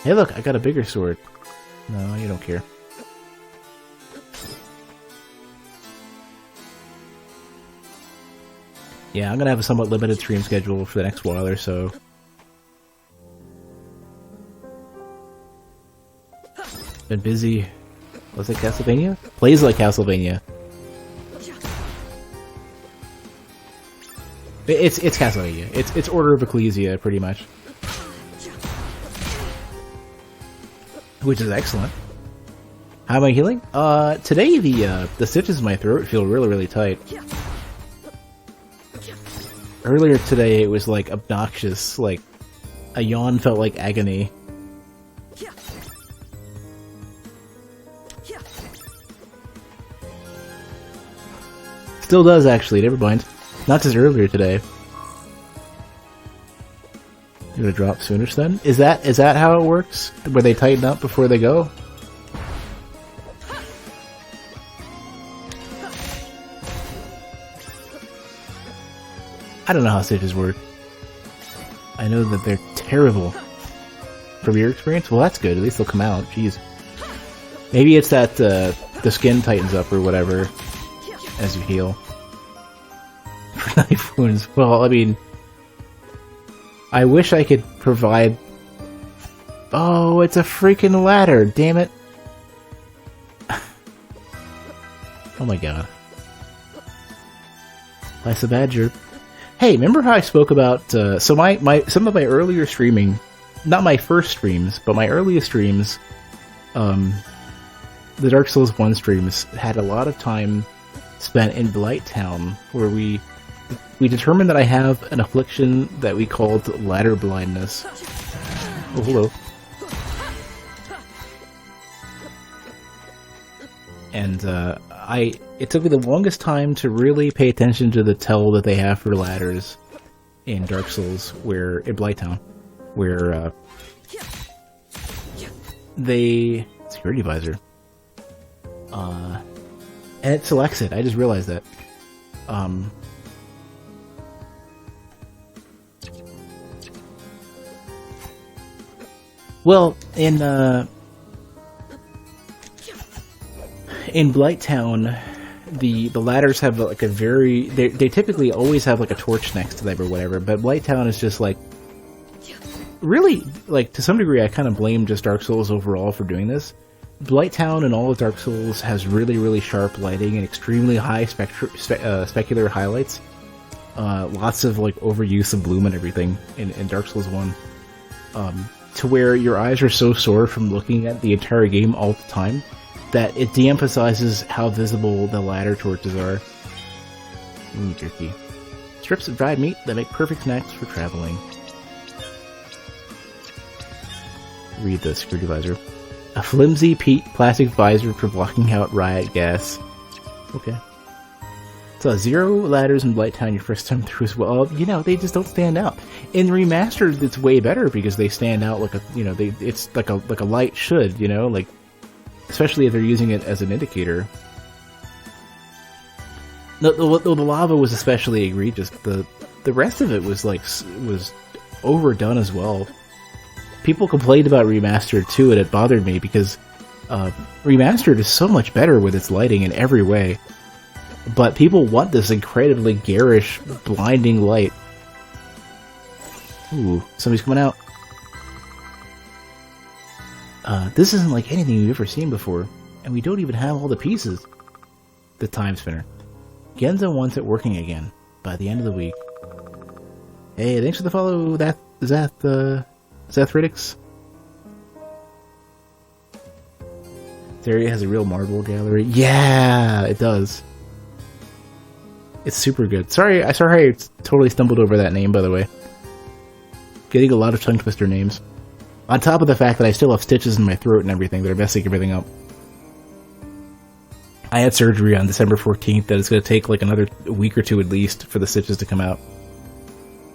Hey look, I got a bigger sword. No, you don't care. Yeah, I'm gonna have a somewhat limited stream schedule for the next while or so. Been busy. Was it Castlevania? Plays like Castlevania. It's Castlevania. It's Order of Ecclesia, pretty much. Which is excellent. How am I healing? Today the stitches in my throat feel really, really tight. Earlier today it was like obnoxious, like a yawn felt like agony. Still does, actually, never mind. Not just earlier today. You're gonna drop soonish then? Is that how it works? Where they tighten up before they go? I don't know how stitches work. I know that they're terrible. From your experience? Well, that's good. At least they'll come out. Jeez. Maybe it's that the skin tightens up or whatever as you heal. For knife wounds. Well, I mean, I wish I could provide... Oh, it's a freaking ladder! Damn it! Oh my god. Life's a bad Jerp. Hey, remember how I spoke about... so some of my earlier streaming... Not my first streams, but my earliest streams... the Dark Souls 1 streams had a lot of time spent in Blighttown, where we determined that I have an affliction that we called ladder blindness. Oh, hello. And it took me the longest time to really pay attention to the tell that they have for ladders in Dark Souls, in Blighttown, where they... Security visor. And it selects it. I just realized that. Well, in Blighttown, the ladders have like a very... They typically always have like a torch next to them or whatever, but Blighttown is just like... Really, like, to some degree, I kind of blame just Dark Souls overall for doing this. Blighttown and all of Dark Souls has really, really sharp lighting and extremely high specular highlights. Lots of, like, overuse of bloom and everything in Dark Souls 1. To where your eyes are so sore from looking at the entire game all the time that it de-emphasizes how visible the ladder torches are. Jerky. Strips of dried meat that make perfect snacks for traveling. Read the security visor. A flimsy plastic visor for blocking out riot gas. Okay. So 0 ladders in Blighttown your first time through as well. You know, they just don't stand out. In remastered, it's way better because they stand out like a, you know, it's like a light should, you know, like, especially if they're using it as an indicator. The lava was especially egregious. the rest of it was like was overdone as well. People complained about Remastered too, and it bothered me because Remastered is so much better with its lighting in every way. But people want this incredibly garish, blinding light. Ooh, somebody's coming out. This isn't like anything you've ever seen before, and we don't even have all the pieces. The Timespinner. Genzo wants it working again by the end of the week. Hey, thanks for the follow. Is that Zethritics? This area has a real marble gallery. Yeah, it does. It's super good. Sorry I totally stumbled over that name, by the way. Getting a lot of tongue twister names. On top of the fact that I still have stitches in my throat and everything that are messing everything up. I had surgery on December 14th that it's going to take like another week or two at least for the stitches to come out.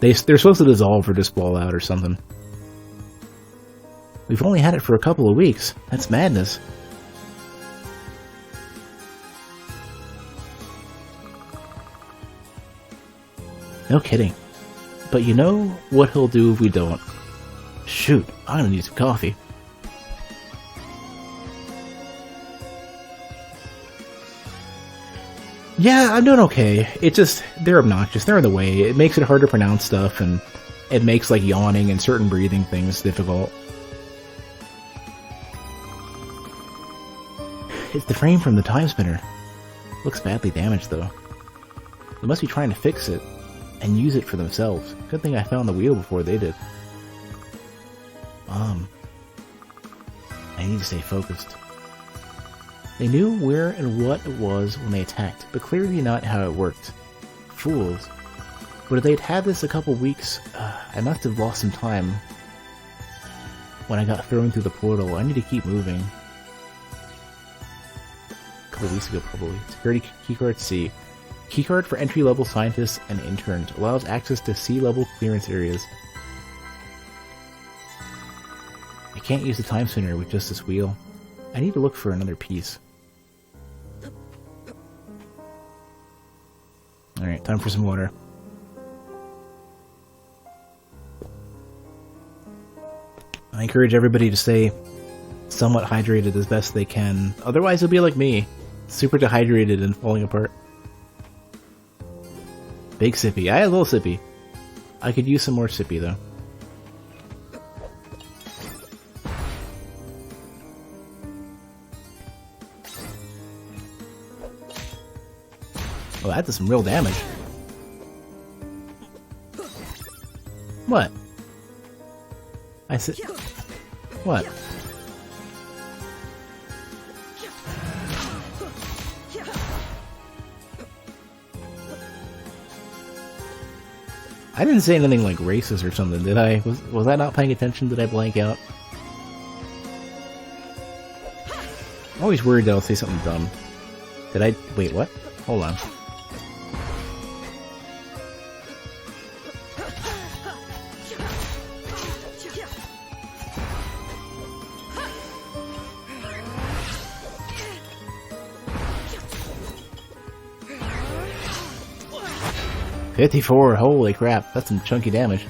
They're supposed to dissolve or just fall out or something. We've only had it for a couple of weeks. That's madness. No kidding. But you know what he'll do if we don't? Shoot, I'm gonna need some coffee. Yeah, I'm doing okay. It's just, they're obnoxious. They're in the way. It makes it hard to pronounce stuff, and it makes, like, yawning and certain breathing things difficult. It's the frame from the Timespinner. Looks badly damaged, though. They must be trying to fix it and use it for themselves. Good thing I found the wheel before they did. I need to stay focused. They knew where and what it was when they attacked, but clearly not how it worked. Fools. But if they'd had this a couple weeks, I must have lost some time. When I got thrown through the portal, I need to keep moving. A couple weeks ago, probably. Security keycard C. Keycard for entry-level scientists and interns. Allows access to C-level clearance areas. I can't use the Timespinner with just this wheel. I need to look for another piece. Alright, time for some water. I encourage everybody to stay somewhat hydrated as best they can. Otherwise, you'll be like me. Super dehydrated and falling apart. Big sippy. I had a little sippy. I could use some more sippy, though. Oh, that does some real damage. What? I said... What? I didn't say anything like racist or something, did I? Was I not paying attention? Did I blank out? I'm always worried that I'll say something dumb. Did I... Wait, what? Hold on. $54, holy crap, that's some chunky damage.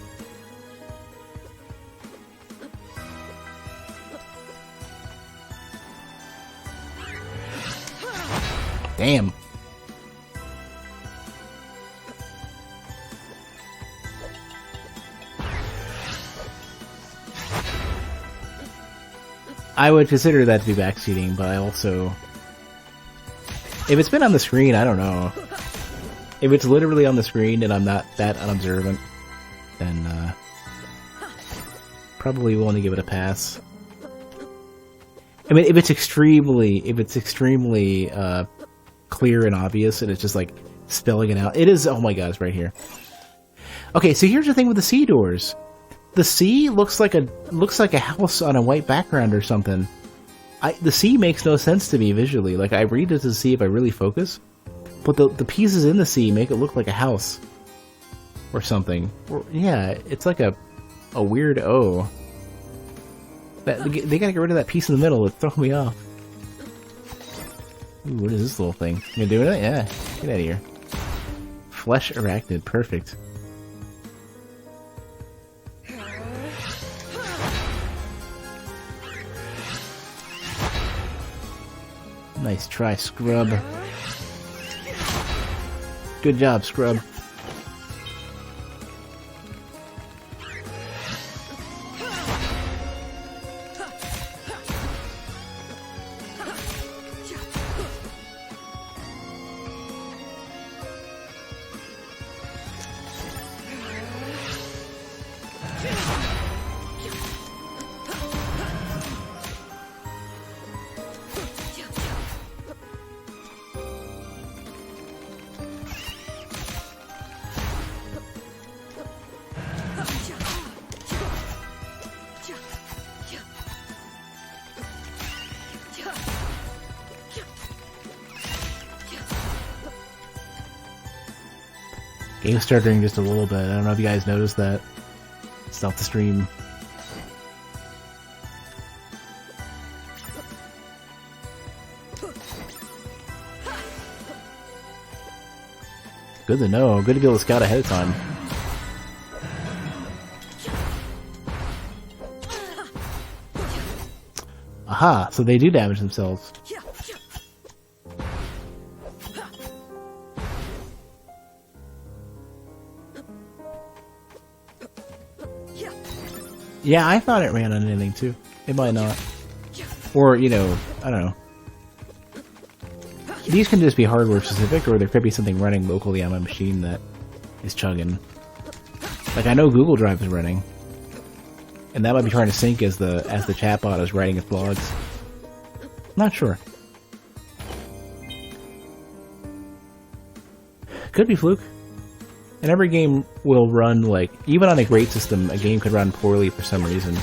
Damn. I would consider that to be backseating, but I also... If it's been on the screen, I don't know. If it's literally on the screen and I'm not that unobservant, then probably willing to give it a pass. I mean, if it's extremely clear and obvious, and it's just like spelling it out. It is. Oh my god, it's right here. Okay, so here's the thing with the sea doors. The sea looks like a house on a white background or something. The sea makes no sense to me visually. Like, I read it to see if I really focus. But the pieces in the sea make it look like a house. Or something. Or, yeah, it's like a weird O. They gotta get rid of that piece in the middle. It's throwing me off. Ooh, what is this little thing? You doing it? Yeah. Get out of here. Flesh arachnid. Perfect. Nice try, Scrub. Good job, Scrub. Game stuttering just a little bit. I don't know if you guys noticed that. Stop the stream. Good to know. Good to be able to scout ahead of time. Aha! So they do damage themselves. Yeah, I thought it ran on anything too. It might not. Or, you know, I don't know. These can just be hardware specific, or there could be something running locally on my machine that is chugging. Like, I know Google Drive is running. And that might be trying to sync as the chatbot is writing its blogs. Not sure. Could be fluke. And every game will run, like, even on a great system, a game could run poorly for some reason.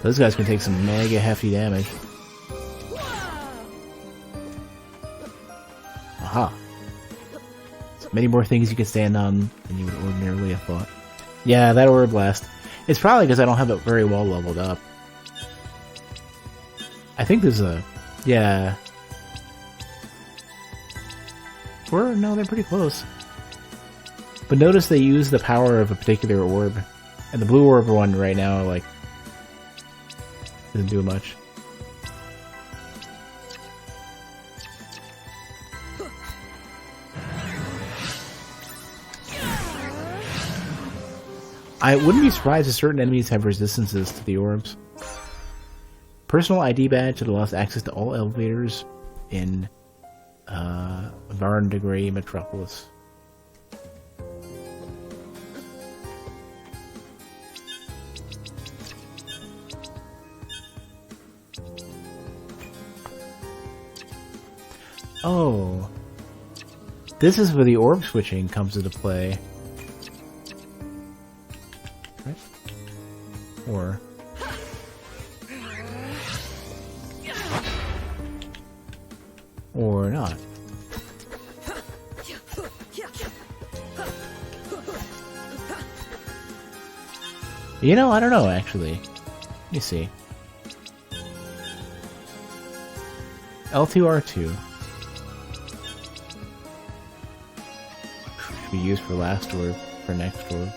Those guys can take some mega hefty damage. Aha. So many more things you can stand on than you would ordinarily have thought. Yeah, that Orb Blast. It's probably because I don't have it very well leveled up. I think there's a... yeah. Or, no, they're pretty close. But notice they use the power of a particular orb. And the blue orb one right now, like, doesn't do much. I wouldn't be surprised if certain enemies have resistances to the orbs. Personal ID badge that allows access to all elevators in Varn de Grey Metropolis. Oh, this is where the orb switching comes into play. Right? Or not. You know, I don't know, actually. Let me see. L2R2. Should be used for last orb, for next orb.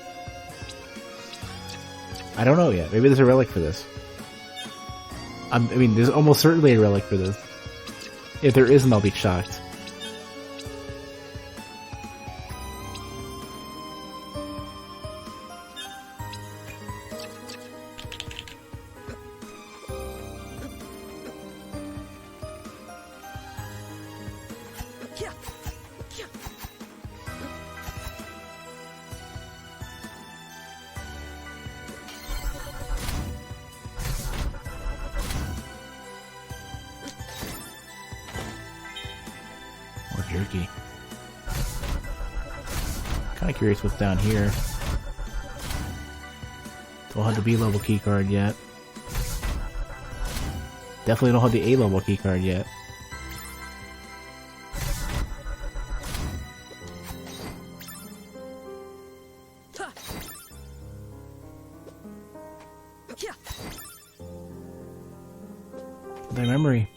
I don't know yet. Maybe there's a relic for this. I mean, there's almost certainly a relic for this. If there isn't, I'll be shocked. Jerky. Kinda curious what's down here. Don't have the B level keycard yet. Definitely don't have the A-level keycard yet. My memory.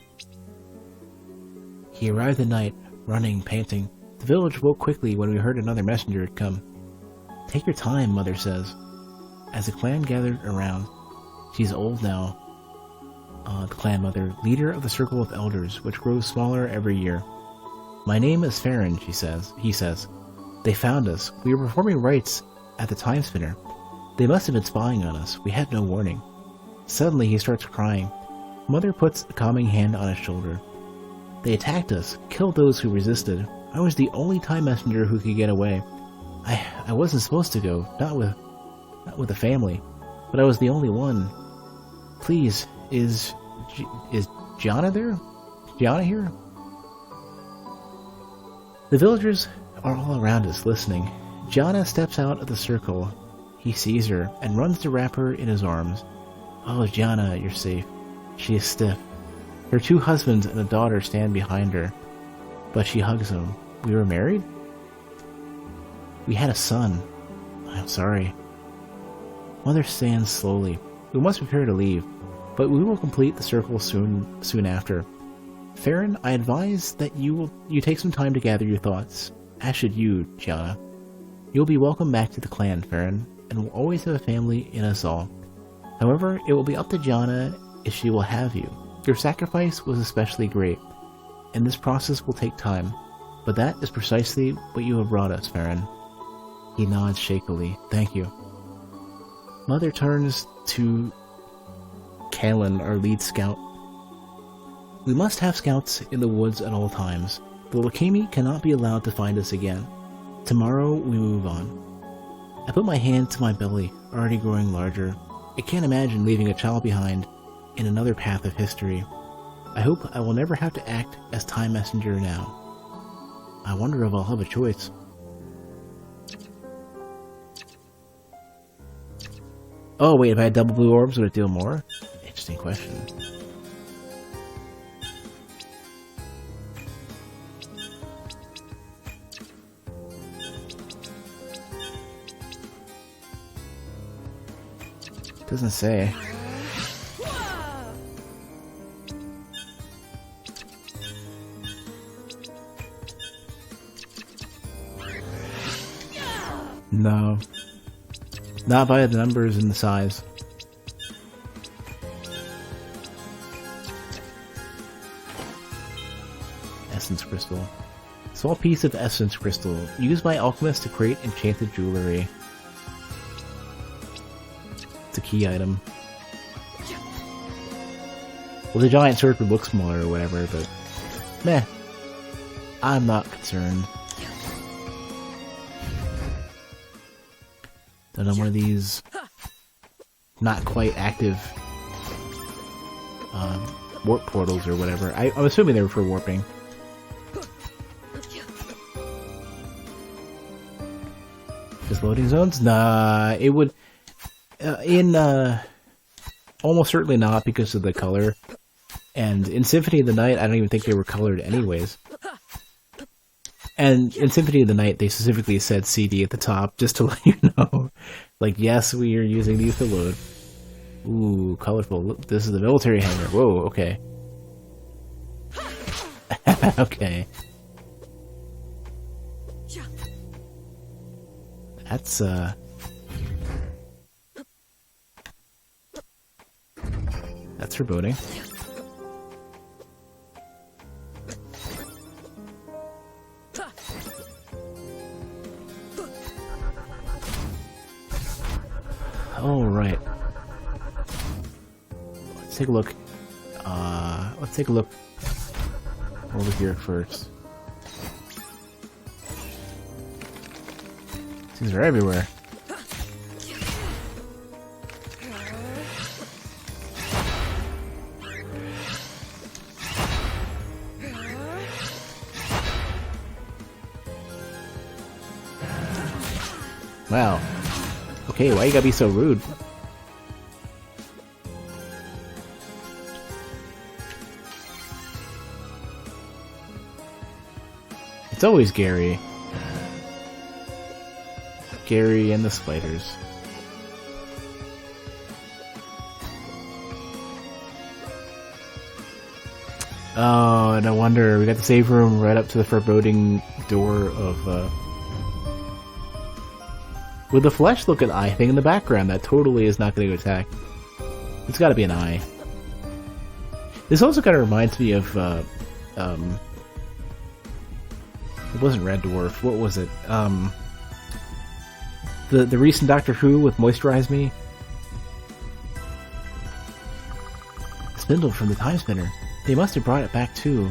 He arrived at night, running, panting. The village woke quickly when we heard another messenger had come. Take your time, Mother says. As the clan gathered around, she's old now. The clan mother, leader of the circle of elders, which grows smaller every year. My name is Farron, he says. They found us. We were performing rites at the Timespinner. They must have been spying on us. We had no warning. Suddenly he starts crying. Mother puts a calming hand on his shoulder. They attacked us, killed those who resisted. I was the only time messenger who could get away. I wasn't supposed to go, not with the family, but I was the only one. Please, is Gianna there? Gianna here? The villagers are all around us, listening. Gianna steps out of the circle. He sees her and runs to wrap her in his arms. Oh, Gianna, you're safe. She is stiff. Her 2 husbands and a daughter stand behind her, but she hugs them. We were married? We had a son. I'm sorry. Mother stands slowly. We must prepare to leave, but we will complete the circle soon after. Farron, I advise that you take some time to gather your thoughts, as should you, Gianna. You'll be welcome back to the clan, Farron, and will always have a family in us all. However, it will be up to Gianna if she will have you. Your sacrifice was especially great, and this process will take time, but that is precisely what you have brought us, Farron. He nods shakily. Thank you. Mother turns to Kalin, our lead scout. We must have scouts in the woods at all times. The Lokami cannot be allowed to find us again. Tomorrow we move on. I put my hand to my belly, already growing larger. I can't imagine leaving a child behind in another path of history. I hope I will never have to act as Time Messenger now. I wonder if I'll have a choice. Oh wait, if I had double blue orbs, would it deal more? Interesting question. Doesn't say. No. Not by the numbers and the size. Essence Crystal. Small piece of Essence Crystal, used by alchemists to create enchanted jewelry. It's a key item. Well, the giant sword would look smaller or whatever, but meh. I'm not concerned. Done on one of these not quite active warp portals or whatever. I'm assuming they were for warping. Just loading zones? Nah, it would... almost certainly not because of the color. And in Symphony of the Night, I don't even think they were colored anyways. And in Symphony of the Night, they specifically said CD at the top, just to let you know. Like, yes, we are using these to load. Ooh, colorful. Look, this is the military hangar. Whoa, okay. Okay. That's, that's foreboding. Alright. Let's take a look. Let's take a look over here first. These are everywhere. Wow. Okay, why you gotta be so rude? It's always Gary. Gary and the spiders. Oh, no wonder. We got the save room right up to the foreboding door of, with the flesh looking eye thing in the background, that totally is not going to attack. It's gotta be an eye. This also kind of reminds me of, it wasn't Red Dwarf, what was it? The recent Doctor Who with Moisturize Me? Spindle from the Timespinner. They must have brought it back too,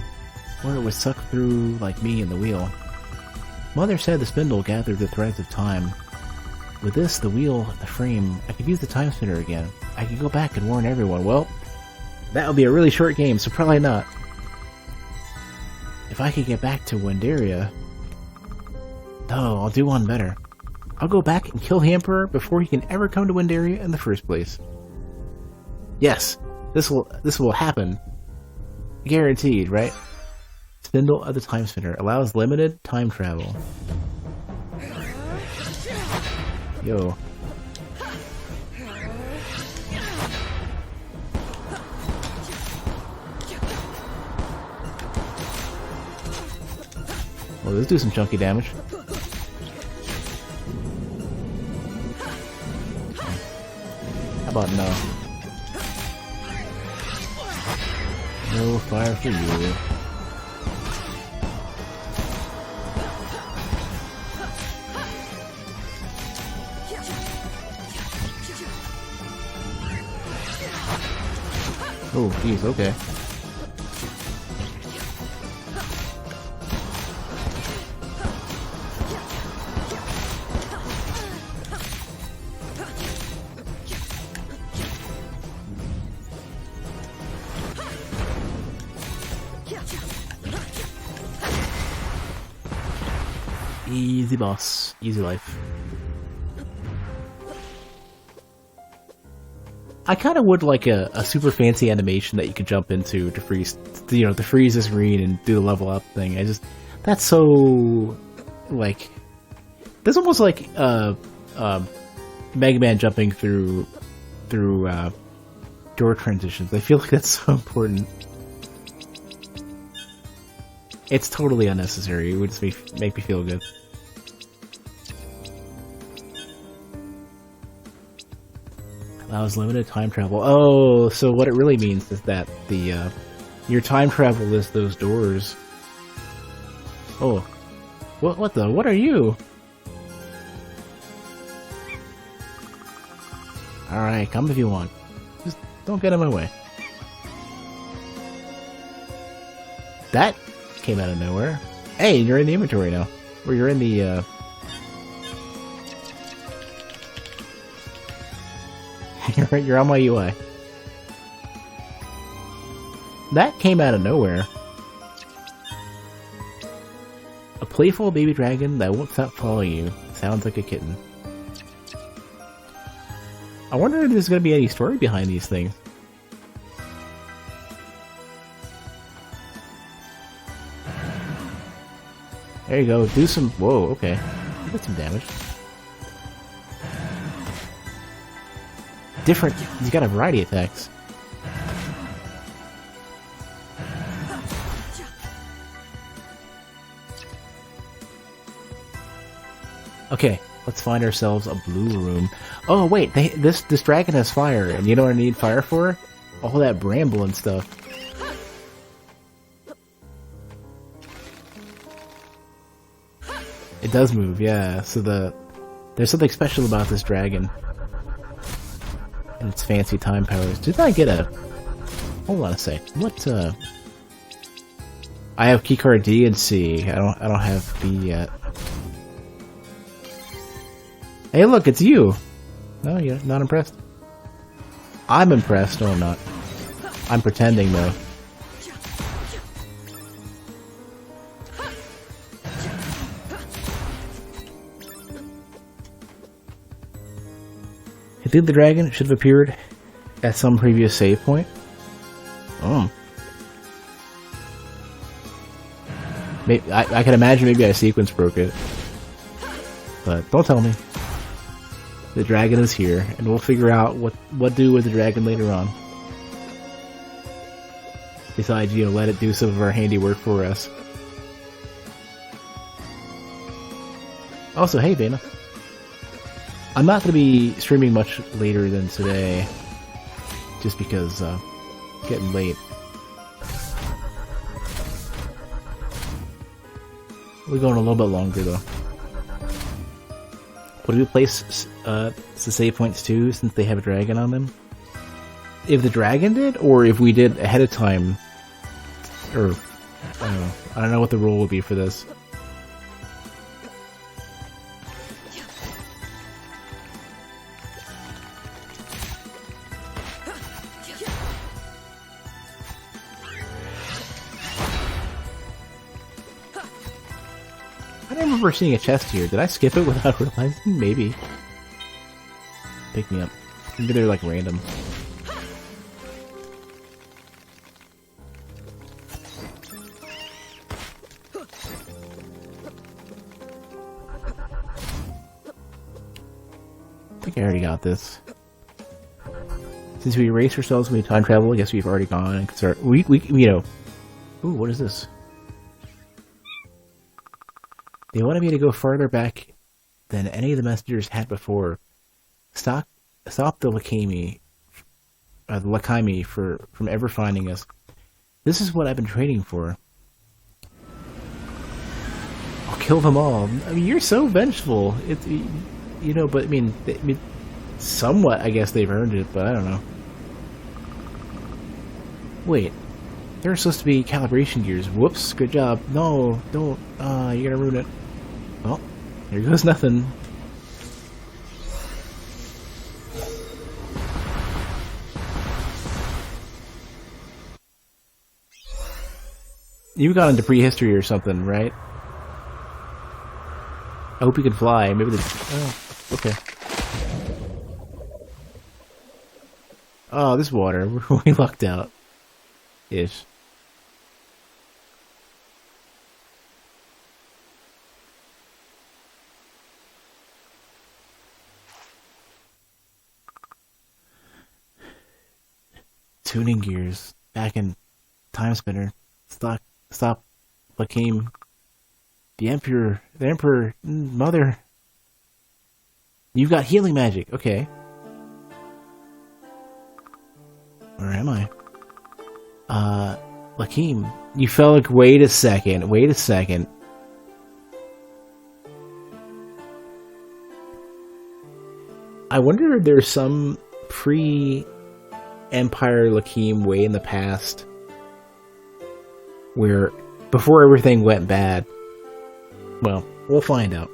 where it was sucked through like me in the wheel. Mother said the spindle gathered the threads of time. With this, the wheel, the frame, I could use the Timespinner again. I could go back and warn everyone. Well, that would be a really short game, so probably not. If I could get back to Wendaria... Oh, I'll do one better. I'll go back and kill the Emperor before he can ever come to Wendaria in the first place. Yes, this will happen. Guaranteed, right? Spindle of the Timespinner allows limited time travel. Yo. Well, let's do some chunky damage. How about no? No fire for you. Oh, jeez, okay. Easy boss, easy life. I kind of would like a super fancy animation that you could jump into to freeze, to freeze the screen and do the level up thing. That's so, like, that's almost like Mega Man jumping through door transitions. I feel like that's so important. It's totally unnecessary. It would just make me feel good. Allows limited time travel. Oh, so what it really means is that the your time travel is those doors. Oh, what are you? All right, come if you want. Just don't get in my way. That came out of nowhere. Hey, you're in the inventory now. Or you're in the you're on my UI. That came out of nowhere. A playful baby dragon that won't stop following you. Sounds like a kitten. I wonder if there's going to be any story behind these things. There you go. Do some... Whoa, okay. Did some damage. Different... He's got a variety of attacks. Okay, let's find ourselves a blue room. Oh wait, this dragon has fire, and you know what I need fire for? All that bramble and stuff. It does move, yeah. So there's something special about this dragon and its fancy time powers. Did I get a... Hold on a sec. What? I have keycard D and C. I don't have B yet. Hey, look, it's you. No, you're not impressed. I'm impressed. No, I'm not. I'm pretending though. I think the dragon should have appeared at some previous save point. Oh. Maybe, I can imagine maybe I sequence broke it. But don't tell me. The dragon is here, and we'll figure out what do with the dragon later on. Besides, you know, let it do some of our handiwork for us. Also, hey, Dana. I'm not going to be streaming much later than today, just because it's getting late. We're going a little bit longer, though. Would we place the save points too, since they have a dragon on them? If the dragon did, or if we did ahead of time, or I don't know. I don't know what the rule would be for this. I don't remember seeing a chest here. Did I skip it without realizing? Maybe. Pick me up. Maybe they're like random. I think I already got this. Since we erase ourselves when we time travel, I guess we've already gone and can start. We you know. Ooh, what is this? They wanted me to go farther back than any of the messengers had before. Stop the Lakami from ever finding us. This is what I've been training for. I'll kill them all. I mean, you're so vengeful. You know, but I mean, somewhat. I guess they've earned it, but I don't know. Wait, there are supposed to be calibration gears. Whoops, good job. No, don't. You're gonna ruin it. Well, here goes nothing. You got into prehistory or something, right? I hope you can fly. Maybe oh, okay. Oh, this water. We lucked out. Ish. Tuning gears. Back in Timespinner. Stop. Became the Emperor, Mother. You've got healing magic. Okay. Where am I? Lakeem. You fell like, wait a second. I wonder if there's some pre-Empire Lakeem way in the past where, before everything went bad. Well, we'll find out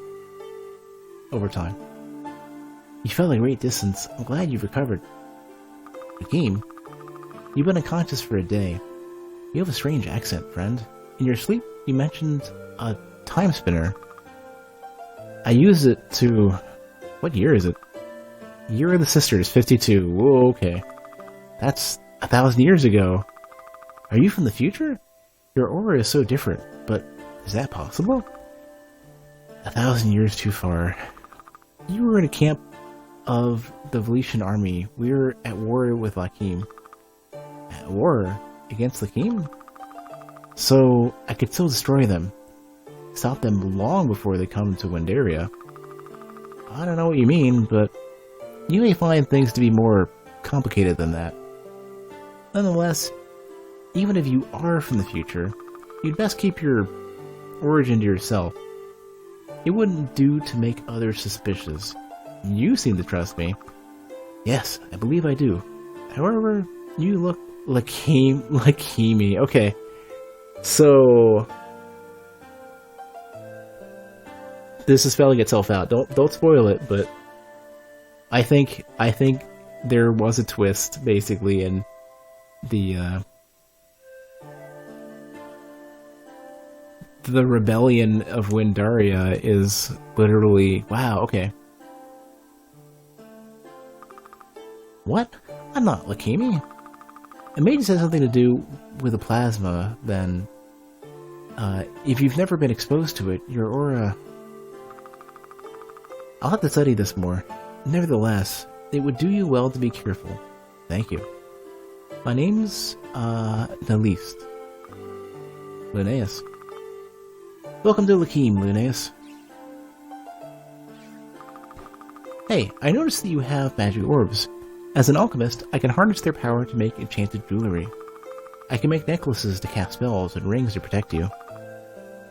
over time. You fell a great distance. I'm glad you've recovered. Lakeem, you've been unconscious for a day. You have a strange accent, friend. In your sleep, you mentioned a Timespinner. I used it to... What year is it? Year of the Sisters, 52. Whoa, okay. That's 1,000 years ago. Are you from the future? Your aura is so different, but is that possible? 1,000 years too far. You were in a camp of the Velician army. We were at war with Lakeem. At war? Against Lakeem? So I could still destroy them. Stop them long before they come to Wendaria. I don't know what you mean, but you may find things to be more complicated than that. Nonetheless, even if you are from the future, you'd best keep your origin to yourself. It wouldn't do to make others suspicious. You seem to trust me. Yes, I believe I do. However, you look Lakeem-y. Okay. So this is spelling itself out. Don't spoil it, but I think there was a twist basically in the rebellion of Wendaria is literally... Wow, okay. What? I'm not Lakeem. It may just have something to do with the plasma, then... If you've never been exposed to it, your aura... I'll have to study this more. Nevertheless, it would do you well to be careful. Thank you. My name's, Nalist. Linnaeus. Welcome to Lakeem, Linnaeus. Hey, I noticed that you have magic orbs. As an alchemist, I can harness their power to make enchanted jewelry. I can make necklaces to cast spells and rings to protect you.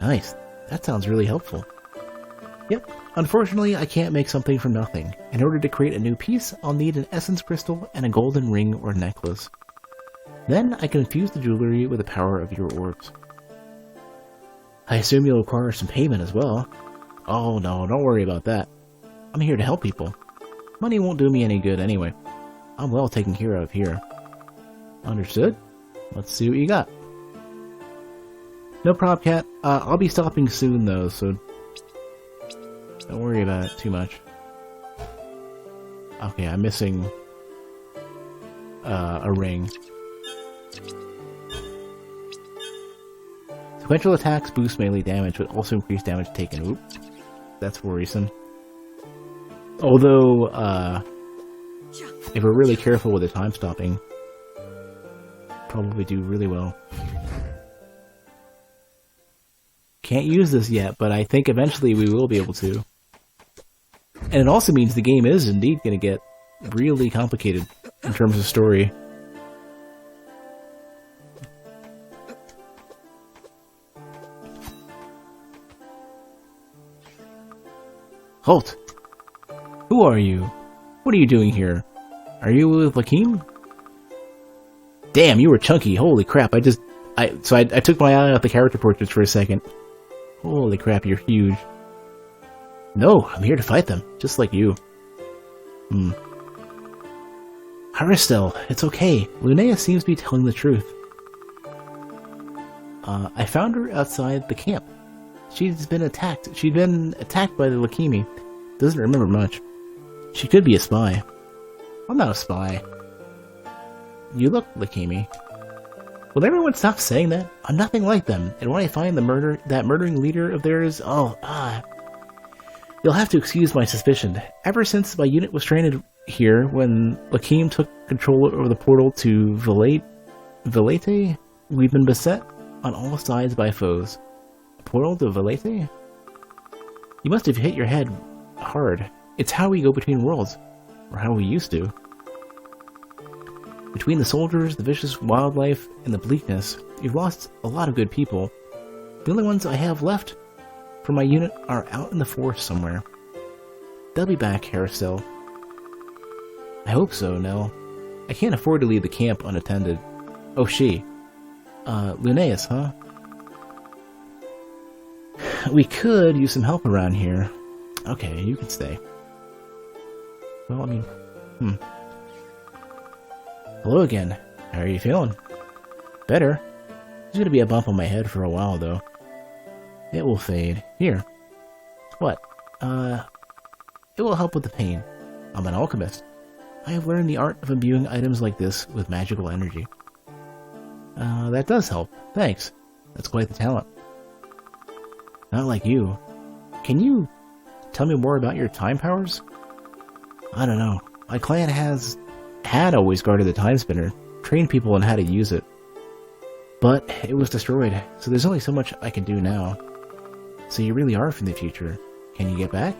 Nice. That sounds really helpful. Yep. Unfortunately, I can't make something from nothing. In order to create a new piece, I'll need an essence crystal and a golden ring or necklace. Then I can infuse the jewelry with the power of your orbs. I assume you'll require some payment as well. Oh no, don't worry about that. I'm here to help people. Money won't do me any good anyway. I'm well taken care of here. Understood? Let's see what you got. No problem, Cat. I'll be stopping soon though, so don't worry about it too much. Okay, I'm missing a ring. Sequential attacks boost melee damage, but also increase damage taken. Oop. That's worrisome. Although, if we're really careful with the time stopping, probably do really well. Can't use this yet, but I think eventually we will be able to. And it also means the game is indeed going to get really complicated in terms of story. Halt! Who are you? What are you doing here? Are you with Lakeem? Damn, you were chunky. Holy crap, I took my eye off the character portraits for a second. Holy crap, you're huge. No, I'm here to fight them, just like you. Haristel, it's okay. Linnaeus seems to be telling the truth. I found her outside the camp. She'd been attacked by the Lakimi. Doesn't remember much. She could be a spy. I'm not a spy. You look Lakimi. Will everyone stop saying that? I'm nothing like them, and when I find that murdering leader of theirs, you'll have to excuse my suspicion. Ever since my unit was stranded here, when Lakeem took control over the portal to Velete, we've been beset on all sides by foes. Portal to Velete? You must have hit your head hard. It's how we go between worlds, or how we used to. Between the soldiers, the vicious wildlife, and the bleakness, you've lost a lot of good people. The only ones I have left from my unit are out in the forest somewhere. They'll be back, Haristel. I hope so, Nell. I can't afford to leave the camp unattended. Oh, she. Linnaeus, huh? We could use some help around here. Okay, you can stay. Well, I mean, Hello again. How are you feeling? Better. There's gonna be a bump on my head for a while, though. It will fade. Here. What? It will help with the pain. I'm an alchemist. I have learned the art of imbuing items like this with magical energy. That does help. Thanks. That's quite the talent. Not like you. Can you tell me more about your time powers? I don't know. My clan had always guarded the Timespinner, trained people on how to use it. But it was destroyed, so there's only so much I can do now. So you really are from the future. Can you get back?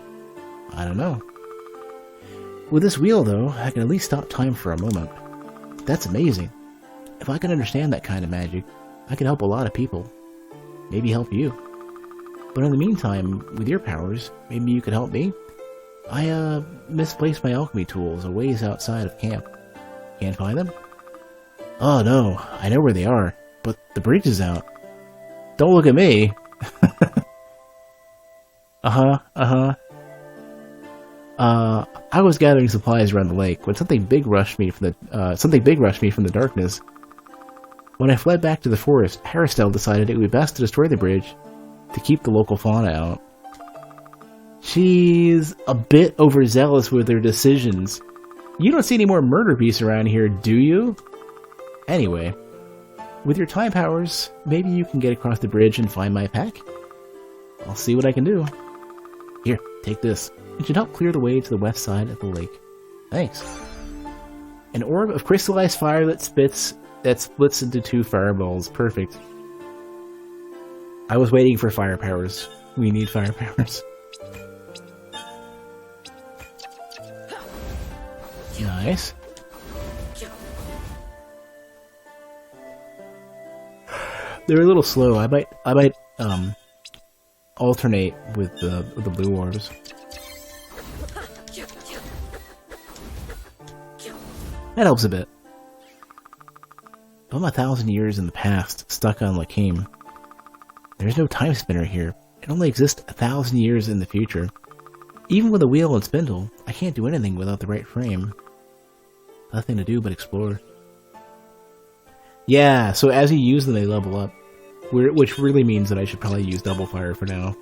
I don't know. With this wheel, though, I can at least stop time for a moment. That's amazing. If I can understand that kind of magic, I can help a lot of people. Maybe help you. But in the meantime, with your powers, maybe you could help me? I, misplaced my alchemy tools a ways outside of camp. Can't find them? Oh no, I know where they are, but the bridge is out. Don't look at me! I was gathering supplies around the lake when something big rushed me from the darkness. When I fled back to the forest, Haristel decided it would be best to destroy the bridge to keep the local fauna out. She's a bit overzealous with her decisions. You don't see any more murder beasts around here, do you? Anyway, With your time powers, maybe you can get across the bridge and find my pack? I'll see what I can do. Here, take this. It should help clear the way to the west side of the lake. Thanks. An orb of crystallized fire that splits into 2 fireballs. Perfect. I was waiting for fire powers. We need fire powers. Nice. They're a little slow. I might alternate with the blue orbs. That helps a bit. I'm 1,000 years in the past, stuck on Lakim. There's no time spinner here. It only exists 1,000 years in the future. Even with a wheel and spindle, I can't do anything without the right frame. Nothing to do but explore. Yeah, so as you use them, they level up. Which really means that I should probably use double fire for now.